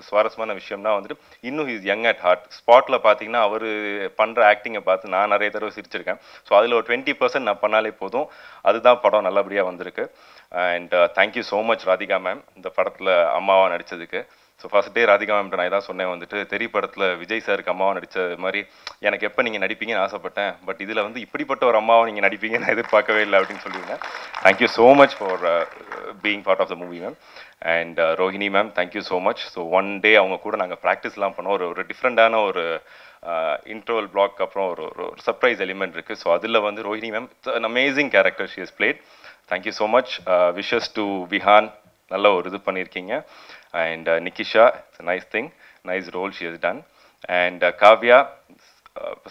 சுவாரஸ்யமான விஷயம்னா வந்துட்டு இன்னும் இஸ் யங் அட் ஹார்ட். ஸ்பாட்டில் பார்த்தீங்கன்னா அவர் பண்ணுற ஆக்டிங்கை பார்த்து நான் நிறைய தடவை சிரிச்சிருக்கேன். ஸோ அதில் ஒரு 20% நான் பண்ணாலே போதும், அதுதான் படம் நல்லபடியாக வந்திருக்கு. And thank you so much Radhika ma'am இந்த படத்தில் அம்மாவாக நடித்ததுக்கு. ஸோ ஃபர்ஸ்ட் டே ராதிகா மேம்கிட்ட நான் இதான் சொன்னேன், வந்துட்டு தெரிய படத்தில் விஜய் சாருக்கு அம்மாவாக நடித்த மாதிரி எனக்கு எப்போ நீங்கள் நடிப்பீங்கன்னு ஆசைப்பட்டேன். பட் இதில் வந்து இப்படிப்பட்ட ஒரு அம்மாவை நீங்கள் நடிப்பீங்கன்னு நான் எதிர்பார்க்கவே இல்லை அப்படின்னு சொல்லியிருந்தேன். Thank you so much for being part of the movie ma'am. And Rohini ma'am thank you so much. So one day அவங்க கூட நாங்கள் ப்ராக்டிஸ்லாம் பண்ணோம். ஒரு டிஃப்ரெண்ட்டான ஒரு இன்ட்ரோவல் பிளாக் அப்புறம் ஒரு சர்ப்ரைஸ் எலிமெண்ட் இருக்குது. ஸோ அதில் வந்து Rohini ma'am an amazing character she has played. Thank you so much. Wishes to Vihaan, நல்ல ஒரு இது பண்ணியிருக்கீங்க. And Nikisha, it's a nice thing, nice role she has done. And Kavya,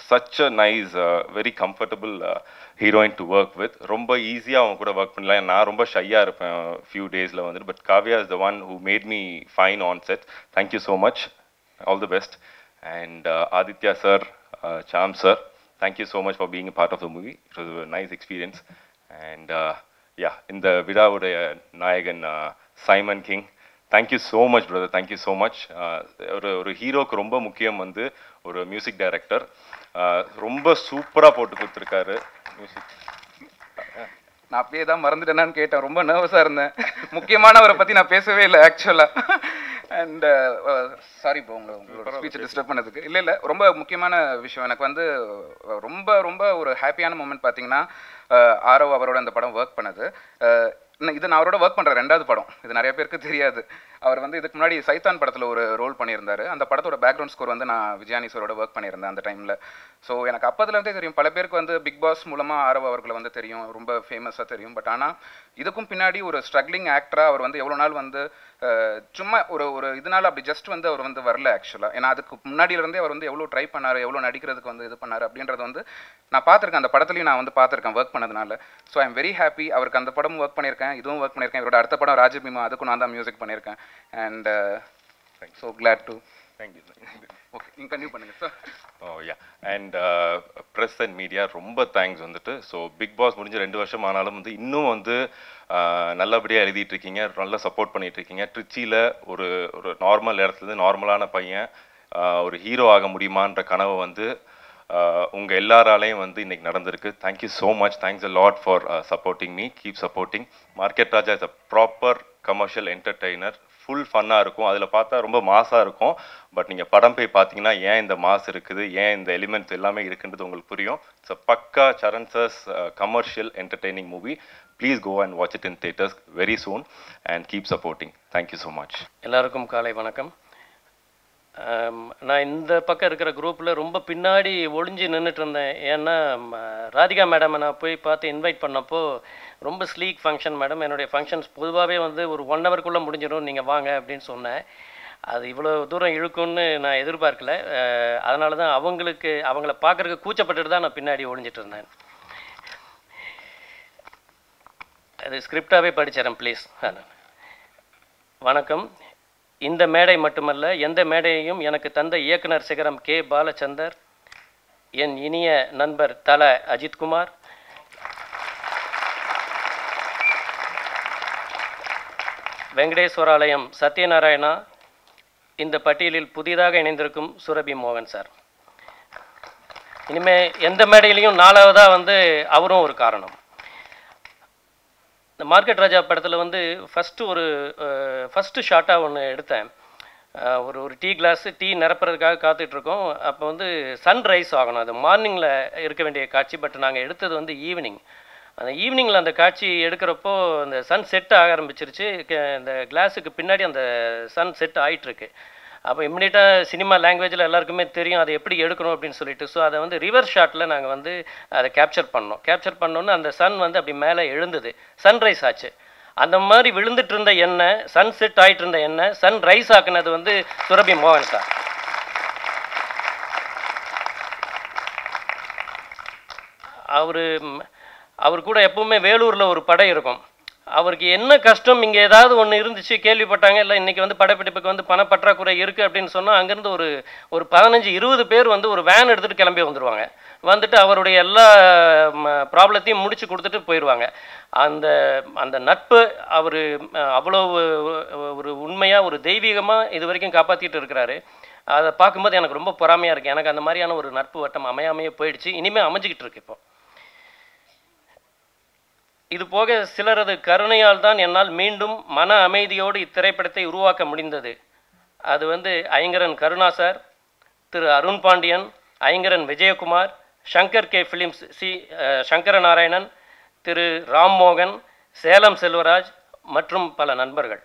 such a nice, very comfortable heroine to work with. Romba easy avanga kuda work pannala. Na romba shy ah irpen few days la vandu, but Kavya is the one who made me fine on set. Thank you so much, all the best. And Aditya sir, Cham sir, thank you so much for being a part of the movie. It was a nice experience. And yeah, in the vidavoda nayagan Simon King, thank you so much brother, thank you so much. ஒரு ஹீரோக்கு ரொம்ப முக்கியம் வந்து ஒரு மியூசிக் டைரக்டர். ரொம்ப சூப்பராக போட்டு கொடுத்துருக்காரு மியூசிக்.
நான் அப்படியே தான் மறந்துட்டேனான்னு கேட்டேன், ரொம்ப நர்வஸாக இருந்தேன். முக்கியமானவரை பற்றி நான் பேசவே இல்லை ஆக்சுவலாக. அண்ட் சாரி ப்ரோ உங்களோட ஸ்பீச்சை டிஸ்டர்ப் பண்ணதுக்கு. இல்லை ரொம்ப முக்கியமான விஷயம் எனக்கு வந்து ரொம்ப ஒரு ஹாப்பியான மூமெண்ட் பார்த்தீங்கன்னா ஆரவ் அவரோட அந்த படம் ஒர்க் பண்ணது. இது நான் அவரோட ஒர்க் பண்ணுற 2வது படம். இது நிறைய பேருக்கு தெரியாது. அவர் வந்து இதுக்கு முன்னாடி சைத்தான் படத்தில் ஒரு ரோல் பண்ணியிருந்தார். அந்த படத்தோட பேக்ரவுண்ட் ஸ்கோர் வந்து நான் விஜயானி சாரோட ஒர்க் பண்ணியிருந்தேன் அந்த டைமில். ஸோ எனக்கு அப்போதுலேருந்தே தெரியும். பல பேருக்கு வந்து பிக் பாஸ் மூலமாக ஆரவ் அவர்களை வந்து தெரியும், ரொம்ப ஃபேமஸாக தெரியும். பட் ஆனால் இதுக்கும் பின்னாடி ஒரு ஸ்ட்ரகிளிங் ஆக்டராக அவர் வந்து எவ்வளோ நாள் வந்து சும்மா ஒரு இதனால் அப்படி ஜஸ்ட் வந்து அவர் வந்து வரல ஆக்சுவலாக. ஏன்னா அதுக்கு முன்னாடியிலேருந்தே அவர் வந்து எவ்வளோ ட்ரை பண்ணார், எவ்வளோ நடிக்கிறதுக்கு வந்து இது பண்ணார் அப்படின்றத வந்து நான் பார்த்துருக்கேன். அந்த படத்துலையும் நான் வந்து பார்த்துருக்கேன் ஒர்க் பண்ணதுனால. So I am very happy. அவருக்கு அந்த படமும் ஒர்க் பண்ணியிருக்கேன், இதுவும் ஒர்க் பண்ணியிருக்கேன். இவரோட அடுத்த படம் ராஜபீமா, அதுக்கும் நான் தான் மியூசிக் பண்ணியிருக்கேன். And so glad to.
Thank you.
Okay, நீங்கள் கண்டினியூ பண்ணுங்கள் sir.
Oh yeah. And press and media ரொம்ப தேங்க்ஸ் வந்துட்டு. ஸோ பிக் பாஸ் முடிஞ்ச 2 வருஷம் ஆனாலும் வந்து இன்னும் வந்து நல்லபடியாக எழுதிட்டுருக்கீங்க, நல்லா சப்போர்ட் பண்ணிகிட்ருக்கீங்க. ட்ரிச்சியில் ஒரு நார்மல் இடத்துலேருந்து நார்மலான பையன் ஒரு ஹீரோ ஆக முடியுமான்ற கனவை வந்து உங்கள் எல்லாராலையும் வந்து இன்றைக்கி நடந்திருக்கு. Thank you so much. Thanks a lot for supporting me. Keep supporting. Market Raja is a proper commercial entertainer, full ஃபன்னாக இருக்கும். அதில் பார்த்தா ரொம்ப மாஸாக இருக்கும். பட் நீங்கள் படம் போய் பார்த்தீங்கன்னா ஏன் இந்த மாஸ் இருக்குது, ஏன் இந்த எலிமெண்ட்ஸ் எல்லாமே இருக்குன்றது உங்களுக்கு புரியும். It's a pakka Charan sir's commercial entertaining movie. Please go and watch it in theatres very soon and keep supporting. Thank you so much.
எல்லாருக்கும் காலை வணக்கம். நான் இந்த பக்கம் இருக்கிற குரூப்பில் ரொம்ப பின்னாடி ஒளிஞ்சு நின்றுட்டு இருந்தேன். ஏன்னா ராதிகா மேடமை நான் போய் பார்த்து இன்வைட் பண்ணப்போ ரொம்ப ஸ்லீக் ஃபங்க்ஷன் மேடம், என்னுடைய ஃபங்க்ஷன்ஸ் பொதுவாகவே வந்து ஒரு 1 ஹவருக்குள்ளே முடிஞ்சிடும், நீங்கள் வாங்க அப்படின்னு சொன்னேன். அது இவ்வளோ தூரம் இழுக்கும்னு நான் எதிர்பார்க்கல. அதனால தான் அவங்கள பார்க்குறதுக்கு கூச்சப்பட்டுட்டு தான் நான் பின்னாடி ஒளிஞ்சிட்டு இருந்தேன். அது ஸ்கிரிப்டாகவே படிச்சிடறேன் ப்ளீஸ். வணக்கம். இந்த மேடை மட்டுமல்ல, எந்த மேடையையும் எனக்கு தந்த இயக்குனர் சிகரம் கே பாலச்சந்தர், என் இனிய நண்பர் தல அஜித்குமார், வெங்கடேஸ்வராலயம் சத்யநாராயணா, இந்த பட்டியலில் புதிதாக இணைந்திருக்கும் சுரபி மோகன் சார். இனிமேல் எந்த மேடையிலையும் 4வதாக வந்து அவரும் ஒரு காரணம். இந்த மார்க்கெட் ராஜா படத்தில் வந்து ஃபஸ்ட்டு ஷார்ட்டாக ஒன்று எடுத்தேன். ஒரு டீ கிளாஸ் டீ நிரப்புறதுக்காக காத்துட்ருக்கோம். அப்போ வந்து சன்ரைஸ் ஆகணும், அது மார்னிங்கில் இருக்க வேண்டிய காட்சி. பட் நாங்கள் எடுத்தது வந்து ஈவினிங். அந்த ஈவினிங்கில் அந்த காட்சி எடுக்கிறப்போ அந்த சன் செட் ஆக ஆரம்பிச்சிருச்சு. இந்த கிளாஸுக்கு பின்னாடி அந்த சன் செட் ஆகிட்டுருக்கு. அப்போ இம்மிடியட்டாக சினிமா லாங்குவேஜில் எல்லாருக்குமே தெரியும் அதை எப்படி எடுக்கணும் அப்படின்னு சொல்லிட்டு. ஸோ அதை வந்து ரிவர்ஸ் ஷாட்டில் நாங்கள் வந்து அதை கேப்சர் பண்ணோன்னு அந்த சன் வந்து அப்படி மேலே எழுந்தது, சன்ரைஸ் ஆச்சு. அந்த மாதிரி விழுந்துட்டு இருந்த எண்ணெய், சன் செட் ஆகிட்டு இருந்த எண்ணெய் சன் ரைஸ் ஆக்குனது வந்து சுரபி மோகன் சார். அவர் கூட எப்பவுமே வேலூரில் ஒரு படை இருக்கும். அவருக்கு என்ன கஷ்டம், இங்கே ஏதாவது ஒன்று இருந்துச்சு கேள்விப்பட்டாங்க, இல்லை இன்றைக்கி வந்து படப்பிடிப்புக்கு வந்து பணப்பற்றாக்குறை இருக்குது அப்படின்னு சொன்னால் அங்கேருந்து ஒரு 15-20 பேர் வந்து ஒரு வேன் எடுத்துகிட்டு கிளம்பி வந்துடுவாங்க. வந்துட்டு அவருடைய எல்லா ப்ராப்ளத்தையும் முடிச்சு கொடுத்துட்டு போயிடுவாங்க. அந்த நட்பு அவர் அவ்வளோ ஒரு உண்மையாக ஒரு தெய்வீகமாக இது வரைக்கும் காப்பாற்றிட்டு இருக்கிறாரு. அதை பார்க்கும்போது எனக்கு ரொம்ப பொறாமையாக இருக்குது. எனக்கு அந்த மாதிரியான ஒரு நட்பு வட்டம் அமையாமையே போயிடுச்சு, இனிமேல் அமைஞ்சிக்கிட்டு இருக்கு. இப்போ இது போக சிலரது கருணையால் தான் என்னால் மீண்டும் மன அமைதியோடு இத்திரைப்படத்தை உருவாக்க முடிந்தது. அது வந்து ஐங்கரன் கருணா சார், திரு அருண் பாண்டியன், ஐங்கரன் விஜயகுமார், சங்கர் கே ஃபிலிம்ஸ் சங்கர நாராயணன், திரு ராம்மோகன், சேலம் செல்வராஜ் மற்றும் பல நண்பர்கள்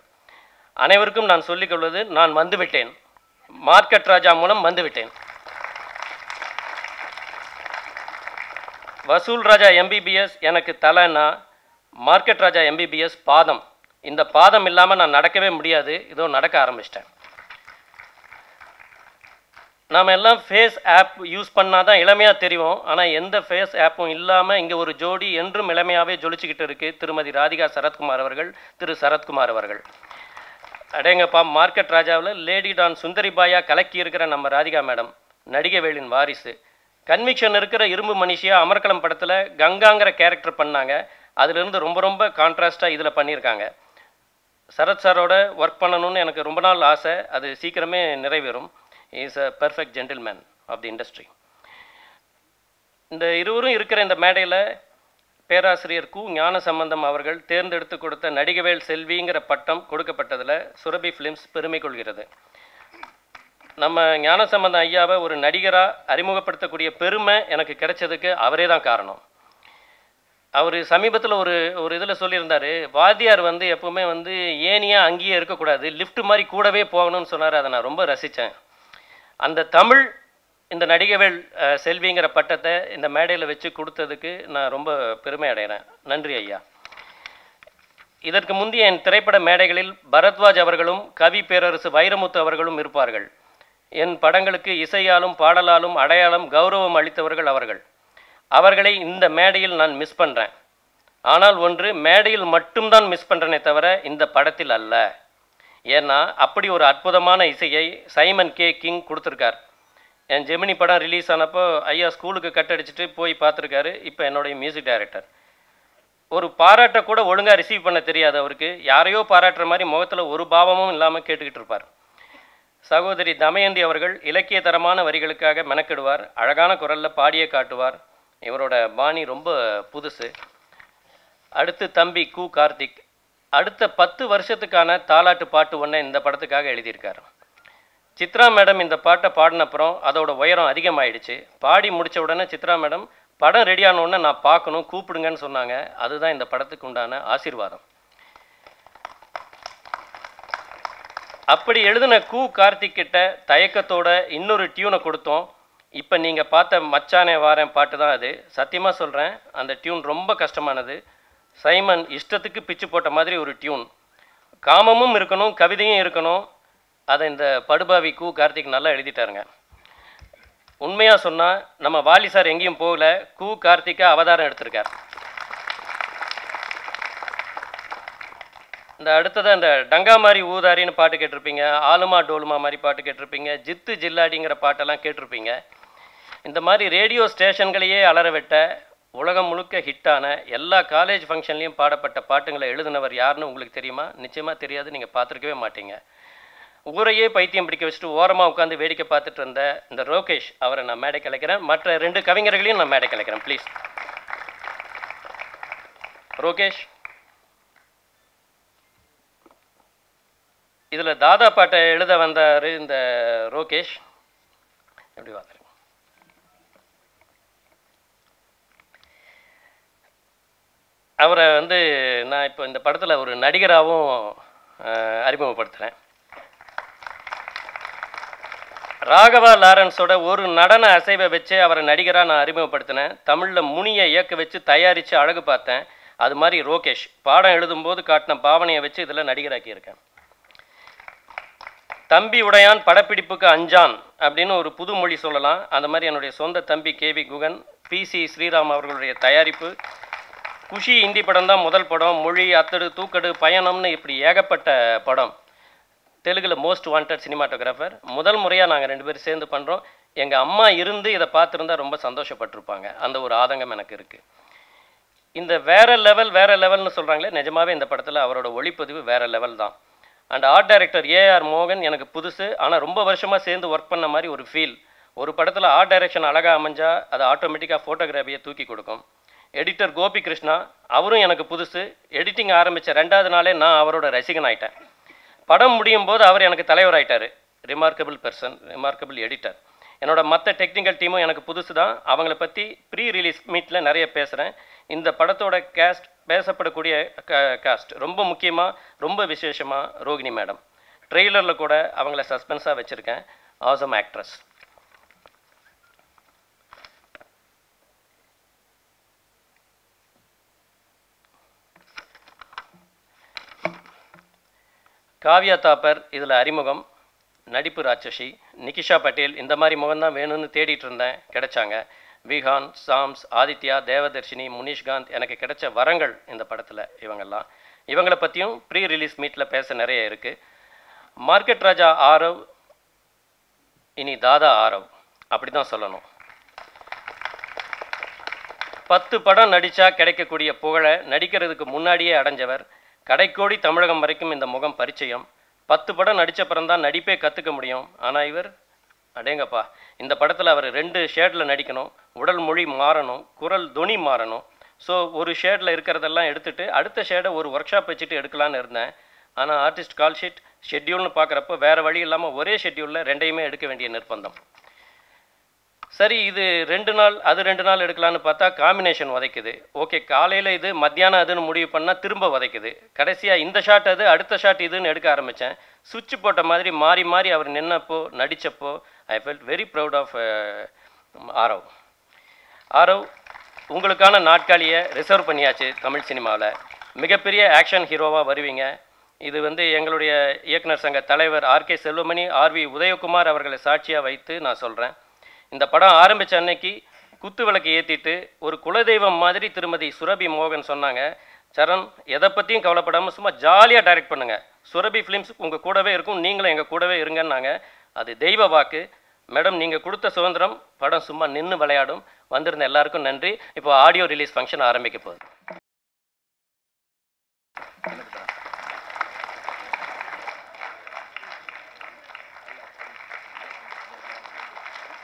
அனைவருக்கும் நான் சொல்லிக்கொள்வது, நான் வந்துவிட்டேன். மார்க்கெட் ராஜா மூலம் வந்துவிட்டேன். வசூல் ராஜா MBBS எனக்கு தலைன்னா, மார்க்கெட் ராஜா MBBS பாதம். இந்த பாதம் இல்லாமல் நான் நடக்கவே முடியாது. இதோ நடக்க ஆரம்பிச்சிட்டேன். நாம் எல்லாம் ஃபேஸ் ஆப் யூஸ் பண்ணால் தான் இளமையாக தெரியும். ஆனால் எந்த ஃபேஸ் ஆப்பும் இல்லாமல் இங்கே ஒரு ஜோடி என்றும் இளமையாகவே ஜொலிச்சுக்கிட்டு இருக்குது. திருமதி ராதிகா சரத்குமார் அவர்கள், திரு சரத்குமார் அவர்கள். அடேங்கப்பா, மார்க்கெட் ராஜாவில் லேடி டான் சுந்தரிபாயாக கலக்கி இருக்கிற நம்ம ராதிகா மேடம், நடிகவேலின் வாரிசு. கன்விக்ஷன் இருக்கிற இரும்பு மனுஷியாக அமர்கலம் படத்தில் கங்காங்கிற கேரக்டர் பண்ணாங்க. அதிலிருந்து ரொம்ப ரொம்ப கான்ட்ராஸ்டாக இதில் பண்ணியிருக்காங்க. சரத் சாரோட ஒர்க் பண்ணணும்னு எனக்கு ரொம்ப நாள் ஆசை. அது சீக்கிரமே நிறைவேறும். Is a perfect gentleman of the industry. இந்த இருவரும் இருக்கிற இந்த மேடையில் பேராசிரியர் கு ஞானசம்பந்தம் அவர்கள் தேர்ந்தெடுத்து கொடுத்த நடிகவேல் செல்விங்கிற பட்டம் கொடுக்கப்பட்டதில் சுரபி ஃபிலிம்ஸ் பெருமை கொள்கிறது. நம்ம ஞானசம்பந்தம் ஐயாவை ஒரு நடிகராக அறிமுகப்படுத்தக்கூடிய பெருமை எனக்கு கிடைச்சதுக்கு அவரே தான் காரணம். அவர் சமீபத்தில் ஒரு இதில் சொல்லியிருந்தார், வாத்தியார் வந்து எப்போவுமே வந்து ஏனியாக அங்கேயே இருக்கக்கூடாது, லிஃப்ட் மாதிரி கூடவே போகணும்னு சொன்னார். அதை நான் ரொம்ப ரசித்தேன். அந்த தமிழ் இந்த நடிகவேல் செல்விங்கிற பட்டத்தை இந்த மேடையில் வச்சு கொடுத்ததுக்கு நான் ரொம்ப பெருமை அடைகிறேன். நன்றி ஐயா. இதற்கு முந்தைய என் திரைப்பட மேடைகளில் பரத்வாஜ் அவர்களும் கவி பேரரசு வைரமுத்து அவர்களும் இருப்பார்கள். என் படங்களுக்கு இசையாலும் பாடலாலும் அடையாளம் கௌரவம் அளித்தவர்கள் அவர்கள். அவர்களை இந்த மேடையில் நான் மிஸ் பண்ணுறேன். ஆனால் ஒன்று, மேடையில் மட்டும்தான் மிஸ் பண்ணுறேனே தவிர இந்த படத்தில் அல்ல. ஏன்னா அப்படி ஒரு அற்புதமான இசையை சைமன் கே கிங் கொடுத்துருக்கார். என் ஜெமினி படம் ரிலீஸ் ஆனப்போ ஐயா ஸ்கூலுக்கு கட்டடிச்சிட்டு போய் பார்த்துருக்காரு. இப்போ என்னுடைய மியூசிக் டைரக்டர். ஒரு பாராட்டை கூட ஒழுங்காக ரிசீவ் பண்ண தெரியாது அவருக்கு. யாரையோ பாராட்டுற மாதிரி முகத்தில் ஒரு பாவமும் இல்லாமல் கேட்டுக்கிட்டு இருப்பார். சகோதரி தமயந்தி அவர்கள் இலக்கியதரமான வரிகளுக்காக மெனக்கெடுவார். அழகான குரலில் பாடியே காட்டுவார். இவரோட பாணி ரொம்ப புதுசு. அடுத்து தம்பி கு கார்த்திக், அடுத்த 10 வருஷத்துக்கான தாலாட்டு பாட்டு ஒன்றை இந்த படத்துக்காக எழுதியிருக்காரு. சித்ரா மேடம் இந்த பாட்டை பாடினப்புறம் அதோட உயரம் அதிகமாகிடுச்சு. பாடி முடித்த உடனே சித்ரா மேடம் படம் ரெடியான உடனே நான் பார்க்கணும், கூப்பிடுங்கன்னு சொன்னாங்க. அதுதான் இந்த படத்துக்கு உண்டான ஆசீர்வாதம். அப்படி எழுதின கார்த்திக் கிட்ட தயக்கத்தோட இன்னொரு டியூனை கொடுத்தோம். இப்போ நீங்கள் பார்த்த மச்சானே வாரேன் பாட்டு தான் அது. சத்தியமாக சொல்கிறேன், அந்த டியூன் ரொம்ப கஷ்டமானது. சைமன் இஷ்டத்துக்கு பிச்சு போட்ட மாதிரி ஒரு டியூன். காமமும் இருக்கணும், கவிதையும் இருக்கணும். அதை இந்த படுபாவி கார்த்திக் நல்லா எழுதிட்டாருங்க. உண்மையாக சொன்னால் நம்ம வாலி சார் எங்கேயும் போகல, கார்த்திக்கா அவதாரம் எடுத்திருக்கார். இந்த அடுத்ததாக இந்த டங்கா மாதிரி ஊதாரின்னு பாட்டு கேட்டிருப்பீங்க, ஆலுமா டோலுமா மாதிரி பாட்டு கேட்டிருப்பீங்க, ஜித்து ஜில்லாடிங்கிற பாட்டெல்லாம் கேட்டிருப்பீங்க. இந்த மாதிரி ரேடியோ ஸ்டேஷன்களையே அலற விட்ட, உலகம் முழுக்க ஹிட்டான, எல்லா காலேஜ் ஃபங்க்ஷன்லேயும் பாடப்பட்ட பாட்டுங்களை எழுதினவர் யாருன்னு உங்களுக்கு தெரியுமா? நிச்சயமாக தெரியாது, நீங்கள் பார்த்துருக்கவே மாட்டீங்க. ஊரையே பைத்தியம் பிடிக்க வச்சுட்டு ஓரமாக உட்காந்து வேடிக்கை பார்த்துட்டு இருந்த இந்த ரோகேஷ் அவரை நான் மேடை கலைக்கிறேன். மற்ற 2 கவிஞர்களையும் நான் மேடை கலைக்கிறேன். ப்ளீஸ் ரோகேஷ். இதில் தாதா பாட்டை எழுத வந்தார் இந்த ரோகேஷ். எப்படி பார்த்துருங்க. அவரை நான் இப்போ இந்த படத்தில் ஒரு நடிகராகவும் அறிமுகப்படுத்துகிறேன். ராகவா லாரன்ஸோட ஒரு நடன அசைவை வச்சு அவரை நடிகராக நான் அறிமுகப்படுத்தினேன். தமிழில் முனியை இயக்க வச்சு தயாரித்து அழகு பார்த்தேன். அது மாதிரி ரோகேஷ் பாடம் எழுதும்போது காட்டின பாவனையை வச்சு இதில் நடிகராக்கியிருக்கேன். தம்பி உடையான் படப்பிடிப்புக்கு அஞ்சான் அப்படின்னு ஒரு புது மொழி சொல்லலாம். அந்த மாதிரி என்னுடைய சொந்த தம்பி கேவி குகன், பிசி ஸ்ரீராம் அவர்களுடைய தயாரிப்பு. குஷி இந்தி படம் தான் முதல் படம். மொழி, அத்தடு, தூக்கடு, பயணம்னு இப்படி ஏகப்பட்ட படம். தெலுங்கில் மோஸ்ட் வாண்டட் சினிமாட்டோகிராஃபர். முதல் முறையாக நாங்கள் 2 பேரும் சேர்ந்து பண்ணுறோம். எங்கள் அம்மா இருந்து இதை பார்த்துருந்தா ரொம்ப சந்தோஷப்பட்டிருப்பாங்க. அந்த ஒரு ஆதங்கம் எனக்கு இருக்குது. இந்த வேற லெவல்னு சொல்கிறாங்களே, நிஜமாவே இந்த படத்தில் அவரோட ஒளிப்பதிவு வேற லெவல் தான். அண்ட் ஆர்ட் டைரக்டர் ஏஆர் மோகன் எனக்கு புதுசு, ஆனால் ரொம்ப வருஷமாக சேர்ந்து ஒர்க் பண்ண மாதிரி ஒரு ஃபீல். ஒரு படத்தில் ஆர்ட் டைரக்ஷன் அழகாக அமைஞ்சால் அது ஆட்டோமேட்டிக்காக ஃபோட்டோகிராஃபியை தூக்கி கொடுக்கும். எடிட்டர் கோபி கிருஷ்ணா, அவரும் எனக்கு புதுசு. எடிட்டிங் ஆரம்பித்த 2வது நாளே நான் அவரோட ரசிகன் ஆகிட்டேன். படம் முடியும் போது அவர் எனக்கு தலைவர் ஆகிட்டார். Remarkable person, remarkable editor. என்னோட மற்ற டெக்னிக்கல் டீமும் எனக்கு புதுசு தான். அவங்கள பற்றி ப்ரீ ரிலீஸ் மீட்டில் நிறைய பேசுகிறேன். இந்த படத்தோட கேஸ்ட், பேசப்படக்கூடிய காஸ்ட் ரொம்ப முக்கியமாக, ரொம்ப விசேஷமாக ரோகிணி மேடம். ட்ரெய்லரில் கூட அவங்கள சஸ்பென்ஸாக வச்சுருக்கேன். Awesome actress. காவ்யா தாப்பர் இதில் அறிமுகம். நடிப்பு ராட்சசி. நிகிஷா பட்டேல், இந்த மாதிரி முகம்தான் வேணும்னு தேடிட்டு இருந்தேன், கிடைச்சாங்க. விஹான், சாம்ஸ், ஆதித்யா, தேவதர்ஷினி, முனிஷ்காந்த், எனக்கு கிடைச்ச வரங்கள் இந்த படத்தில் இவங்கெல்லாம். இவங்களை பற்றியும் ப்ரீ ரிலீஸ் மீட்டில் பேச நிறைய இருக்குது. மார்க்கெட் ராஜா ஆரவ், இனி தாதா ஆரவ், அப்படி தான் சொல்லணும். 10 படம் நடித்தா கிடைக்கக்கூடிய புகழை நடிக்கிறதுக்கு முன்னாடியே அடைஞ்சவர். கடைக்கோடி தமிழகம் வரைக்கும் இந்த முகம் பரிச்சயம். 10 படம் நடித்தப்புறம் தான் நடிப்பே கற்றுக்க முடியும். ஆனால் இவர் அடேங்கப்பா, இந்த படத்தில் அவர் 2 ஷேடில் நடிக்கணும். உடல் மொழி மாறணும், குரல் தொனி மாறணும். ஸோ ஒரு ஷேடில் இருக்கிறதெல்லாம் எடுத்துகிட்டு அடுத்த ஷேடை ஒரு ஒர்க் ஷாப் வச்சுட்டு எடுக்கலான்னு இருந்தேன். ஆனால் ஆர்டிஸ்ட் கால் ஷீட் ஷெட்யூல்னு பார்க்குறப்போ வேறு வழி இல்லாமல் ஒரே ஷெட்யூலில் 2யுமே எடுக்க வேண்டிய நிர்பந்தம். சரி, இது 2 நாள் அது 2 நாள் எடுக்கலான்னு பார்த்தா காம்பினேஷன் உதைக்குது. ஓகே, காலையில் இது, மத்தியானம் அதுன்னு முடிவு பண்ணால் திரும்ப உதைக்குது. கடைசியாக இந்த ஷாட் அது, அடுத்த ஷாட் இதுன்னு எடுக்க ஆரம்பித்தேன். சுவிட்ச் போட்ட மாதிரி மாறி மாறி அவர் நின்னப்போ, நடித்தப்போ I felt very proud of Aarav. Aarav, உங்களுக்கான நாட்காலியை ரிசர்வ் பண்ணியாச்சு. தமிழ் சினிமாவில் மிகப்பெரிய ஆக்ஷன் ஹீரோவாக வருவீங்க. இது எங்களுடைய இயக்குனர் சங்க தலைவர் ஆர்கே செல்வமணி, ஆர்வி உதயகுமார் அவர்களை சாட்சியாக வைத்து நான் சொல்கிறேன். இந்த படம் ஆரம்பித்த அன்னைக்கு குத்து விளக்கு ஏற்றிட்டு ஒரு குலதெய்வம் மாதிரி திருமதி சுரபி மோகன் சொன்னாங்க, சரண் எதை பற்றியும் கவலைப்படாமல் சும்மா ஜாலியாக டைரக்ட் பண்ணுங்கள், சுரபி ஃபிலிம்ஸ் உங்கள் கூடவே இருக்கும், நீங்களும் எங்கள் கூடவே இருங்கன்னாங்க. அது தெய்வ வாக்கு. மேடம், நீங்கள் கொடுத்த சுதந்திரம், படம் சும்மா நின்று விளையாடும். வந்திருந்த எல்லாருக்கும் நன்றி. இப்போ ஆடியோ ரிலீஸ் ஃபங்க்ஷன் ஆரம்பிக்க போகுது.